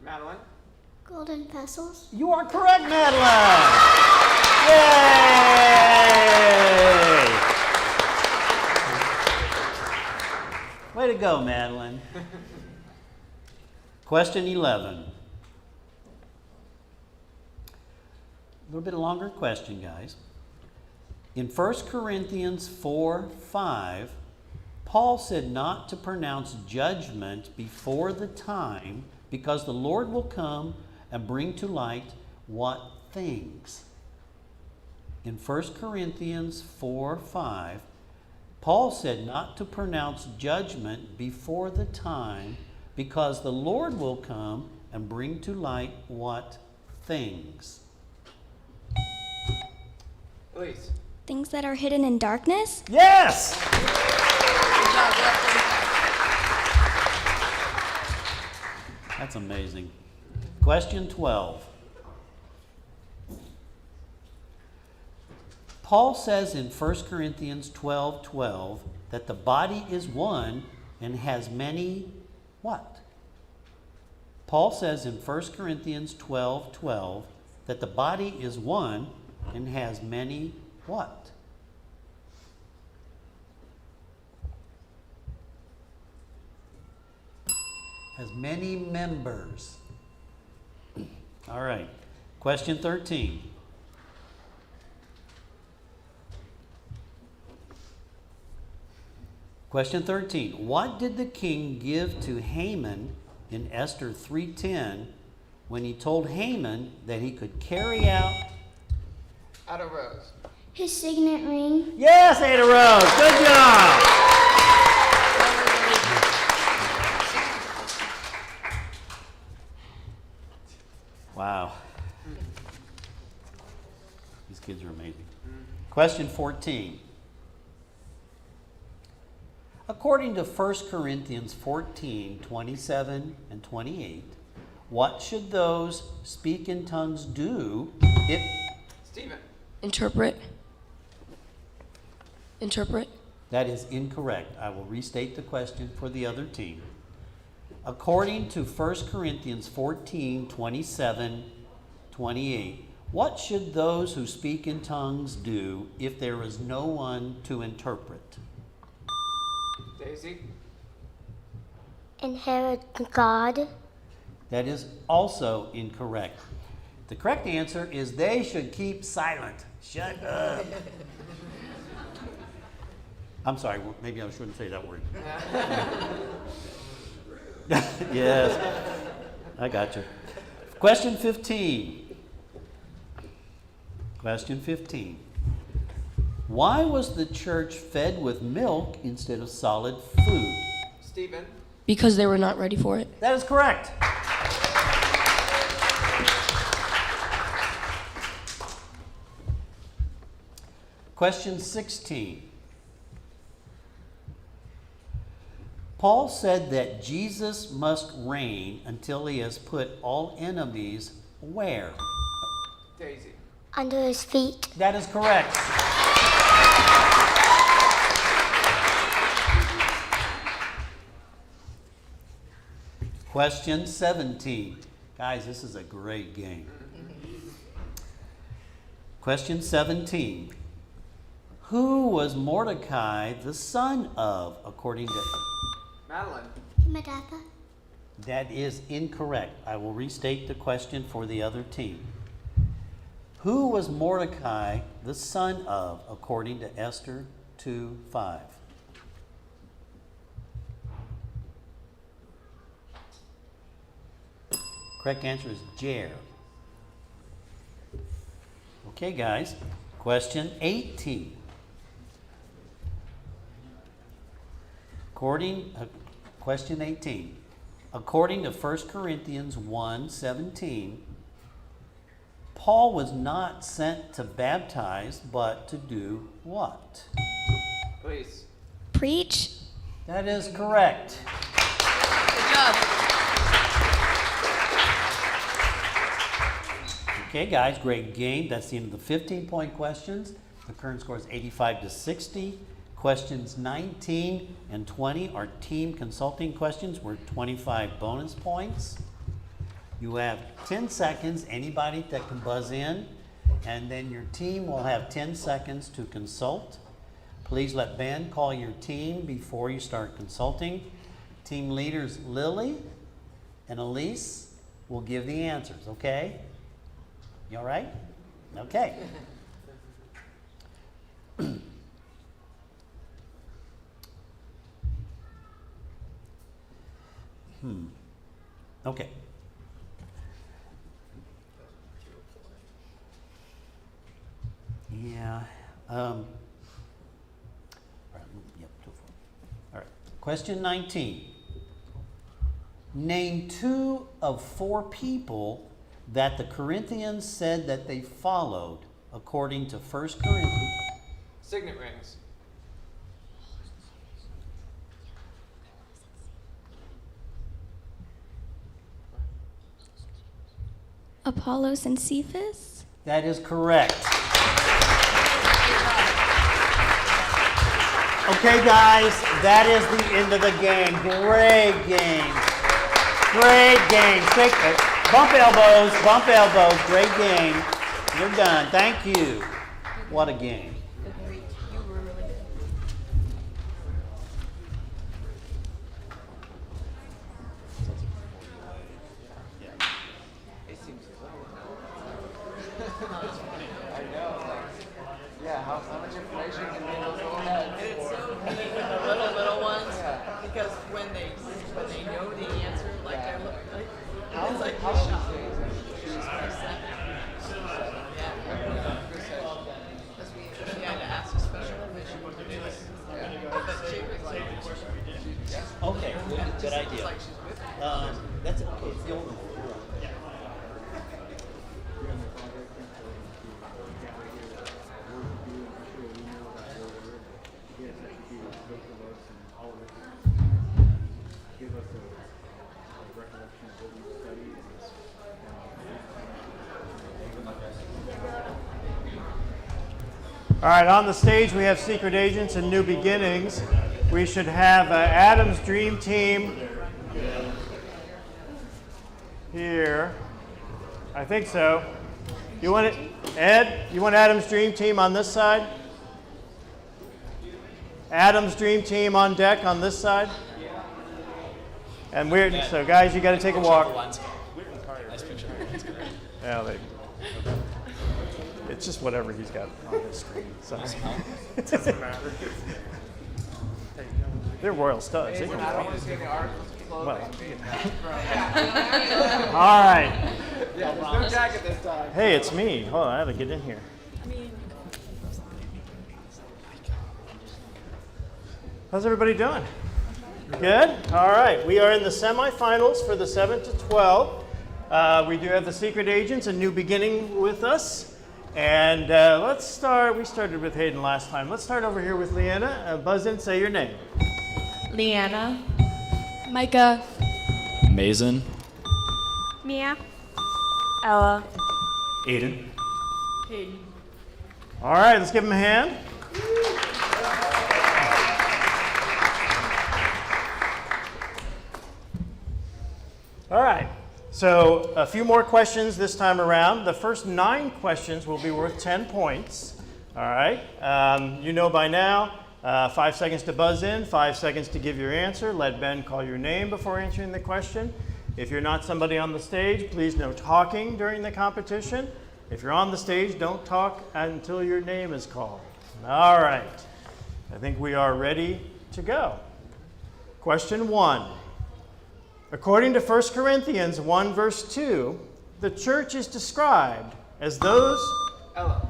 Madeline. Golden vessels? You are correct, Madeline! Yay! Way to go, Madeline. Question 11. A little bit longer question, guys. In 1 Corinthians 4:5, Paul said not to pronounce judgment before the time, because the Lord will come and bring to light what things? In 1 Corinthians 4:5, Paul said not to pronounce judgment before the time, because the Lord will come and bring to light what things? Elise. Things that are hidden in darkness? Yes! That's amazing. Question 12. Paul says in 1 Corinthians 12:12 that the body is one and has many what? Paul says in 1 Corinthians 12:12 that the body is one and has many what? Has many members. All right. Question 13. Question 13. What did the king give to Haman in Esther 3:10 when he told Haman that he could carry out Ada Rose. His signet ring? Yes, Ada Rose. Good job. Wow. These kids are amazing. Question 14. According to 1 Corinthians 14:27 and 28, what should those speak in tongues do if... Stephen. Interpret. Interpret. That is incorrect. I will restate the question for the other team. According to 1 Corinthians 14, 27, 28, what should those who speak in tongues do if there is no one to interpret? Daisy? Inherit God. That is also incorrect. The correct answer is they should keep silent. Shut up. I'm sorry, well, maybe I shouldn't say that word. Yes, I got you. Question 15. Question 15. Why was the church fed with milk instead of solid food? Stephen? Because they were not ready for it. That is correct. Question 16. Paul said that Jesus must reign until he has put all enemies where? Daisy? Under his feet. That is correct. Question 17. Guys, this is a great game. Question 17. Who was Mordecai the son of, according to... Madeline? Medatha. That is incorrect. I will restate the question for the other team. Who was Mordecai the son of, according to Esther 2:5? Correct answer is Jair. Okay, guys. Question 18. Question 18. According to 1 Corinthians 1:17, Paul was not sent to baptize, but to do what? Please. Preach. That is correct. Good job. Okay, guys, great game. That's the end of the 15-point questions. The current score is 85-60. Questions 19 and 20 are team consulting questions worth 25 bonus points. You have 10 seconds, anybody that can buzz in, and then your team will have 10 seconds to consult. Please let Ben call your team before you start consulting. Team leaders Lily and Elise will give the answers, okay? You all right? Okay. Okay. Yeah. All right. Question 19. Name 2 of 4 people that the Corinthians said that they followed according to 1 Corinthians. Signet rings. Apollos and Cephas. That is correct. Okay, guys, that is the end of the game. Great game. Great game. Bump elbows. Great game. You're done. Thank you. What a game. How much information can be in those little heads? And it's so neat with the little ones, because when they know the answer, like I look, like it's like a shock. She's 7. Yeah. Because we had to ask a special permission to do this. But she was like, Okay, good idea. It's like she's with me. That's okay. It's the older one. All right, on the stage we have Secret Agents and New Beginnings. We should have Adam's Dream Team here. I think so. You want it, Ed? You want Adam's Dream Team on this side? Adam's Dream Team on deck on this side? And so guys, you got to take a walk. Yeah, it's just whatever he's got on his screen. So. It doesn't matter. They're royal studs. They can I don't walk. want to see the articles of clothing. All right. Yeah, there's no jacket this time. Hey, it's me. Hold on, I have to get in here. How's everybody doing? Good? All right. We are in the semifinals for the 7 to 12. We do have the Secret Agents, a New Beginning with us. And let's start. We started with Hayden last time. Let's start over here with Leanna. Buzz in, say your name. Leanna. Micah. Mason. Mia. Ella. Aiden. Hayden. All right, let's give him a hand. All right, so a few more questions this time around. The first 9 questions will be worth 10 points. All right, you know by now, 5 seconds to buzz in, 5 seconds to give your answer. Let Ben call your name before answering the question. If you're not somebody on the stage, please no talking during the competition. If you're on the stage, don't talk until your name is called. All right, I think we are ready to go. Question 1. According to 1 Corinthians 1, verse 2, the church is described as those... Ella.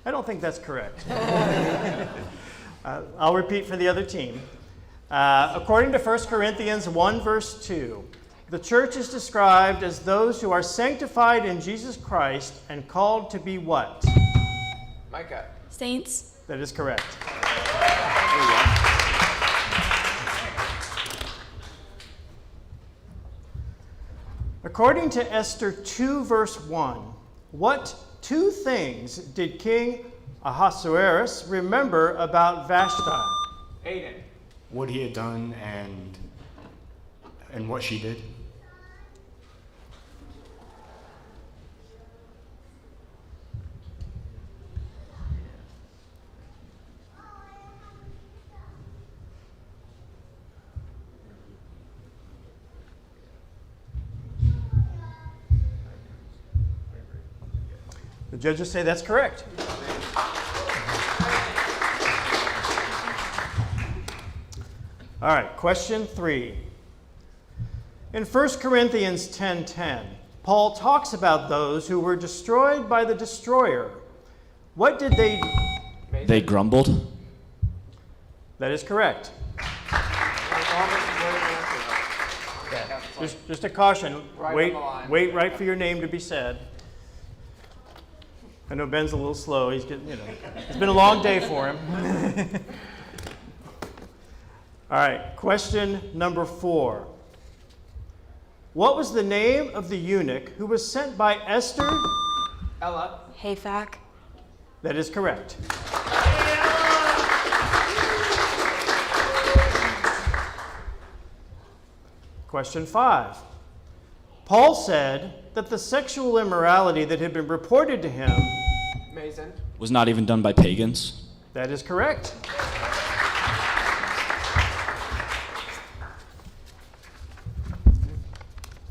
I don't think that's correct. I'll repeat for the other team. According to 1 Corinthians 1, verse 2, the church is described as those who are sanctified in Jesus Christ and called to be what? Micah. Saints. That is correct. According to Esther 2, verse 1, what 2 things did King Ahasuerus remember about Vashti? Aiden. What he had done and what she did. The judges say that's correct. All right, question 3. In 1 Corinthians 10:10, Paul talks about those who were destroyed by the destroyer. What did they do? They grumbled. That is correct. Just a caution. Wait right for your name to be said. I know Ben's a little slow. He's getting, it's been a long day for him. All right, question number 4. What was the name of the eunuch who was sent by Esther? Ella. Haythak. That is correct. Question 5. Paul said that the sexual immorality that had been reported to him Mason. Was not even done by pagans. That is correct.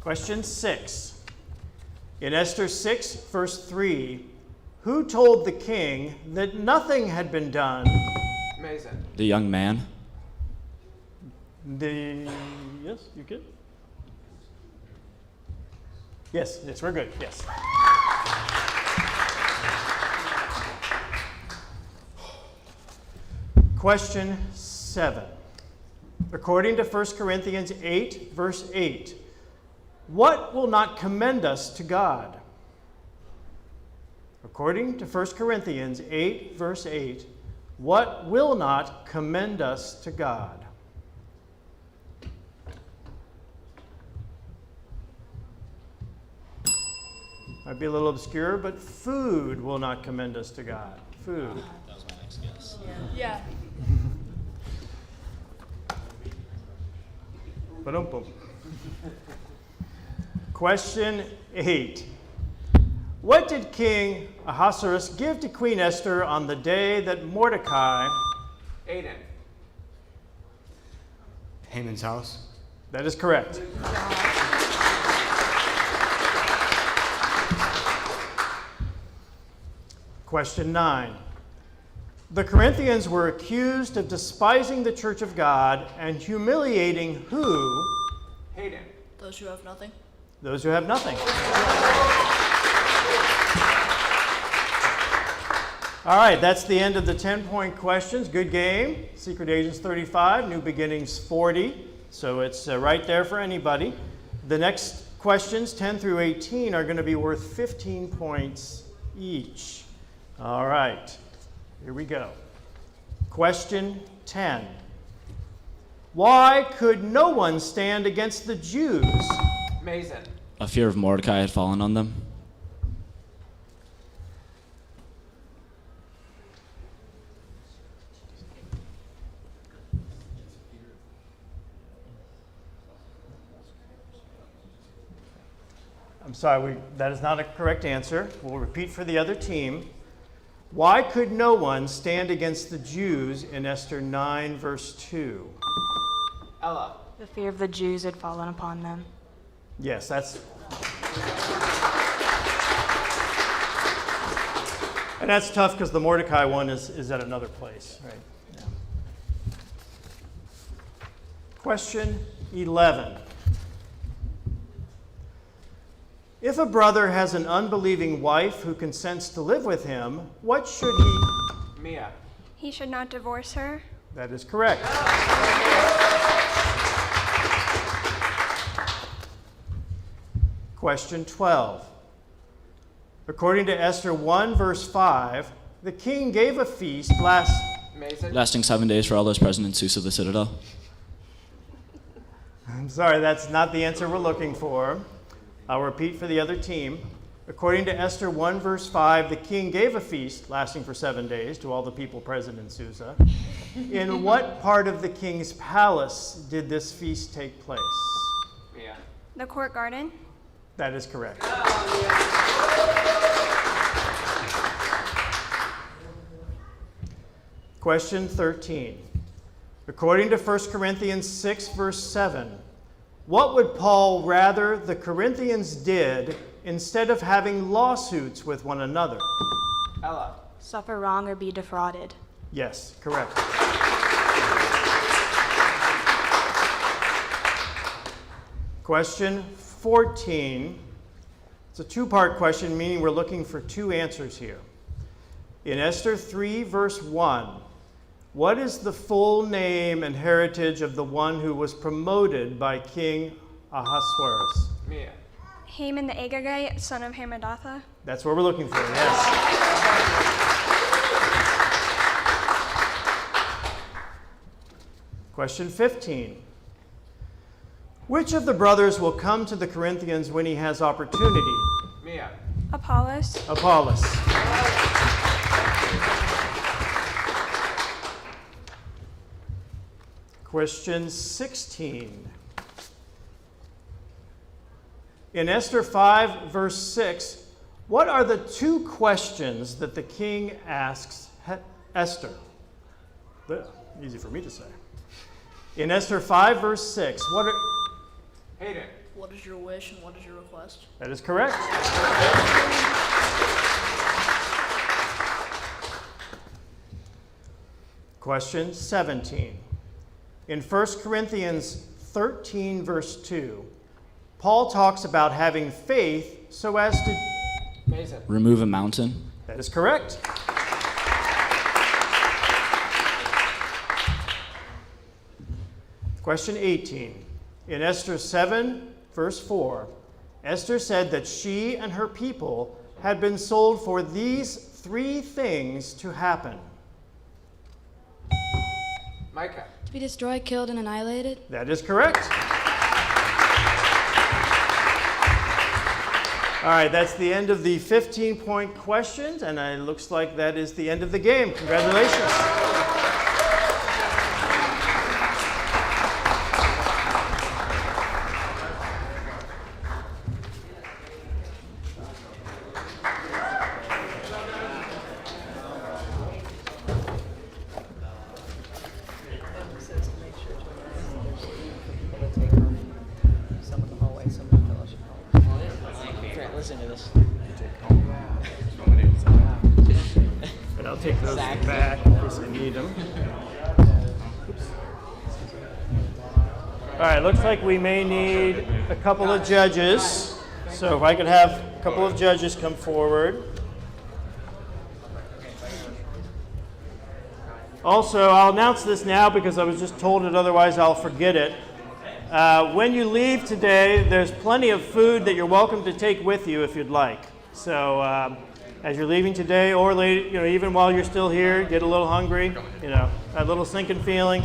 Question 6. In Esther 6, verse 3, who told the king that nothing had been done? Mason. The young man. Yes, you good? Yes, we're good, yes. Question 7. According to 1 Corinthians 8, verse 8, what will not commend us to God? According to 1 Corinthians 8, verse 8, what will not commend us to God? Might be a little obscure, but food will not commend us to God. Food. That was my next guess. Yeah. Ba-dum-bum. Question 8. What did King Ahasuerus give to Queen Esther on the day that Mordecai... Aiden. Haman's house. That is correct. Question 9. The Corinthians were accused of despising the church of God and humiliating who? Hayden. Those who have nothing. Those who have nothing. All right, that's the end of the 10-point questions. Good game. Secret Agents 35, New Beginnings 40. So it's right there for anybody. The next questions, 10 through 18, are going to be worth 15 points each. All right, here we go. Question 10. Why could no one stand against the Jews? Mason. A fear of Mordecai had fallen on them. I'm sorry, that is not a correct answer. We'll repeat for the other team. Why could no one stand against the Jews in Esther 9, verse 2? Ella. The fear of the Jews had fallen upon them. Yes, that's... And that's tough because the Mordecai one is at another place, right? Yeah. Question 11. If a brother has an unbelieving wife who consents to live with him, what should he... Mia. He should not divorce her. That is correct. Question 12. According to Esther 1, verse 5, the king gave a feast lasting 7 days for all those present in Susa, the citadel. I'm sorry, that's not the answer we're looking for. I'll repeat for the other team. According to Esther 1, verse 5, the king gave a feast lasting for 7 days to all the people present in Susa. In what part of the king's palace did this feast take place? Mia. The court garden. That is correct. Question 13. According to 1 Corinthians 6, verse 7, what would Paul rather the Corinthians did instead of having lawsuits with one another? Ella. Suffer wrong or be defrauded. Yes, correct. Question 14. It's a two-part question, meaning we're looking for two answers here. In Esther 3, verse 1, what is the full name and heritage of the one who was promoted by King Ahasuerus? Mia. Haman the Agagite, son of Hamadatha. That's what we're looking for, yes. Question 15. Which of the brothers will come to the Corinthians when he has opportunity? Mia. Apollos. Apollos. Question 16. In Esther 5, verse 6, what are the two questions that the king asks Esther? Easy for me to say. In Esther 5, verse 6, what are... Hayden. What is your wish and what is your request? That is correct. Question 17. In 1 Corinthians 13, verse 2, Paul talks about having faith so as to... Mason. Remove a mountain. That is correct. Question 18. In Esther 7, verse 4, Esther said that she and her people had been sold for these three things to happen. Micah. To be destroyed, killed, and annihilated. That is correct. All right, that's the end of the 15-point questions, and it looks like that is the end of the game. Congratulations. Listen to this. But I'll take those back in case I need them. All right, looks like we may need a couple of judges. So if I could have a couple of judges come forward. Also, I'll announce this now because I was just told it, otherwise I'll forget it. When you leave today, there's plenty of food that you're welcome to take with you if you'd like. So as you're leaving today, or late, even while you're still here, get a little hungry, that little sinking feeling,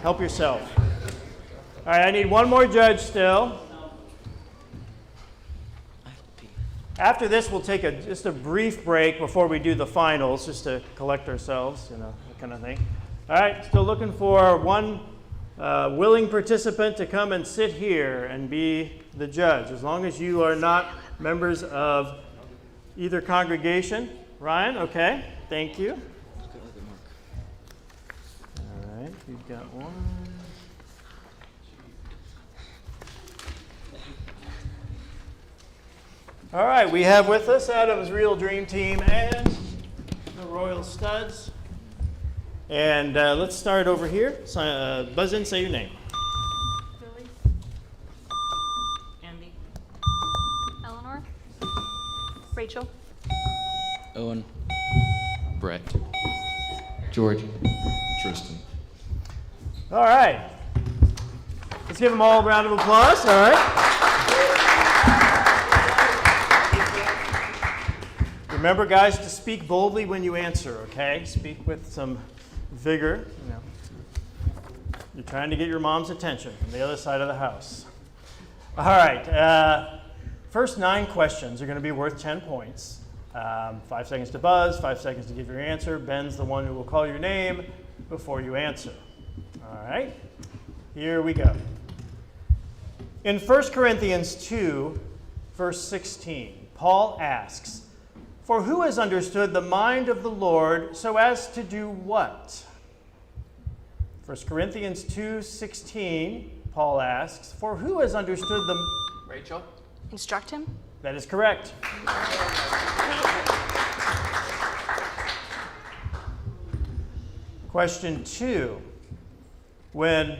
help yourself. All right, I need one more judge still. After this, we'll take just a brief break before we do the finals, just to collect ourselves, that kind of thing. All right, still looking for one willing participant to come and sit here and be the judge, as long as you are not members of either congregation. Ryan, okay, thank you. All right, we've got one. All right, we have with us Adam's Real Dream Team and the Royal Studs. And let's start over here. Buzz in, say your name. Lily. Andy. Eleanor. Rachel. Owen. Brett. George. Tristan. All right. Let's give them all a round of applause. All right. Remember, guys, to speak boldly when you answer, okay? Speak with some vigor. You're trying to get your mom's attention from the other side of the house. All right. First 9 questions are going to be worth 10 points. 5 seconds to buzz, 5 seconds to give your answer. Ben's the one who will call your name before you answer. All right. Here we go. In 1 Corinthians 2, verse 16, Paul asks, "For who has understood the mind of the Lord so as to do what?" 1 Corinthians 2:16, Paul asks, "For who has understood the..." Rachel. Instruct him. That is correct. Question 2. When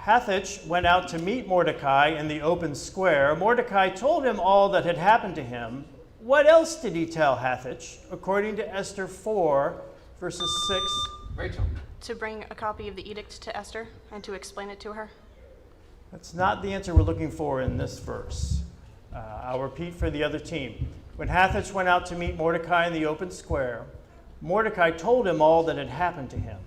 Hathach went out to meet Mordecai in the open square, Mordecai told him all that had happened to him. What else did he tell Hathach, according to Esther 4, verses 6? Rachel. To bring a copy of the edict to Esther and to explain it to her. That's not the answer we're looking for in this verse. I'll repeat for the other team. When Hathach went out to meet Mordecai in the open square, Mordecai told him all that had happened to him.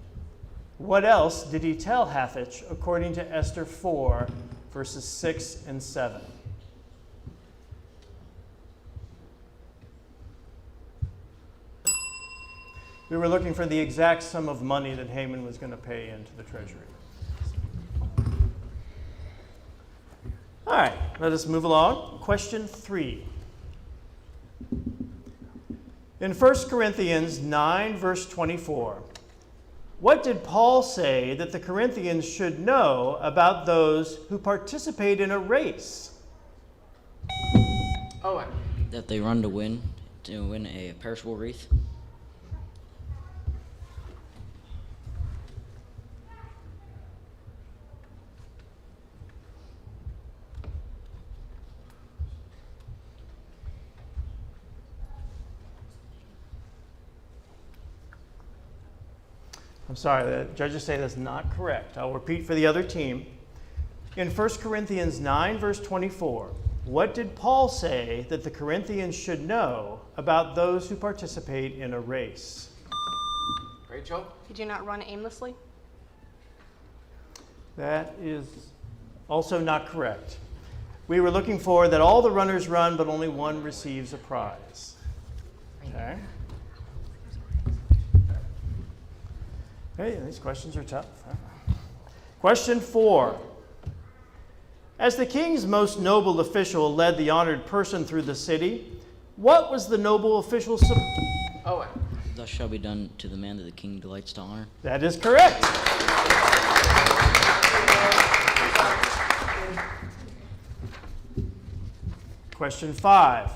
What else did he tell Hathach, according to Esther 4, verses 6 and 7? We were looking for the exact sum of money that Haman was going to pay into the treasury. All right, let us move along. Question 3. In 1 Corinthians 9, verse 24, what did Paul say that the Corinthians should know about those who participate in a race? Owen. That they run to win a perishable wreath. I'm sorry, the judges say that's not correct. I'll repeat for the other team. In 1 Corinthians 9, verse 24, what did Paul say that the Corinthians should know about those who participate in a race? Rachel. Did you not run aimlessly? That is also not correct. we were looking for that all the runners run, but only one receives a prize. Okay. Okay, these questions are tough. Question 4. As the king's most noble official led the honored person through the city, what was the noble official's... Thus shall be done to the man that the king delights to honor. That is correct. Question 5.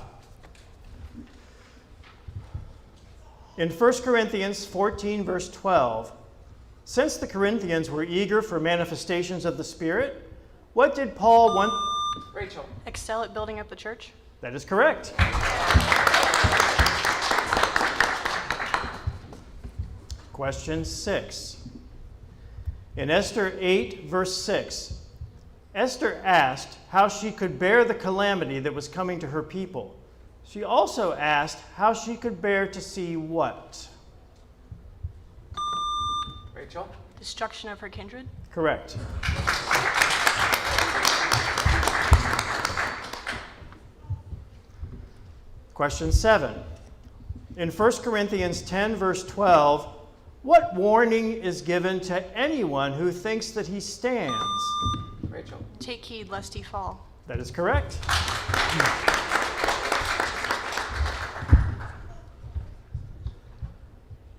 In 1 Corinthians 14, verse 12, since the Corinthians were eager for manifestations of the Spirit, what did Paul want? Rachel. Excel at building up the church? That is correct. Question 6. In Esther 8, verse 6, Esther asked how she could bear the calamity that was coming to her people. She also asked how she could bear to see what? Rachel? Destruction of her kindred? Correct. Question 7. In 1 Corinthians 10, verse 12, what warning is given to anyone who thinks that he stands? Rachel? Take heed lest he fall. That is correct.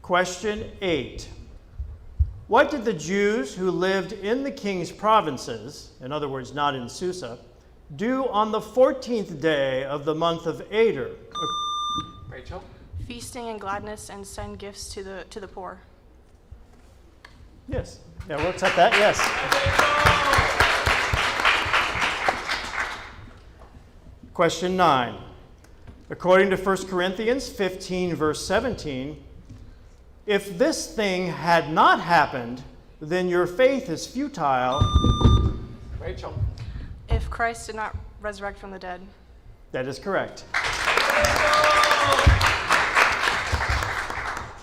Question 8. What did the Jews who lived in the king's provinces, in other words, not in Susa, do on the 14th day of the month of Adar? Rachel? Feasting and gladness and send gifts to the poor. Yes. Yeah, we'll accept that. Yes. Question 9. According to 1 Corinthians 15, verse 17, if this thing had not happened, then your faith is futile. Rachel? If Christ did not resurrect from the dead. That is correct.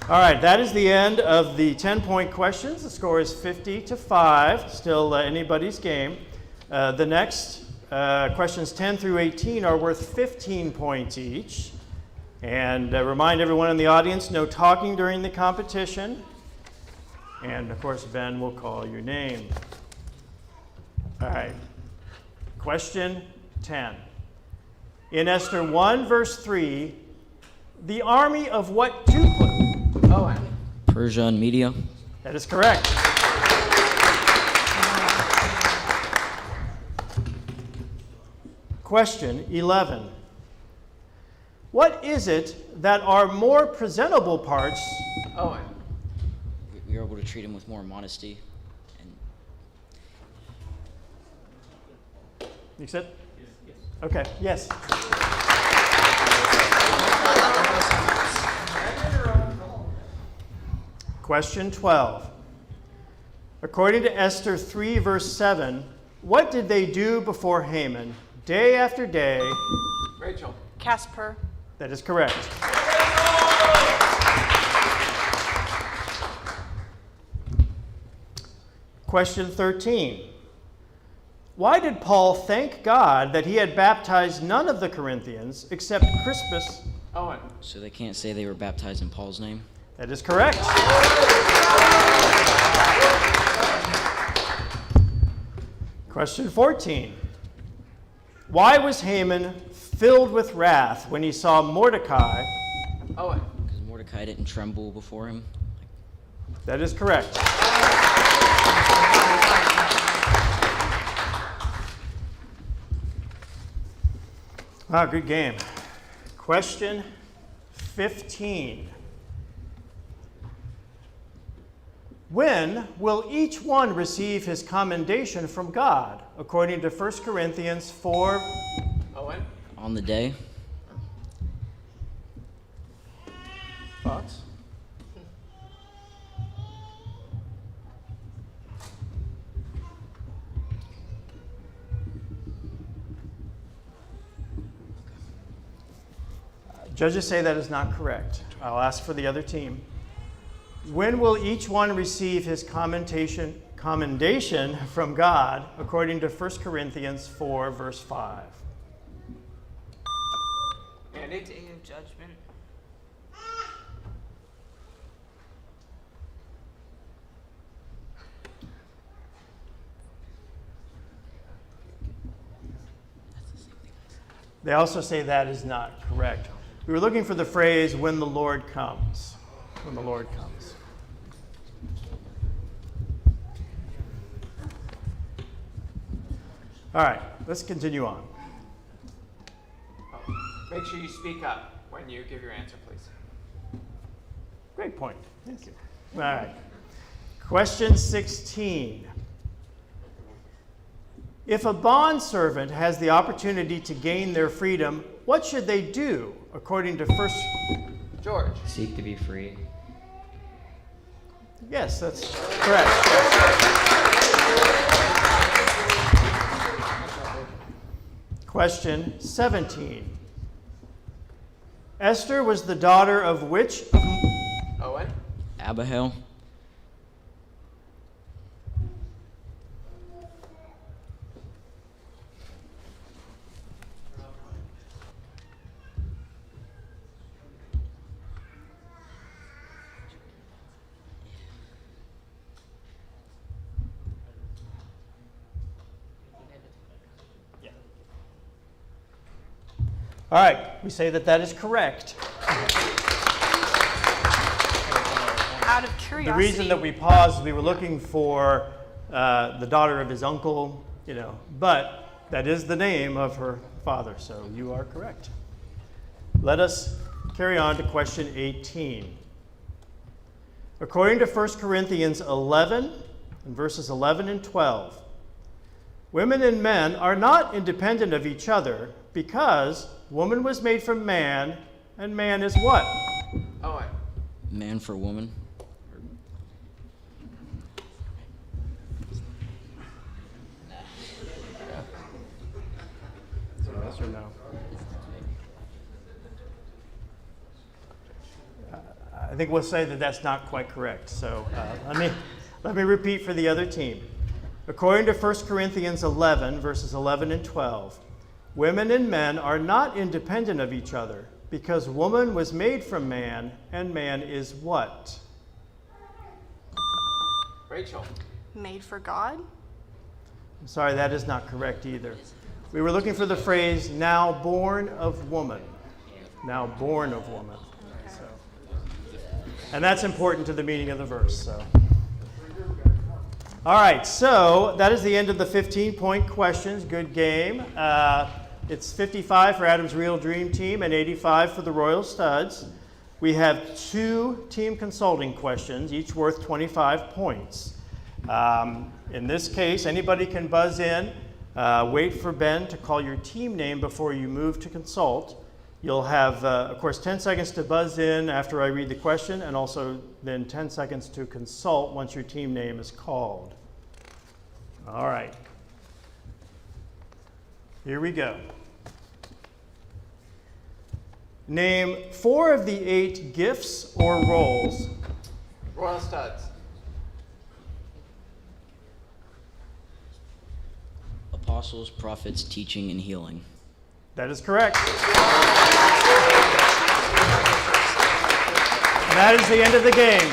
All right, that is the end of the 10-point questions. The score is 50-5, still anybody's game. The next questions 10 through 18 are worth 15 points each. And remind everyone in the audience, no talking during the competition. And of course, Ben will call your name. All right. Question 10. In Esther 1, verse 3, the army of what two... Persia and Media. That is correct. Question 11. What is it that are more presentable parts? We are able to treat him with more modesty. And You said? Yes. Okay, yes. Question 12. According to Esther 3, verse 7, what did they do before Haman, day after day? Rachel? Casper. That is correct. Question 13. Why did Paul thank God that he had baptized none of the Corinthians except Crispus? so they can't say they were baptized in Paul's name. That is correct. Question 14. Why was Haman filled with wrath when he saw Mordecai? Because Mordecai didn't tremble before him. That is correct. Ah, good game. Question 15. When will each one receive his commendation from God, according to 1 Corinthians 4? On the day. Thoughts? Judges say that is not correct. I'll ask for the other team. When will each one receive his commendation commendation from God according to 1 Corinthians 4, verse 5? And a day of judgment. They also say that is not correct. We were looking for the phrase, when the Lord comes. When the Lord comes. All right, let's continue on. Make sure you speak up when you give your answer, please. Great point. Thank you. All right. Question 16. If a bondservant has the opportunity to gain their freedom, what should they do according to first? George. Seek to be free. Yes, that's correct. Question 17. Esther was the daughter of which? Owen. Abihail. All right, we say that that is correct. Out of curiosity. The reason that we paused, we were looking for the daughter of his uncle, but that is the name of her father, so you are correct. Let us carry on to question 18. According to 1 Corinthians 11, and verses 11 and 12, women and men are not independent of each other because woman was made from man, and man is what? Owen. Man for woman. Yes or no? I think we'll say that that's not quite correct. So let me repeat for the other team. According to 1 Corinthians 11, verses 11 and 12, women and men are not independent of each other because woman was made from man, and man is what? Rachel. Made for God? I'm sorry, that is not correct either. We were looking for the phrase, now born of woman. Now born of woman. So, and that's important to the meaning of the verse. So. All right, so that is the end of the 15-point questions. Good game. It's 55 for Adam's Real Dream Team and 85 for the Royal Studs. We have 2 team consulting questions, each worth 25 points. In this case, anybody can buzz in. Wait for Ben to call your team name before you move to consult. You'll have, of course, 10 seconds to buzz in after I read the question, and also then 10 seconds to consult once your team name is called. All right. Here we go. Name 4 of the 8 gifts or roles. Royal Studs. Apostles, prophets, teaching, and healing. That is correct. And that is the end of the game.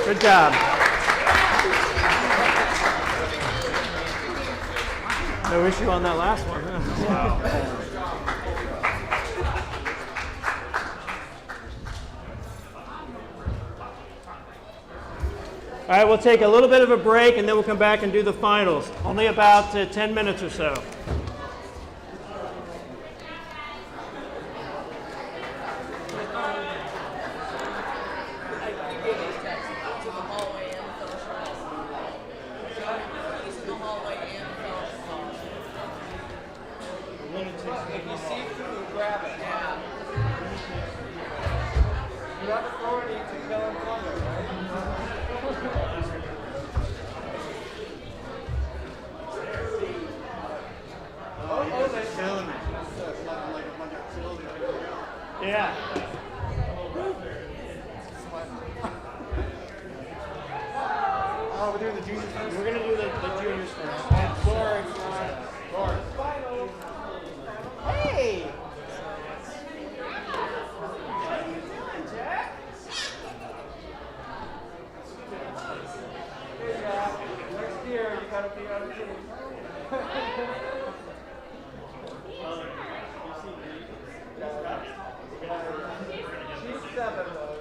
Good job. No issue on that last one, huh? Wow. All right, we'll take a little bit of a break and then we'll come back and do the finals. Only about 10 minutes or so. Yeah. Oh, we're doing the juniors first? We're going to do the juniors first. George. Hey! Next year, you gotta be on the team. She's 7 though.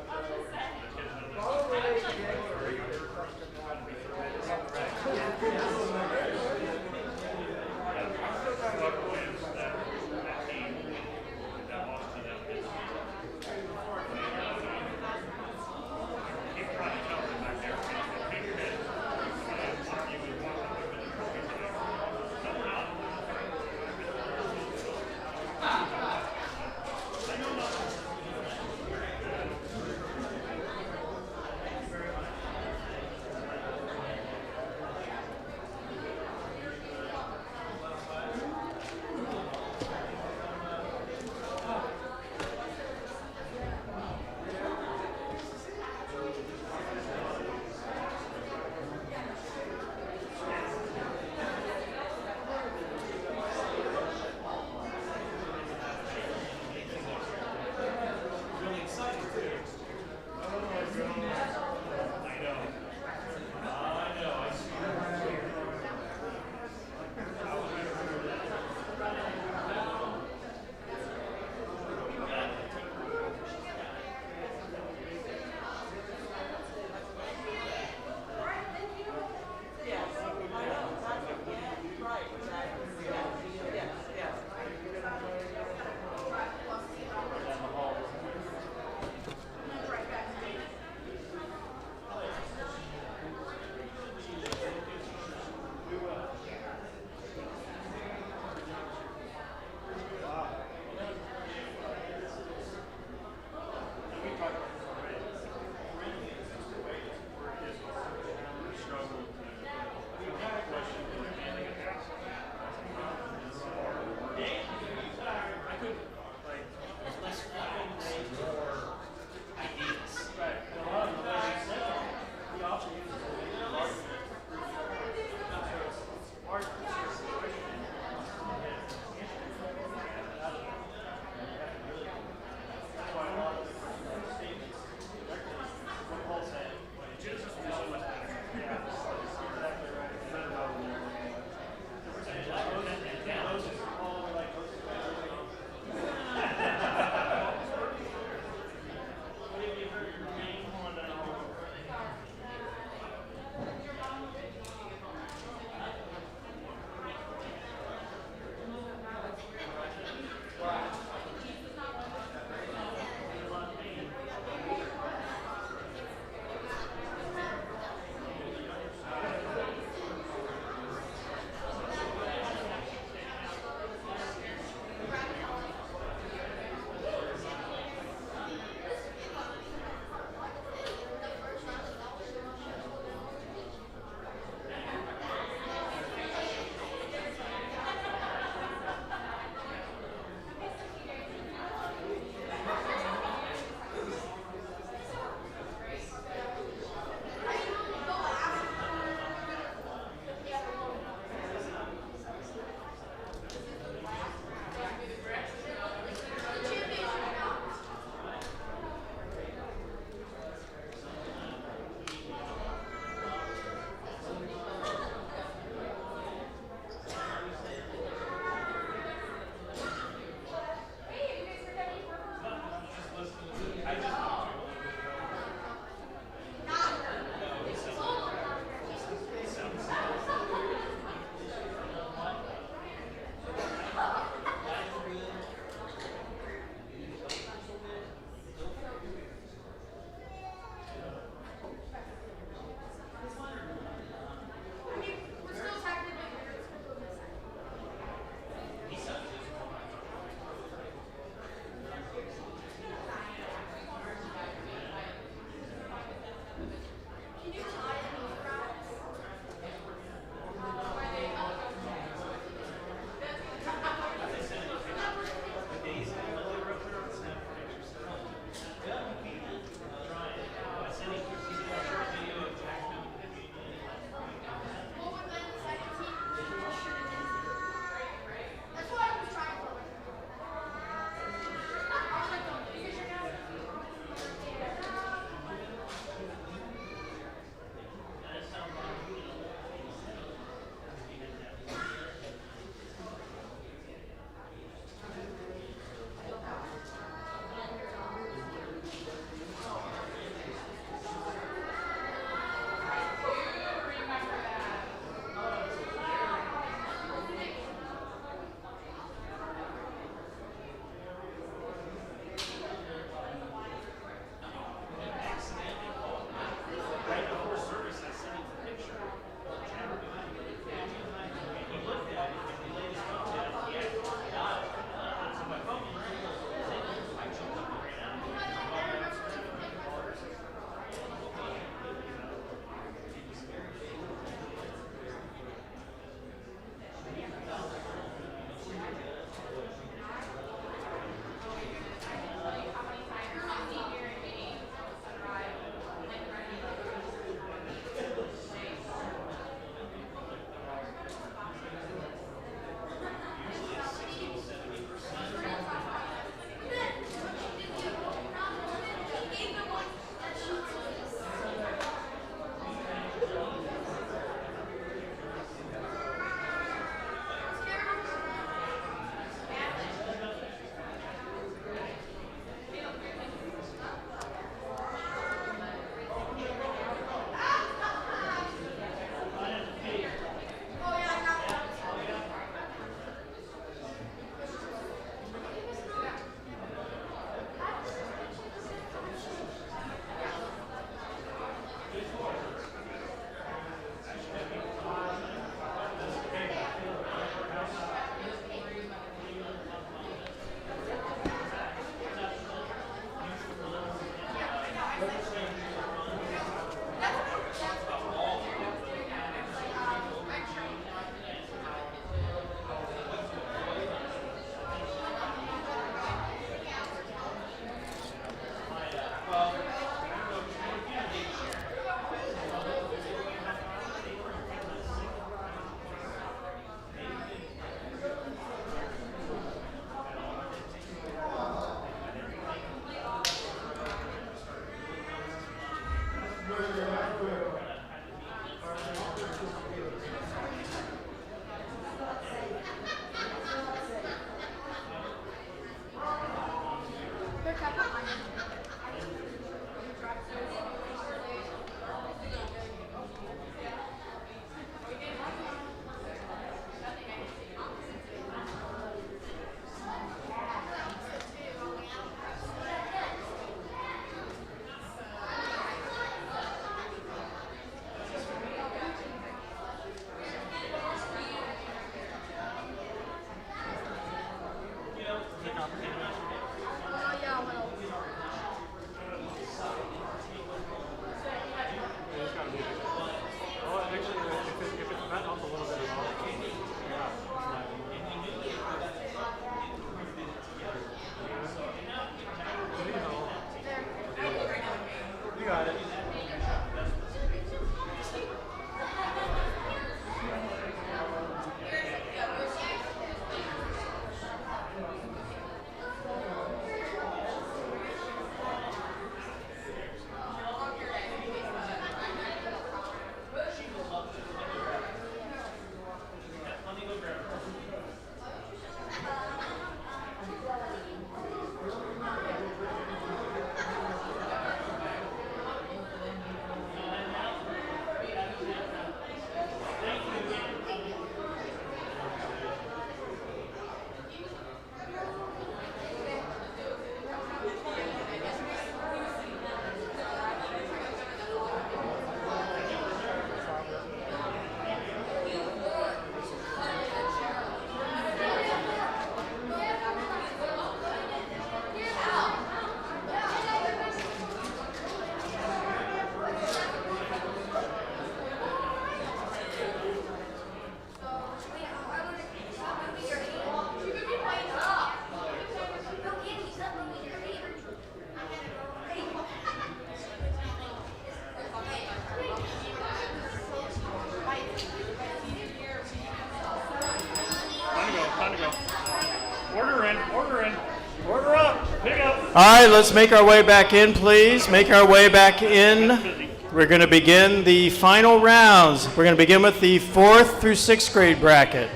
All right, let's make our way back in, please. Make our way back in. We're going to begin the final rounds. We're going to begin with the 4th through 6th grade bracket.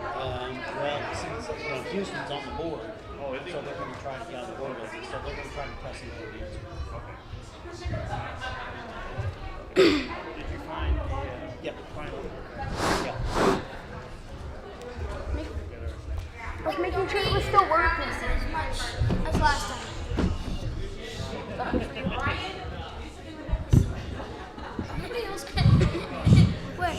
Well, since Houston's on the board, so they're going to try to get on the board with it. So they're going to try to press into the answer. Did you find a? Yep. Yeah. I was making sure it was still working as much as last time. Nobody else can. Where?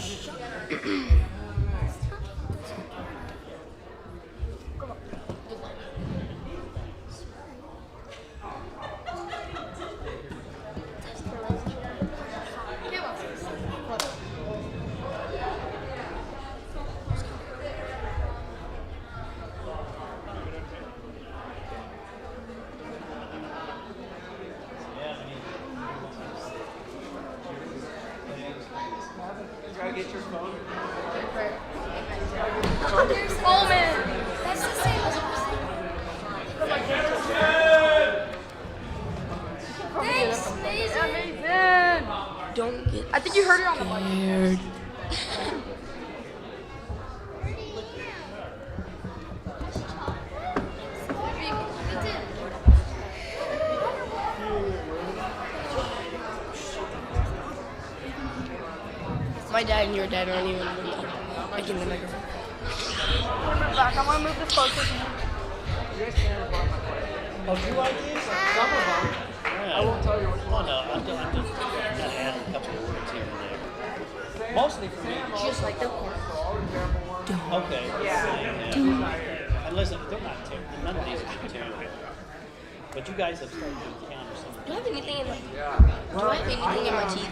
Get your phone. Oh man, that's the same as Thanks, amazing. Don't get I think you heard it on the scared. My dad and your dad aren't even making the microphone. Move back. I want to move this closer to you. Oh, do you like these? Some of them. Yeah. I won't tell you which Oh no, I'm just going to add a couple of words here and there. Mostly for me. Just like the Okay. Yeah. And listen, they're not terrible. None of these are terrible. But you guys have started to encounter some. Do I have anything in my Yeah. Do I have anything in my teeth?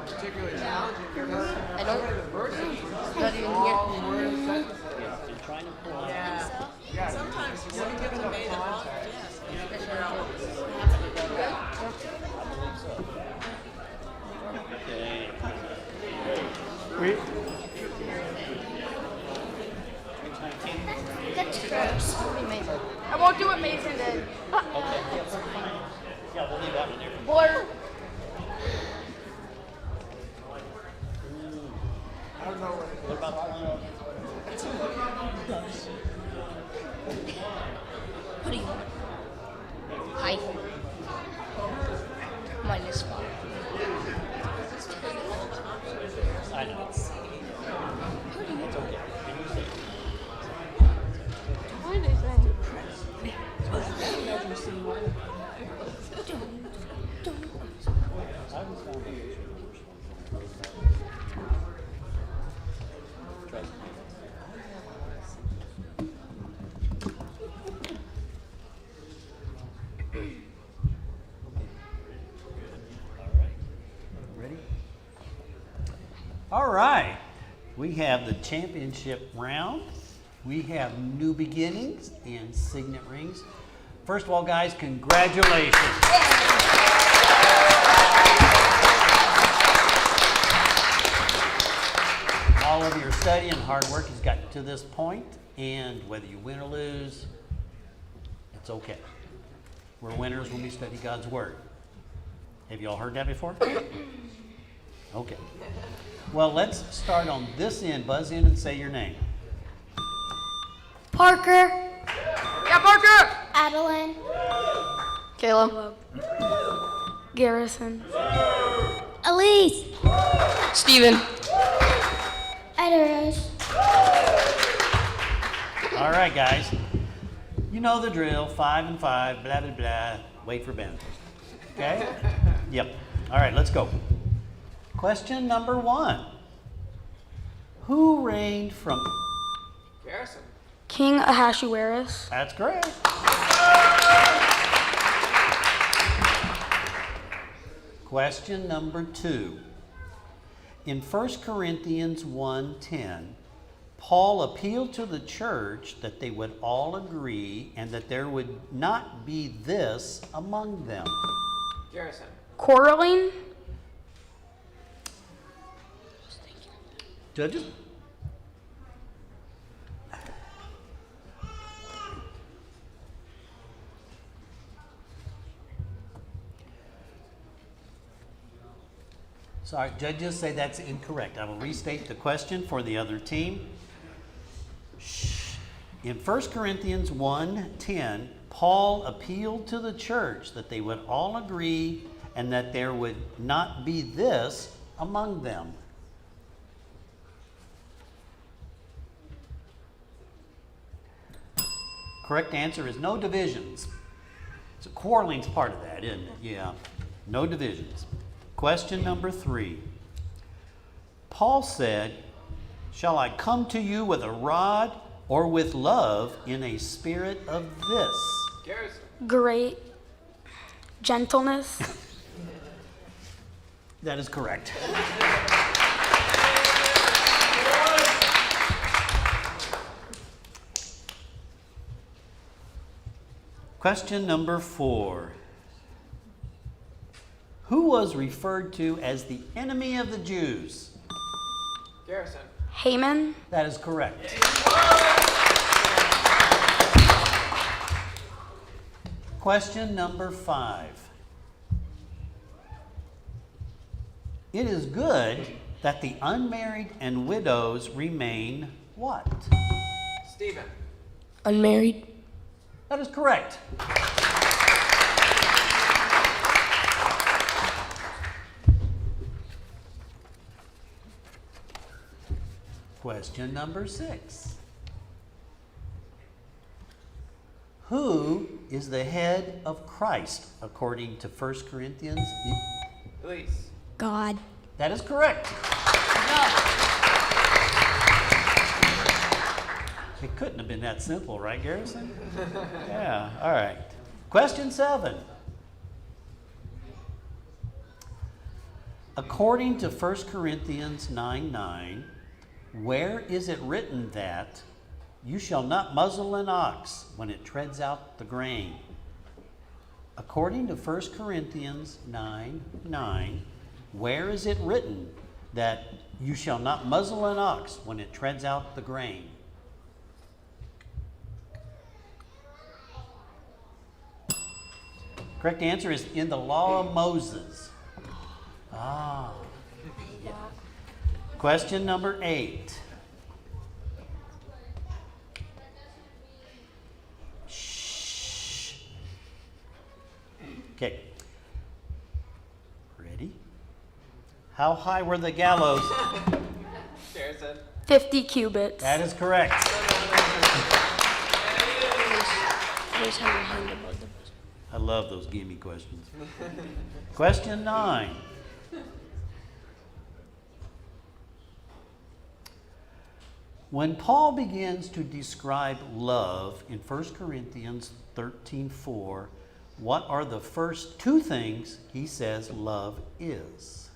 Particularly challenging because I don't. Not even here. You're trying to pull out. yeah, sometimes you want to give them a context. Okay. That's gross. I won't do what Mason did. Okay. Yeah, we'll leave that one there. Blur. What about the one? What do you want? Hi. Minus 5. I know. It's okay. What is that? Ready? All right. We have the championship round. We have new beginnings and signet rings. First of all, guys, congratulations. All of your study and hard work has gotten you to this point, and whether you win or lose, it's okay. We're winners when we study God's Word. Have you all heard that before? Okay. Well, let's start on this end. Buzz in and say your name. Parker. Yeah, Parker! Adeline. Caleb. Garrison. Elise. Steven. Idaros. All right, guys. You know the drill. 5 and 5, blah, blah, blah. Wait for Ben. Okay? Yep. All right, let's go. Question number 1. Who reigned from... Garrison. King Ahasuerus. That's correct. Question number 2. In 1 Corinthians 1:10, Paul appealed to the church that they would all agree and that there would not be this among them. Garrison. Quarreling. Judges? Sorry, judges say that's incorrect. I will restate the question for the other team. In 1 Corinthians 1:10, Paul appealed to the church that they would all agree and that there would not be this among them. Correct answer is no divisions. So quarreling's part of that, isn't it? Yeah, no divisions. Question number 3. Paul said, "Shall I come to you with a rod or with love in a spirit of this?" Garrison. Great. Gentleness. That is correct. Question number 4. Who was referred to as the enemy of the Jews? Garrison. Haman. That is correct. Question number 5. It is good that the unmarried and widows remain what? Stephen. Unmarried. That is correct. Question number 6. Who is the head of Christ according to 1 Corinthians? Elise. God. That is correct. It couldn't have been that simple, right, Garrison? Yeah, all right. Question 7. According to 1 Corinthians 9:9, where is it written that you shall not muzzle an ox when it treads out the grain? According to 1 Corinthians 9:9, where is it written that you shall not muzzle an ox when it treads out the grain? Correct answer is in the law of Moses. Ah. Question number 8. Shh. Okay. Ready? How high were the gallows? Garrison. 50 cubits. That is correct. I love those gimme questions. Question 9. When Paul begins to describe love in 1 Corinthians 13:4, what are the first 2 things he says love is?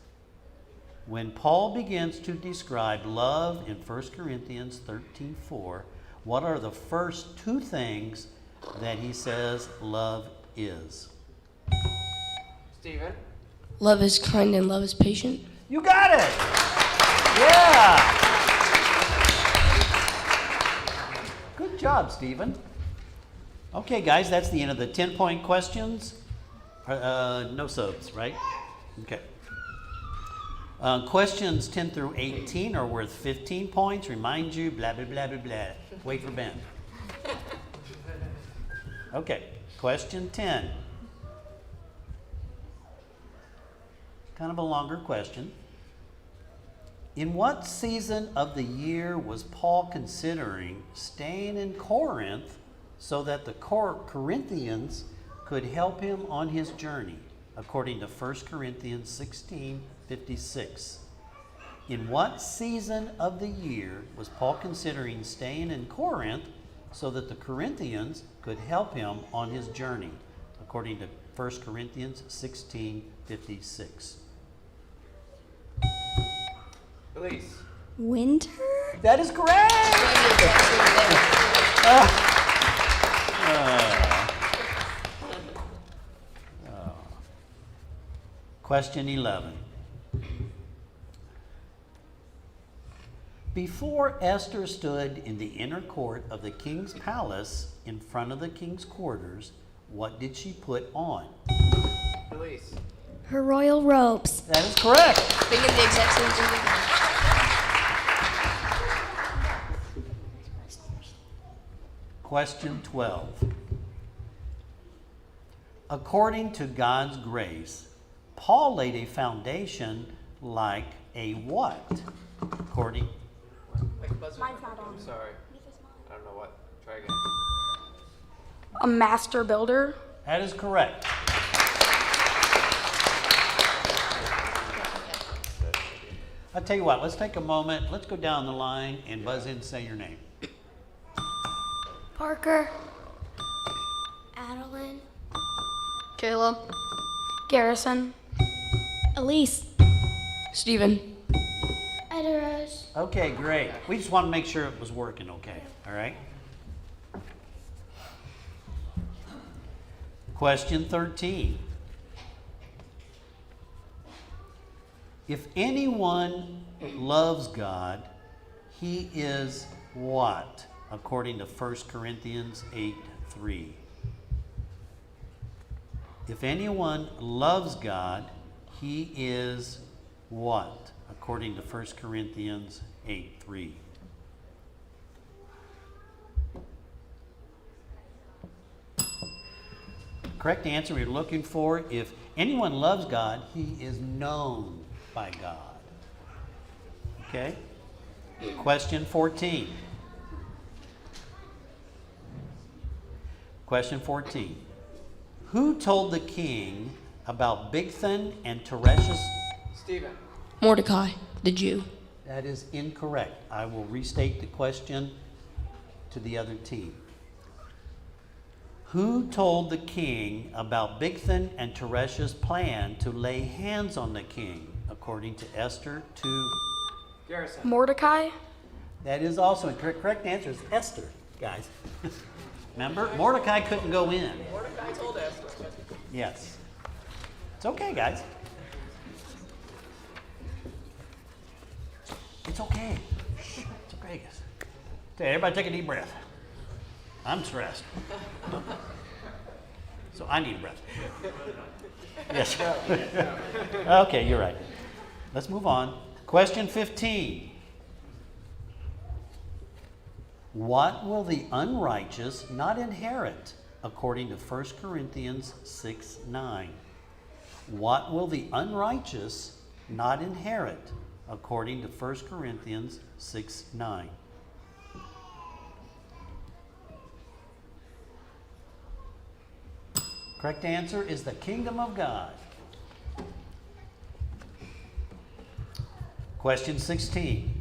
When Paul begins to describe love in 1 Corinthians 13:4, what are the first 2 things that he says love is? Stephen. Love is kind and love is patient. You got it! Yeah! Good job, Stephen. Okay, guys, that's the end of the 10-point questions. No subs, right? Okay. Questions 10 through 18 are worth 15 points. Remind you, blah, blah, blah, blah, blah. Wait for Ben. Okay, question 10. Kind of a longer question. In what season of the year was Paul considering staying in Corinth so that the Corinthians could help him on his journey, according to 1 Corinthians 16:56? In what season of the year was Paul considering staying in Corinth so that the Corinthians could help him on his journey, according to 1 Corinthians 16:56? Elise. Winter? That is correct! Question 11. Before Esther stood in the inner court of the king's palace in front of the king's quarters, what did she put on? Elise. Her royal robes. That is correct. Thinking the exact same thing. Question 12. According to God's grace, Paul laid a foundation like a what? According. Like a buzzer. Mine's not on. I'm sorry. I don't know what. Try again. A master builder. That is correct. I'll tell you what, let's take a moment. Let's go down the line and buzz in and say your name. Parker. Adeline. Caleb. Garrison. Elise. Stephen. Idaros. Okay, great. We just want to make sure it was working okay, all right? Question 13. If anyone loves God, he is what? According to 1 Corinthians 8:3. If anyone loves God, he is what? According to 1 Corinthians 8:3. Correct answer we're looking for, if anyone loves God, he is known by God. Okay? Question 14. Question 14. Who told the king about Bigthan and Teresh? Stephen. Mordecai, the Jew. That is incorrect. I will restate the question to the other team. Who told the king about Bigthan and Teresh's plan to lay hands on the king, according to Esther 2? Garrison. Mordecai. That is also incorrect. Correct answer is Esther, guys. Remember, Mordecai couldn't go in. Mordecai told Esther. Yes. It's okay, guys. It's okay. It's okay, guys. Okay, everybody take a deep breath. I'm stressed. So I need a breath. Yes. Okay, you're right. Let's move on. Question 15. What will the unrighteous not inherit, according to 1 Corinthians 6:9? What will the unrighteous not inherit, according to 1 Corinthians 6:9? Correct answer is the kingdom of God. Question 16.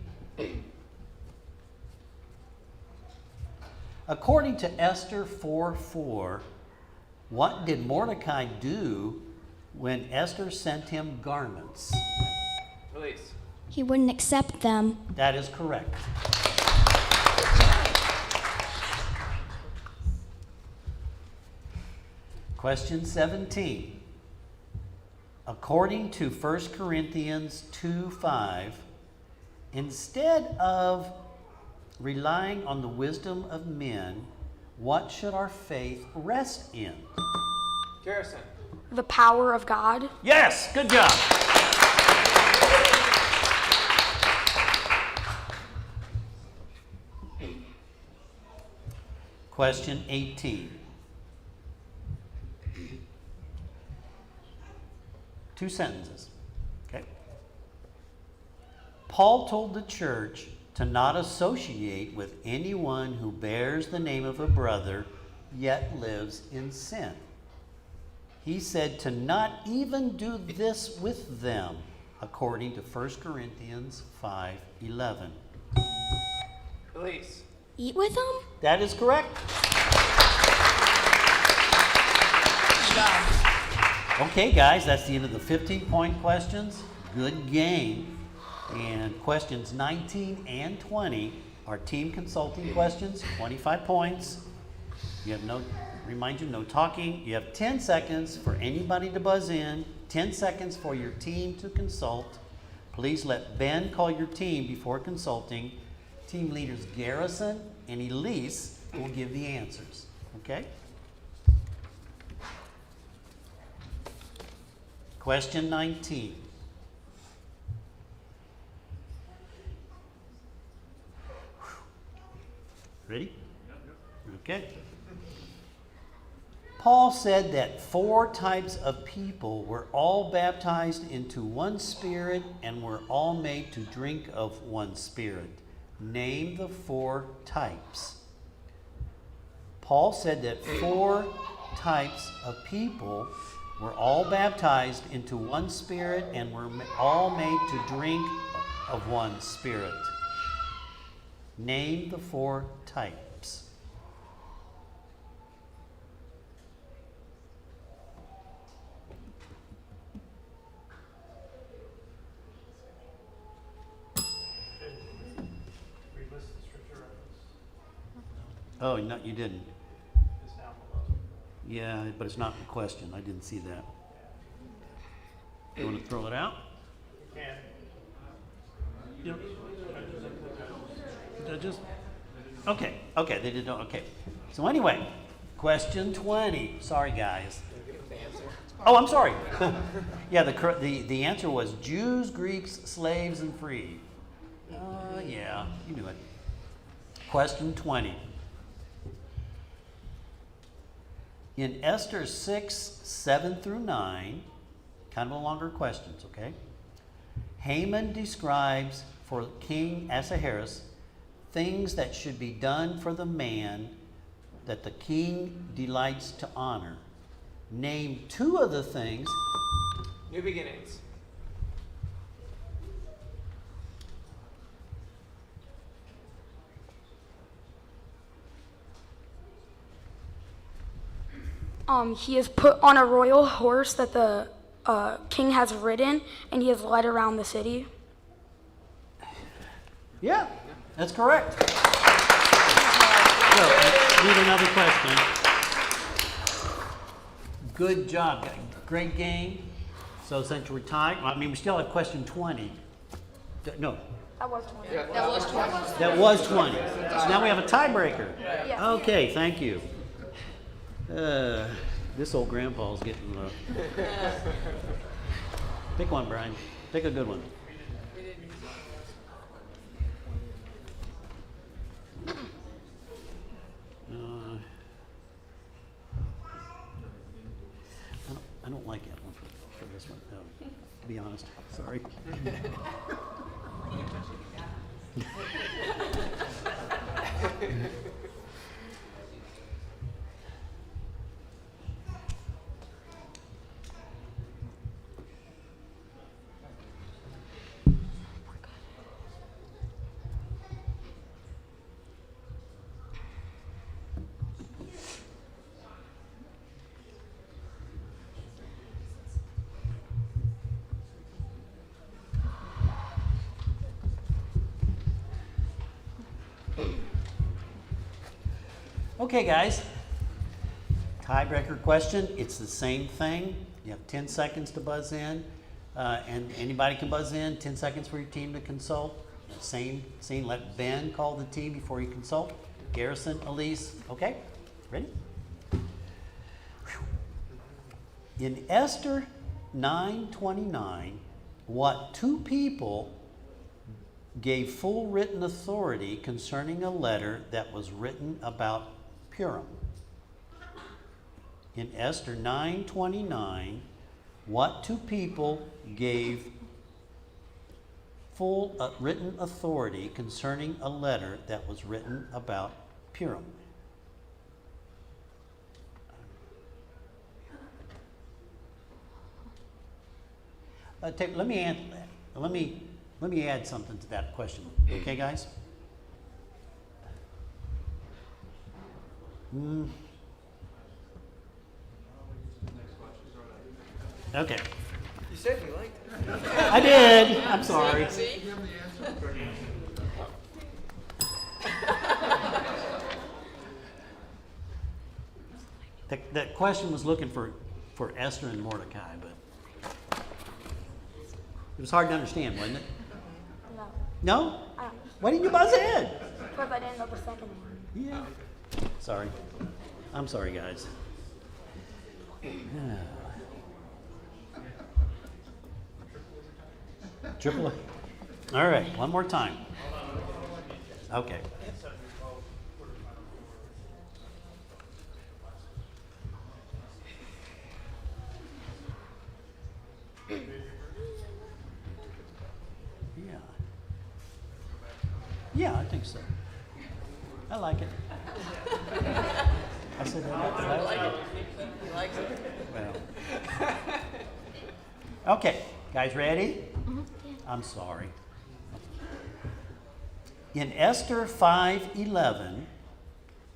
According to Esther 4:4, what did Mordecai do when Esther sent him garments? Release. He wouldn't accept them. That is correct. Question 17. According to 1 Corinthians 2:5, instead of relying on the wisdom of men, what should our faith rest in? Garrison. The power of God. Yes, good job. Question 18. Two sentences. Okay. Paul told the church to not associate with anyone who bears the name of a brother yet lives in sin. He said to not even do this with them, according to 1 Corinthians 5:11. Release. Eat with them? That is correct. Okay, guys, that's the end of the 15-point questions. Good game. And questions 19 and 20 are team consulting questions, 25 points. You have remind you, no talking. You have 10 seconds for anybody to buzz in, 10 seconds for your team to consult. Please let Ben call your team before consulting. Team leaders Garrison and Elise will give the answers. Okay? Question 19. Ready? Okay. Paul said that 4 types of people were all baptized into one spirit and were all made to drink of one spirit. Name the 4 types. Paul said that 4 types of people were all baptized into one spirit and were all made to drink of one spirit. Name the 4 types. Oh, no, you didn't. Yeah, but it's not in the question. I didn't see that. You want to throw it out? Yep. Judges? Okay, they did not. Okay. So anyway, question 20. Sorry, guys. Oh, I'm sorry. Yeah, the answer was Jews, Greeks, slaves, and free. Yeah, you knew it. Question 20. In Esther 6, 7 through 9, kind of a longer questions, okay? Haman describes for King Ahasuerus things that should be done for the man that the king delights to honor. Name 2 of the things. New beginnings. He is put on a royal horse that the king has ridden, and he is led around the city. Yeah, that's correct. So, need another question. Good job. Great game. So since we're tied, I mean, we still have question 20. No. That was 20. That was 20. That was 20. So now we have a tiebreaker. Yeah. Okay, thank you. This old grandpa's getting Pick one, Brian. Pick a good one. I don't like that one for this one, to be honest. Sorry. Okay, guys. Tiebreaker question. It's the same thing. You have 10 seconds to buzz in, and anybody can buzz in. 10 seconds for your team to consult. Same. Let Ben call the team before you consult. Garrison, Elise. Okay, ready? In Esther 9:29, what 2 people gave full written authority concerning a letter that was written about Purim? In Esther 9:29, what 2 people gave full written authority concerning a letter that was written about Purim? Let me answer that. Let me add something to that question. Okay, guys? Okay. You said you liked it. I did. I'm sorry. See? That question was looking for Esther and Mordecai, but it was hard to understand, wasn't it? No. No? Why didn't you buzz in? Because I didn't know the second one. Yeah. Sorry. I'm sorry, guys. Triple A. All right, one more time. Okay. Yeah, I think so. I like it. I said that after last week. He likes it. Well. Okay, guys ready? I'm sorry. In Esther 5:11,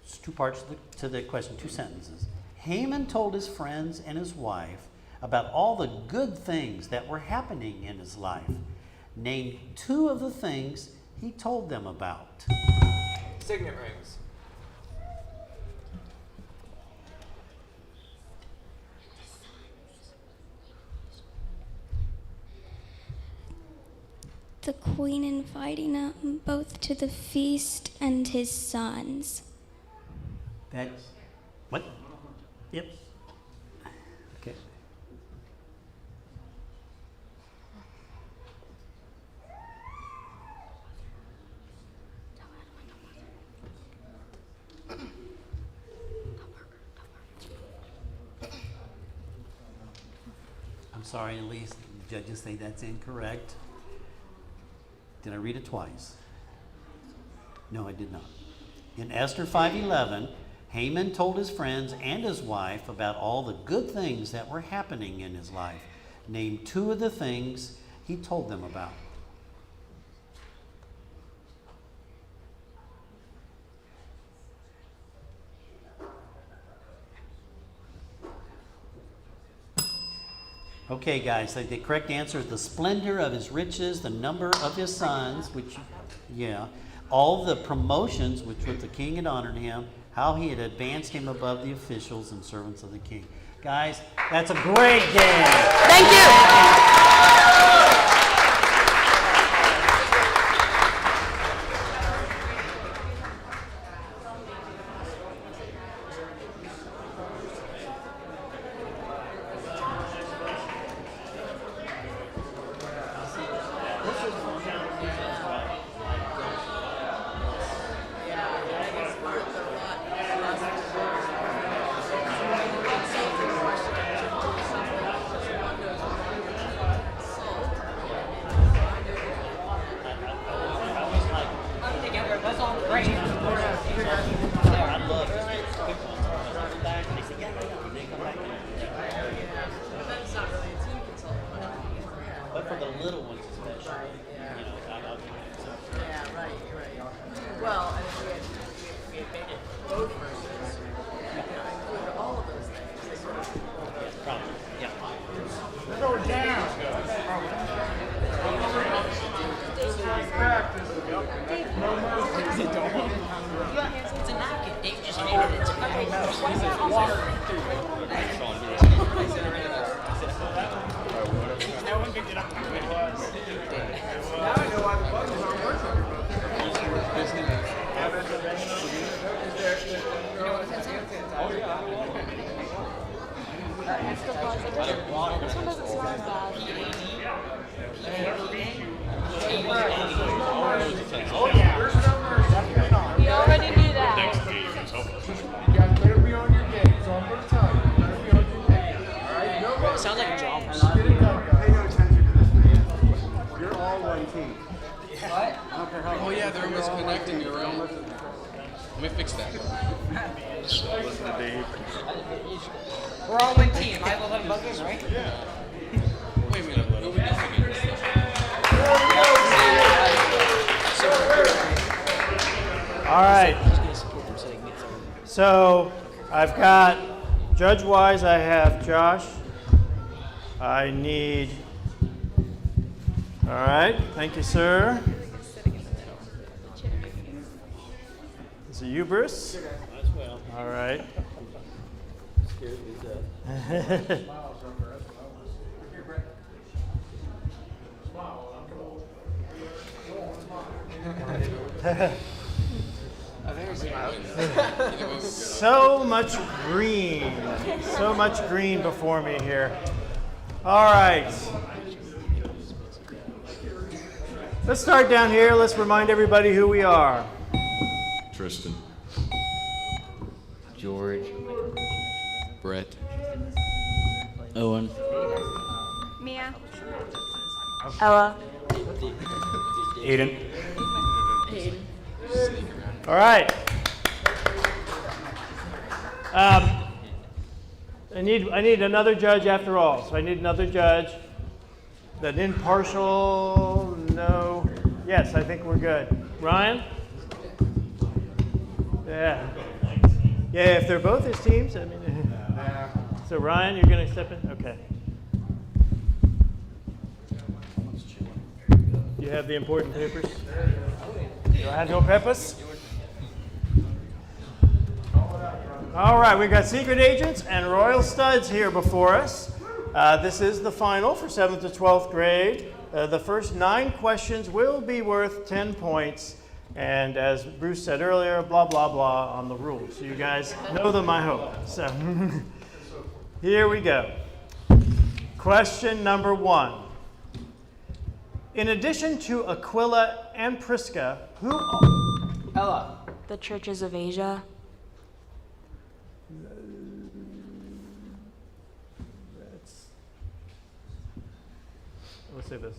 it's two parts to the question, two sentences. Haman told his friends and his wife about all the good things that were happening in his life. Name two of the things he told them about. Signet rings. The queen inviting him both to the feast and his sons. That, what? Yep. Okay. I'm sorry, Elise, the judges say that's incorrect. Did I read it twice? No, I did not. In Esther 5:11, Haman told his friends and his wife about all the good things that were happening in his life. Name two of the things he told them about. Okay, guys, the correct answer is the splendor of his riches, the number of his sons, which, yeah, all the promotions which with the king had honored him, how he had advanced him above the officials and servants of the king. Guys, that's a great game. Thank you. But for the little ones especially, you know, I'll do it. So. Yeah, right. Well, and if we had made it both versions, include all of those things. They sort of. Probably, yeah. Let's go down. It's a napkin. Dave just made it. It's water. No one picked it up. Now I know why the buttons aren't working. This one doesn't smell as bad. Oh yeah. We already knew that. You guys better be on your game. So I'm going to tell you. You better be on your game. All right? No, Sounds like a drum. Get it done, guys. Pay no attention to this, man. You're all one team. What? Oh yeah, they're misconnecting you, right? Let me fix that. Listen to Dave. We're all one team. I will have buggers, right? Yeah. Wait a minute, who we got against? All right. So I've got judge-wise, I have Josh. I need. All right. Thank you, sir. Is it you, Bruce? As well. All right. Scared to death. So much green before me here. All right. Let's start down here. Let's remind everybody who we are. Tristan. George. Brett. Owen. Mia. Ella. Aiden. All right. I need another judge after all. So I need another judge. That impartial, no. Yes, I think we're good. Ryan? Yeah. Yeah, if they're both his teams, I mean. So Ryan, you're going to step in? Okay. You have the important papers? You have your papers? All right, we've got secret agents and royal studs here before us. This is the final for 7th to 12th grade. The first 9 questions will be worth 10 points. And as Bruce said earlier, blah, blah, blah on the rules. So you guys know them, I hope. So here we go. Question number 1. In addition to Aquila and Prisca, who... Ella. The churches of Asia. Let's say this.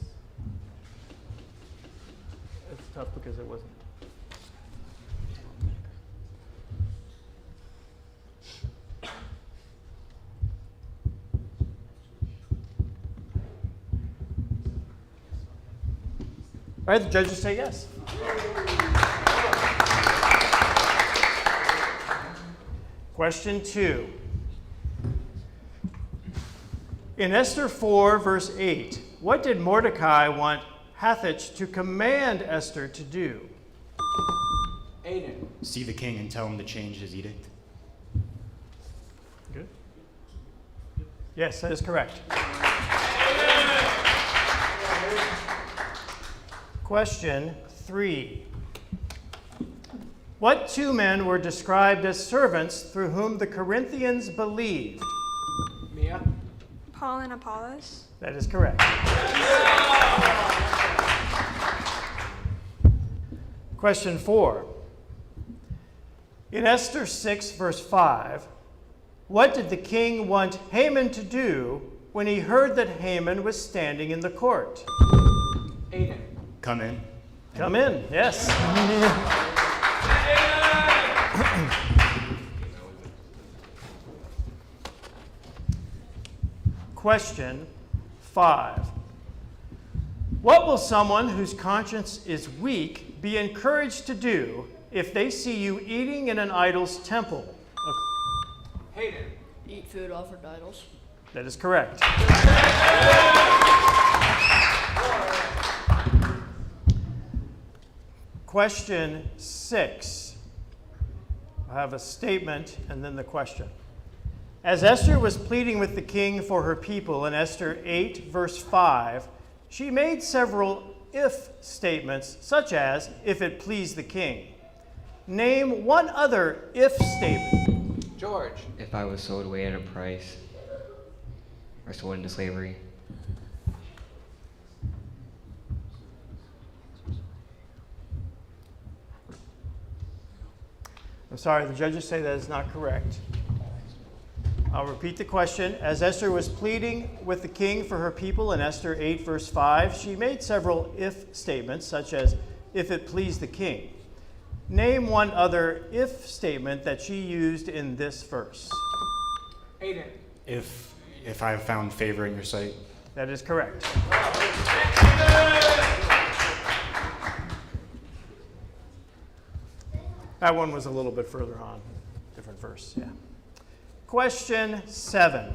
It's tough because it wasn't. All right, the judges say yes. Question 2. In Esther 4, verse 8, what did Mordecai want Hathach to command Esther to do? Aiden. See the king and tell him to change his edict. Good. Yes, that is correct. Question 3. What 2 men were described as servants through whom the Corinthians believed? Mia. Paul and Apollos. That is correct. Question 4. In Esther 6, verse 5, what did the king want Haman to do when he heard that Haman was standing in the court? Aiden. Come in. Come in, yes. Question 5. What will someone whose conscience is weak be encouraged to do if they see you eating in an idol's temple? Hayden. Eat food offered to idols. That is correct. Question 6. I have a statement and then the question. As Esther was pleading with the king for her people in Esther 8, verse 5, she made several if statements, such as, if it please the king. Name one other if statement. George. If I was sold away at a price or sold into slavery. I'm sorry, the judges say that is not correct. I'll repeat the question. As Esther was pleading with the king for her people in Esther 8, verse 5, she made several if statements, such as, if it please the king. Name one other if statement that she used in this verse. Aiden. If I have found favor in your sight. That is correct. That one was a little bit further on, different verse, yeah. Question 7.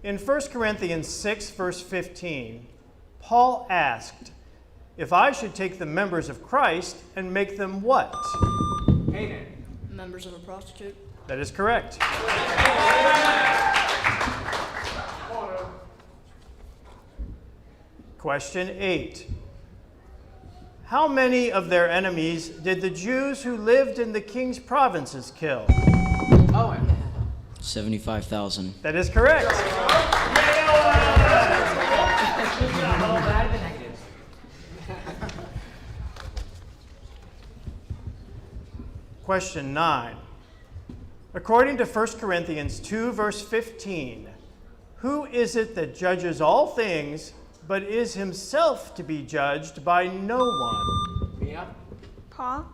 In 1 Corinthians 6, verse 15, Paul asked, if I should take the members of Christ and make them what? Aiden. Members of a prostitute. That is correct. Question 8. How many of their enemies did the Jews who lived in the king's provinces kill? Owen. 75,000. That is correct. Question 9. According to 1 Corinthians 2, verse 15, who is it that judges all things, but is himself to be judged by no one? Mia? Paul?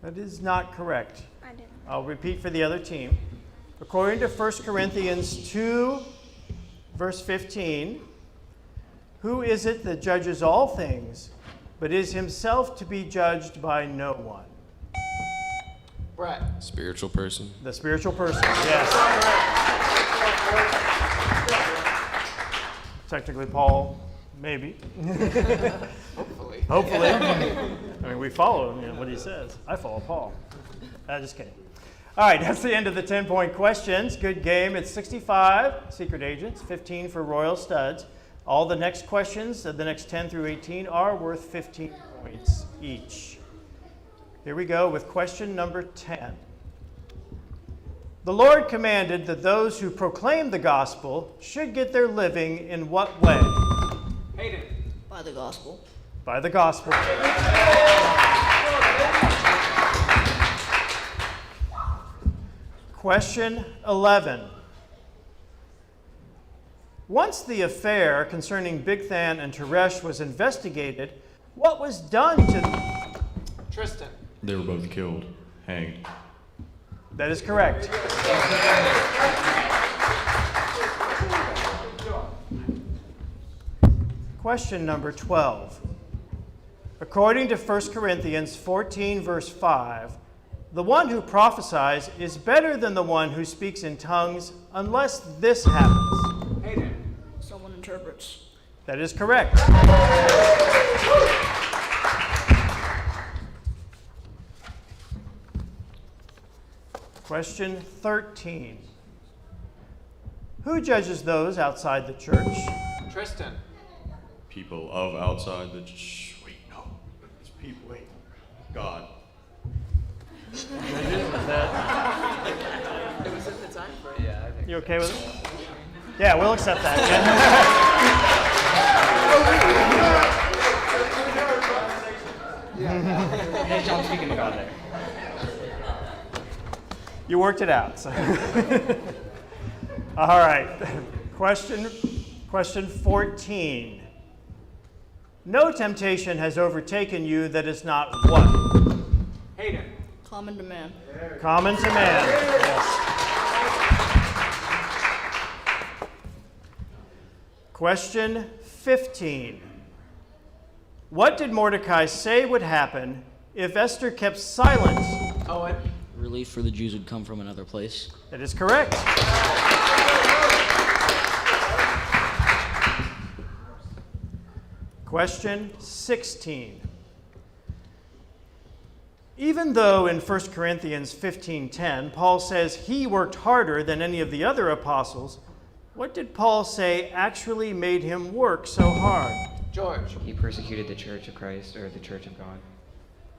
That is not correct. I didn't. I'll repeat for the other team. According to 1 Corinthians 2, verse 15, who is it that judges all things, but is himself to be judged by no one? Brett. Spiritual person. The spiritual person, yes. Technically, Paul, maybe. Hopefully. Hopefully. I mean, we follow him, what he says. I follow Paul. Just kidding. All right, that's the end of the 10-point questions. Good game. It's 65 secret agents, 15 for Royal Studs. All the next questions, the next 10 through 18, are worth 15 points each. Here we go with question number 10. The Lord commanded that those who proclaim the gospel should get their living in what way? Hayden. By the gospel. By the gospel. Question 11. Once the affair concerning Bigthan and Teresh was investigated, what was done to them? Tristan. They were both killed, hanged. That is correct. Question number 12. According to 1 Corinthians 14, verse 5, the one who prophesies is better than the one who speaks in tongues unless this happens. Hayden. Someone interprets. That is correct. Question 13. Who judges those outside the church? Tristan. People of outside the wait, no. It's people, wait. God. It was in the time frame. Yeah, I think. You okay with it? Yeah, we'll accept that. Hey, John, speaking to God there. You worked it out. So. All right. Question 14. No temptation has overtaken you that is not what? Hayden. Common to man. Common to man. Yes. Question 15. What did Mordecai say would happen if Esther kept silent? Owen. Relief for the Jews would come from another place. That is correct. Question 16. Even though in 1 Corinthians 15:10, Paul says he worked harder than any of the other apostles, what did Paul say actually made him work so hard? George. He persecuted the church of Christ, or the church of God.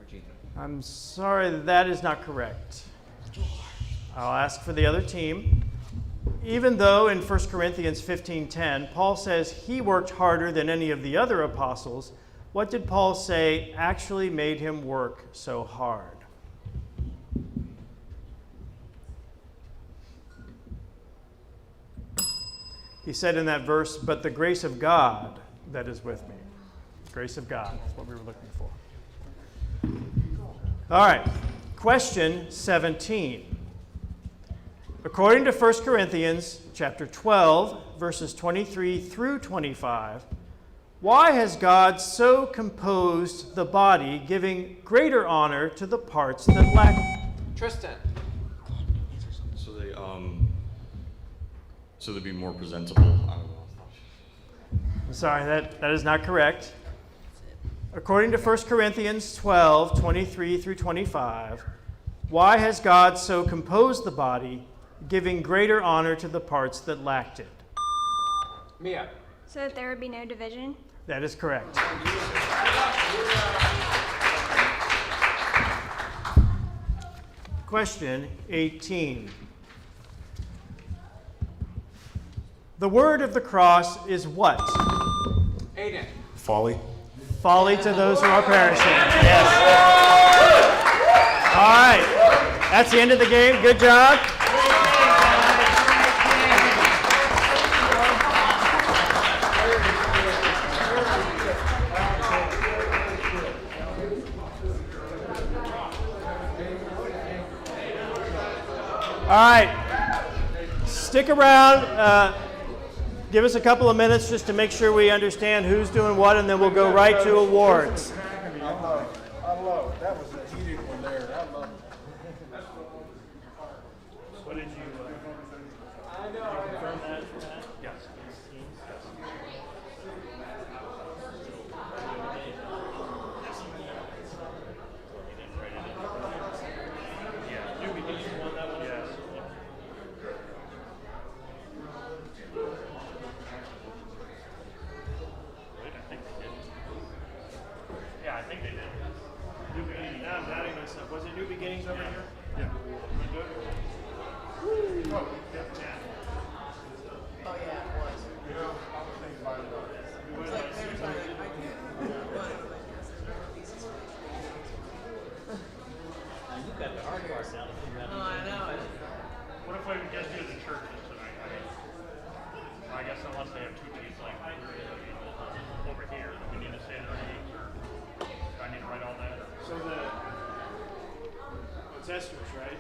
Or Jesus. I'm sorry, that is not correct. I'll ask for the other team. Even though in 1 Corinthians 15:10, Paul says he worked harder than any of the other apostles, what did Paul say actually made him work so hard? He said in that verse, but the grace of God that is with me. Grace of God is what we were looking for. All right, question 17. According to 1 Corinthians chapter 12, verses 23 through 25, why has God so composed the body, giving greater honor to the parts that lack? Tristan. So they'd be more presentable. I don't know. I'm sorry, that is not correct. According to 1 Corinthians 12, 23 through 25, why has God so composed the body, giving greater honor to the parts that lacked it? Mia. So that there would be no division? That is correct. Question 18. The word of the cross is what? Aiden. Folly. Folly to those who are perishing. Yes. right. That's the end of the game. Good job. All right. Stick around. Give us a couple of minutes just to make sure we understand who's doing what, and then we'll go right to awards. I love it. That was a heated one there. I love it. What did you, confirm that? Yes. Yeah, New Beginnings won that one? Yes. I think they did. Yeah, I think they did. New Beginnings. Now I'm doubting myself. Was it New Beginnings over here? Yeah. Good. Oh, yeah. Oh, yeah, it was. You know, I was thinking about it. It's like every time I can't. What? Pieces. You got the hard part now to figure out. No, I know it. What if we just do the churches tonight? I mean, I guess unless they have two teams like over here, we need to say their names, or do I need to write all that? So it's Esther's, right?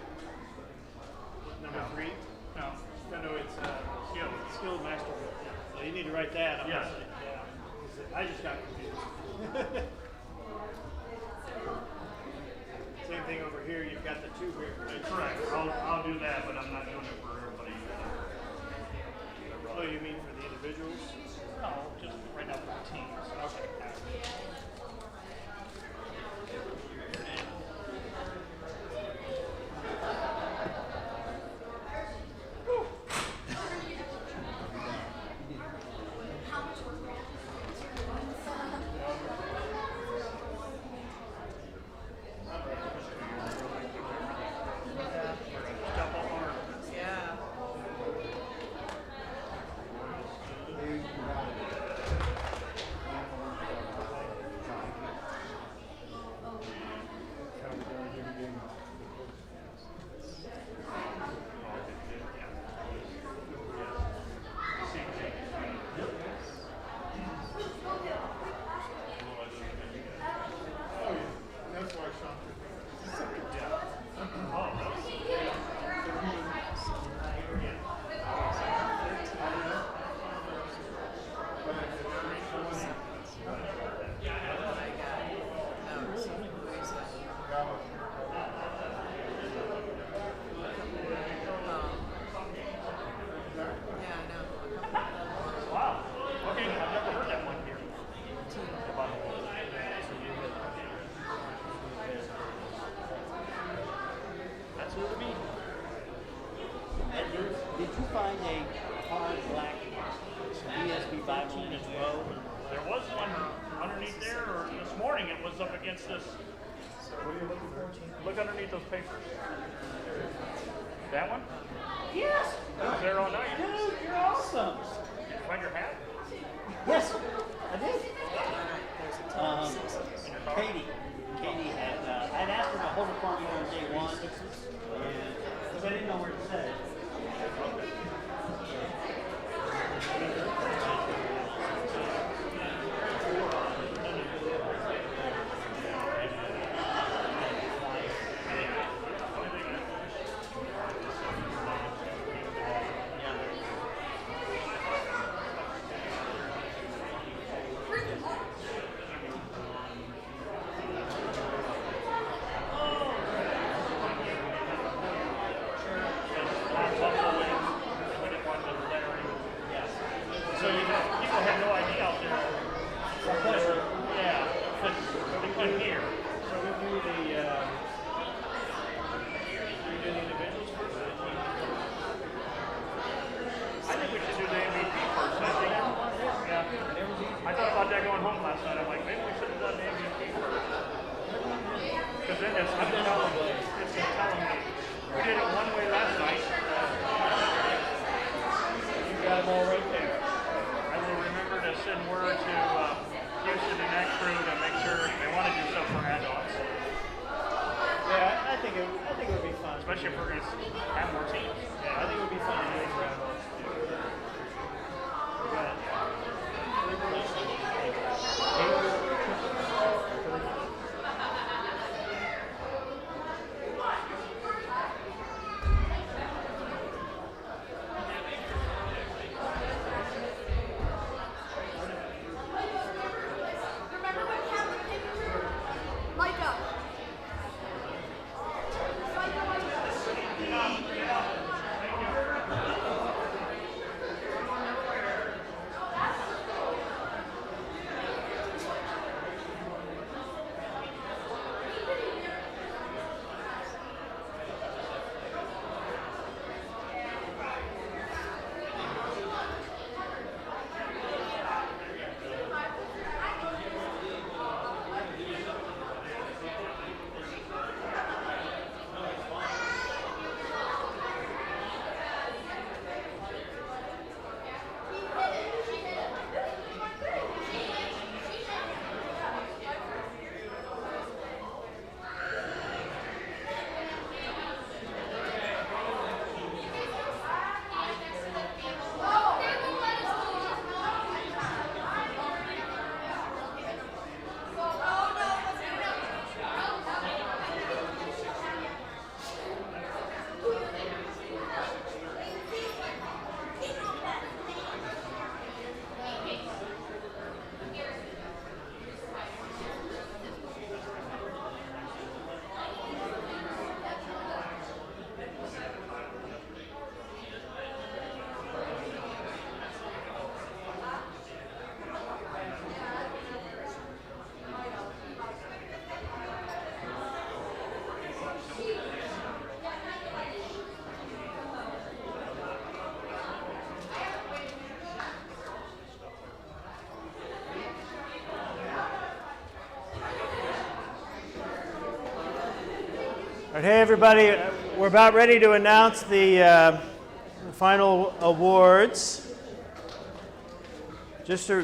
Number 3? No. No, it's Skill Master. So you need to write that. Yes. Yeah. I just got confused. Same thing over here. You've got the 2 here. Right? Correct. I'll do that, but I'm not doing it for everybody. Oh, you mean for the individuals? No, just right now for the teams. Okay. Yeah. That's why Sean Wow. Okay, I've never heard that one here. That's who it would be. Did you find a hard black ESP 500 as well? There was one underneath there, or this morning it was up against this. What are you looking for? Look underneath those papers. That one? Yes! It was there all night. Dude, you're awesome! Did you find your hat? Yes, I did. Katie had, I'd asked her to hold it for me on day 1, because I didn't know where to set it. just have more teams. Yeah, I think it would be fun to do it around those. All right, hey everybody, we're about ready to announce the final awards. Just to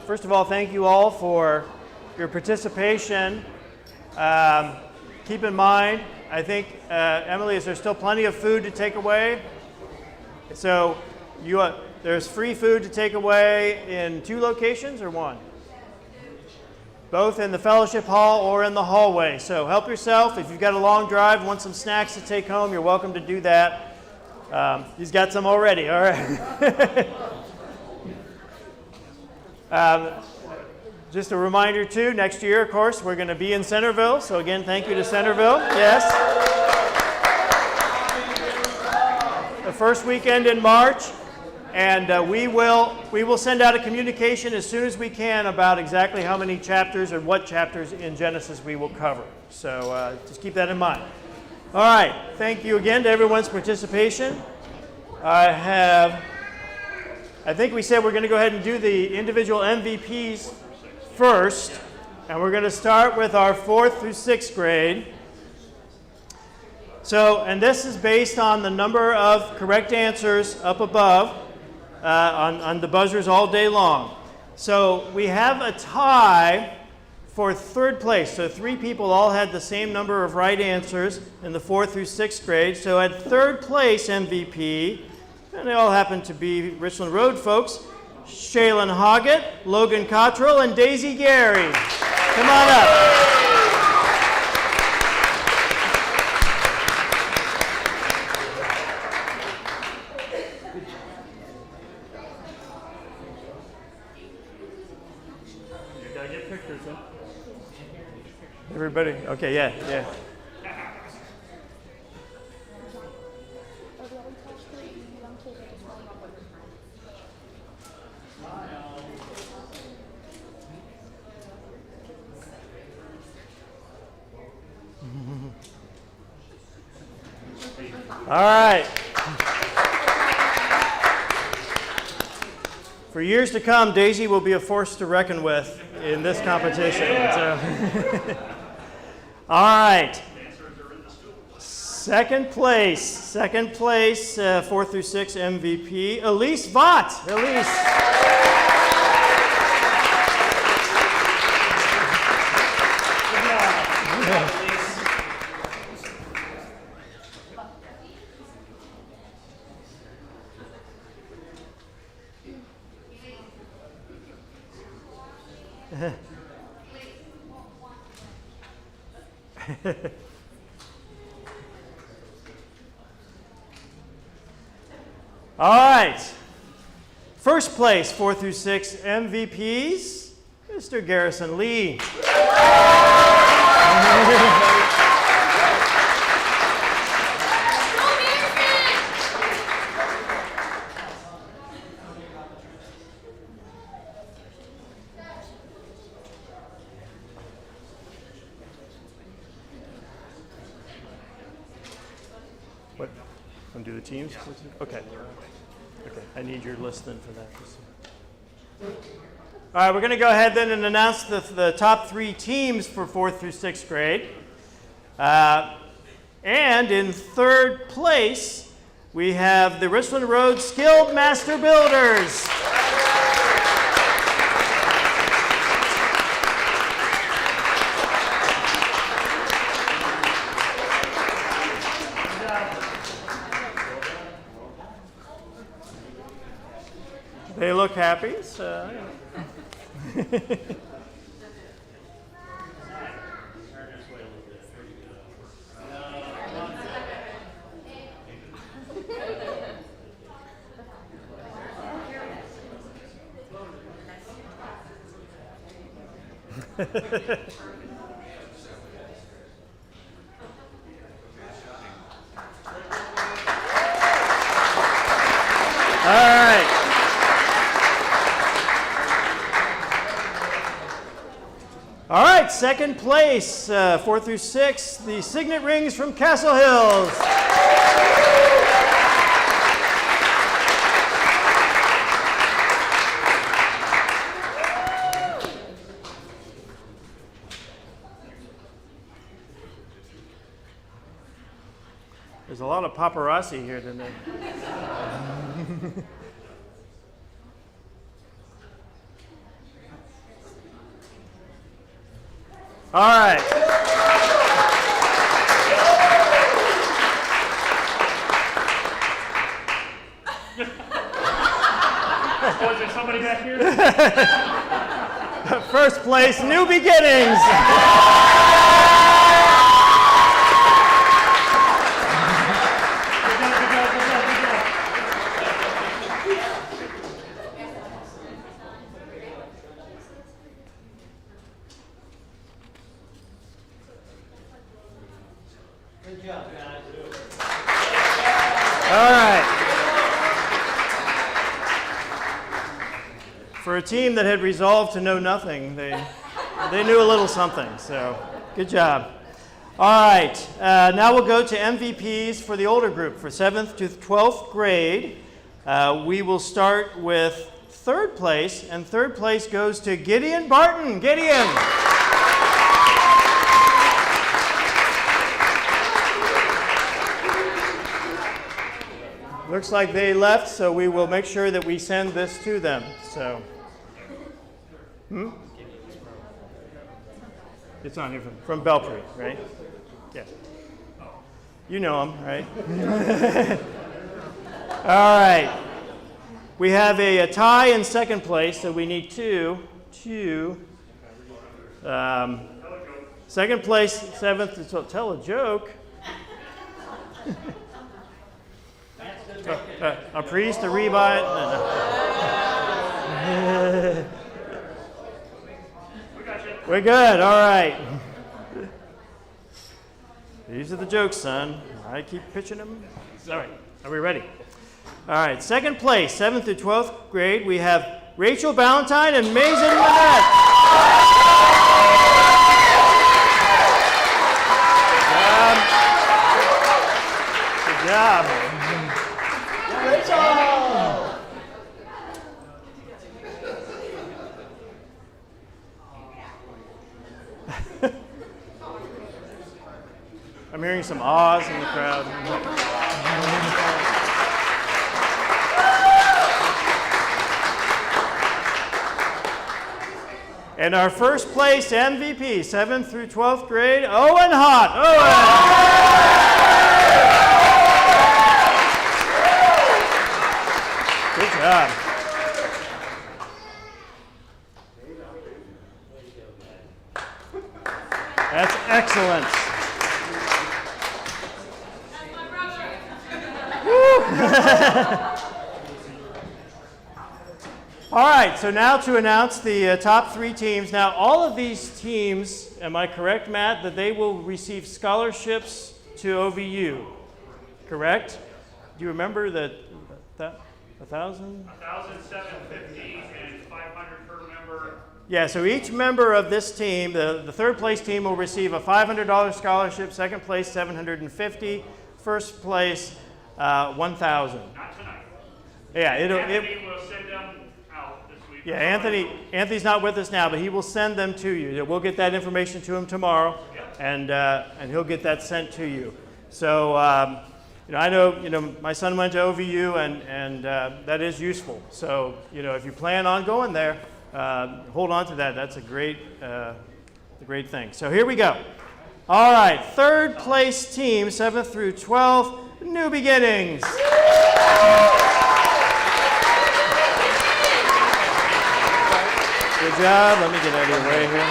first of all, thank you all for your participation. Keep in mind, I think, Emily, is there still plenty of food to take away? So there's free food to take away in 2 locations or 1? Both in the fellowship hall or in the hallway. So help yourself. If you've got a long drive, want some snacks to take home, you're welcome to do that. He's got some already, all right. Just a reminder too, next year, of course, we're going to be in Centerville. So again, thank you to Centerville. Yes. The first weekend in March. And we will send out a communication as soon as we can about exactly how many chapters or what chapters in Genesis we will cover. So just keep that in mind. All right. Thank you again to everyone's participation. I think we said we're going to go ahead and do the individual MVPs first. And we're going to start with our 4th through 6th grade. So, and this is based on the number of correct answers up above. On the buzzers all day long. So we have a tie for 3rd place. So 3 people all had the same number of right answers in the 4th through 6th grade. So at 3rd place MVP, and they all happen to be Richland Road folks, Shaylin Hoggett, Logan Cottrell, and Daisy Gary. Come on up. Everybody? Okay, yeah. All right. For years to come, Daisy will be a force to reckon with in this competition. So. All right. Second place, 4 through 6 MVP, Elise Vaught. Elise. All right. First place, 4 through 6 MVPs, Mr. Garrison Lee. What? Undo the teams? Okay. Okay, I need your list then for that. All right, we're going to go ahead then and announce the top 3 teams for 4th through 6th grade. And in 3rd place, we have the Richland Road Skilled Master Builders. They look happy, so. All right. All right, 2nd place, 4 through 6, the Signet Rings from Castle Hills. There's a lot of paparazzi here tonight. All right. Was there somebody back here? First place, New Beginnings. All right. For a team that had resolved to know nothing, they knew a little something, so good job. All right, now we'll go to MVPs for the older group, for 7th to 12th grade. We will start with 3rd place, and 3rd place goes to Gideon Barton. Gideon. Looks like they left, so we will make sure that we send this to them. So, it's on here from Belpre, right? Yeah. You know them, right? All right. We have a tie in 2nd place, so we need two. 2nd place, 7th, so tell a joke. A priest, a rebite. We're good. All right. These are the jokes, son. I keep pitching them. All right. Are we ready? All right. 2nd place, 7th through 12th grade, we have Rachel Ballantyne and Mason Manette. Good job. I'm hearing some ahs in the crowd. And our first place MVP, 7th through 12th grade, Owen Hott. Owen! Good job. All right, so now to announce the top 3 teams. Now, all of these teams, am I correct, Matt, that they will receive scholarships to OVU, correct? Do you remember that 1,000? 1,750 and 500 per member. Yeah, so each member of this team, the third place team will receive a $500 scholarship, second place $750, first place $1,000. Not tonight. Yeah, Anthony will send them out this week. Yeah, Anthony's not with us now, but he will send them to you. We'll get that information to him tomorrow, and he'll get that sent to you. So, I know, my son went to OVU, and that is useful. So, if you plan on going there, hold on to that. That's a great thing. So here we go. All right, third place team, 7th through 12th, New Beginnings. Good job. Let me get out of your way here.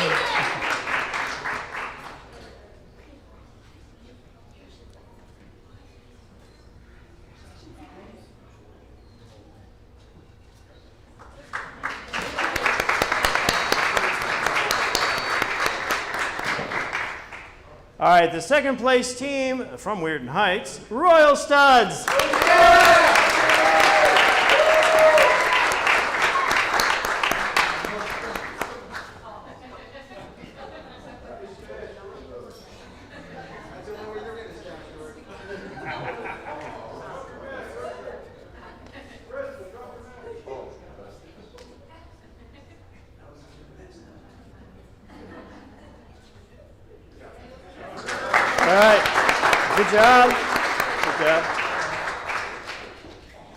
All right, the second place team from Weirton Heights, Royal Studs. All right, good job. Good job.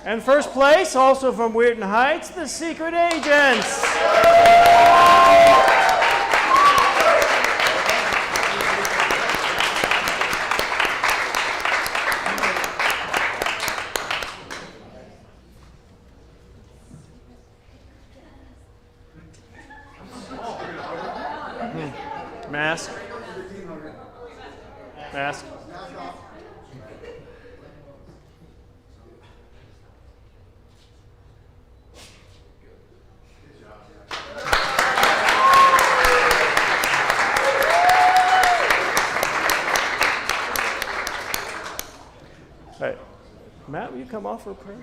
And first place, also from Weirton Heights, the Secret Agents. Mask. Mask. All right. Matt, will you come offer a prayer?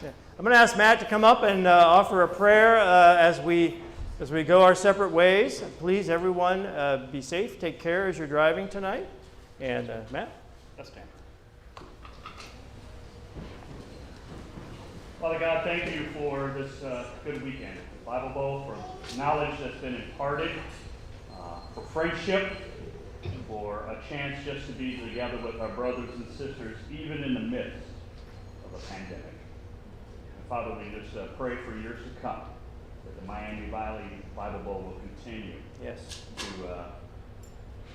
Yeah. I'm going to ask Matt to come up and offer a prayer as we go our separate ways. Please, everyone, be safe. Take care as you're driving tonight. And Matt, let's stand. Father God, thank you for this good weekend. Bible Bowl, for knowledge that's been imparted, for friendship, for a chance just to be together with our brothers and sisters, even in the midst of a pandemic. And Father, we just pray for years to come that the Miami Valley Bible Bowl will continue to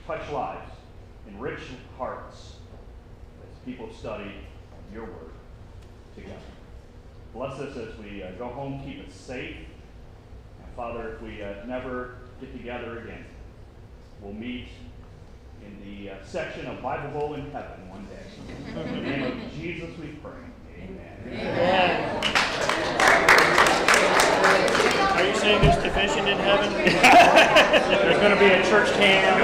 touch lives, enrich hearts as people study your word together. Bless us as we go home, keep us safe. And Father, if we never get together again, we'll meet in the section of Bible Bowl in heaven one day. In the name of Jesus we pray. Amen. Are you saying there's division in heaven? There's going to be a church camp.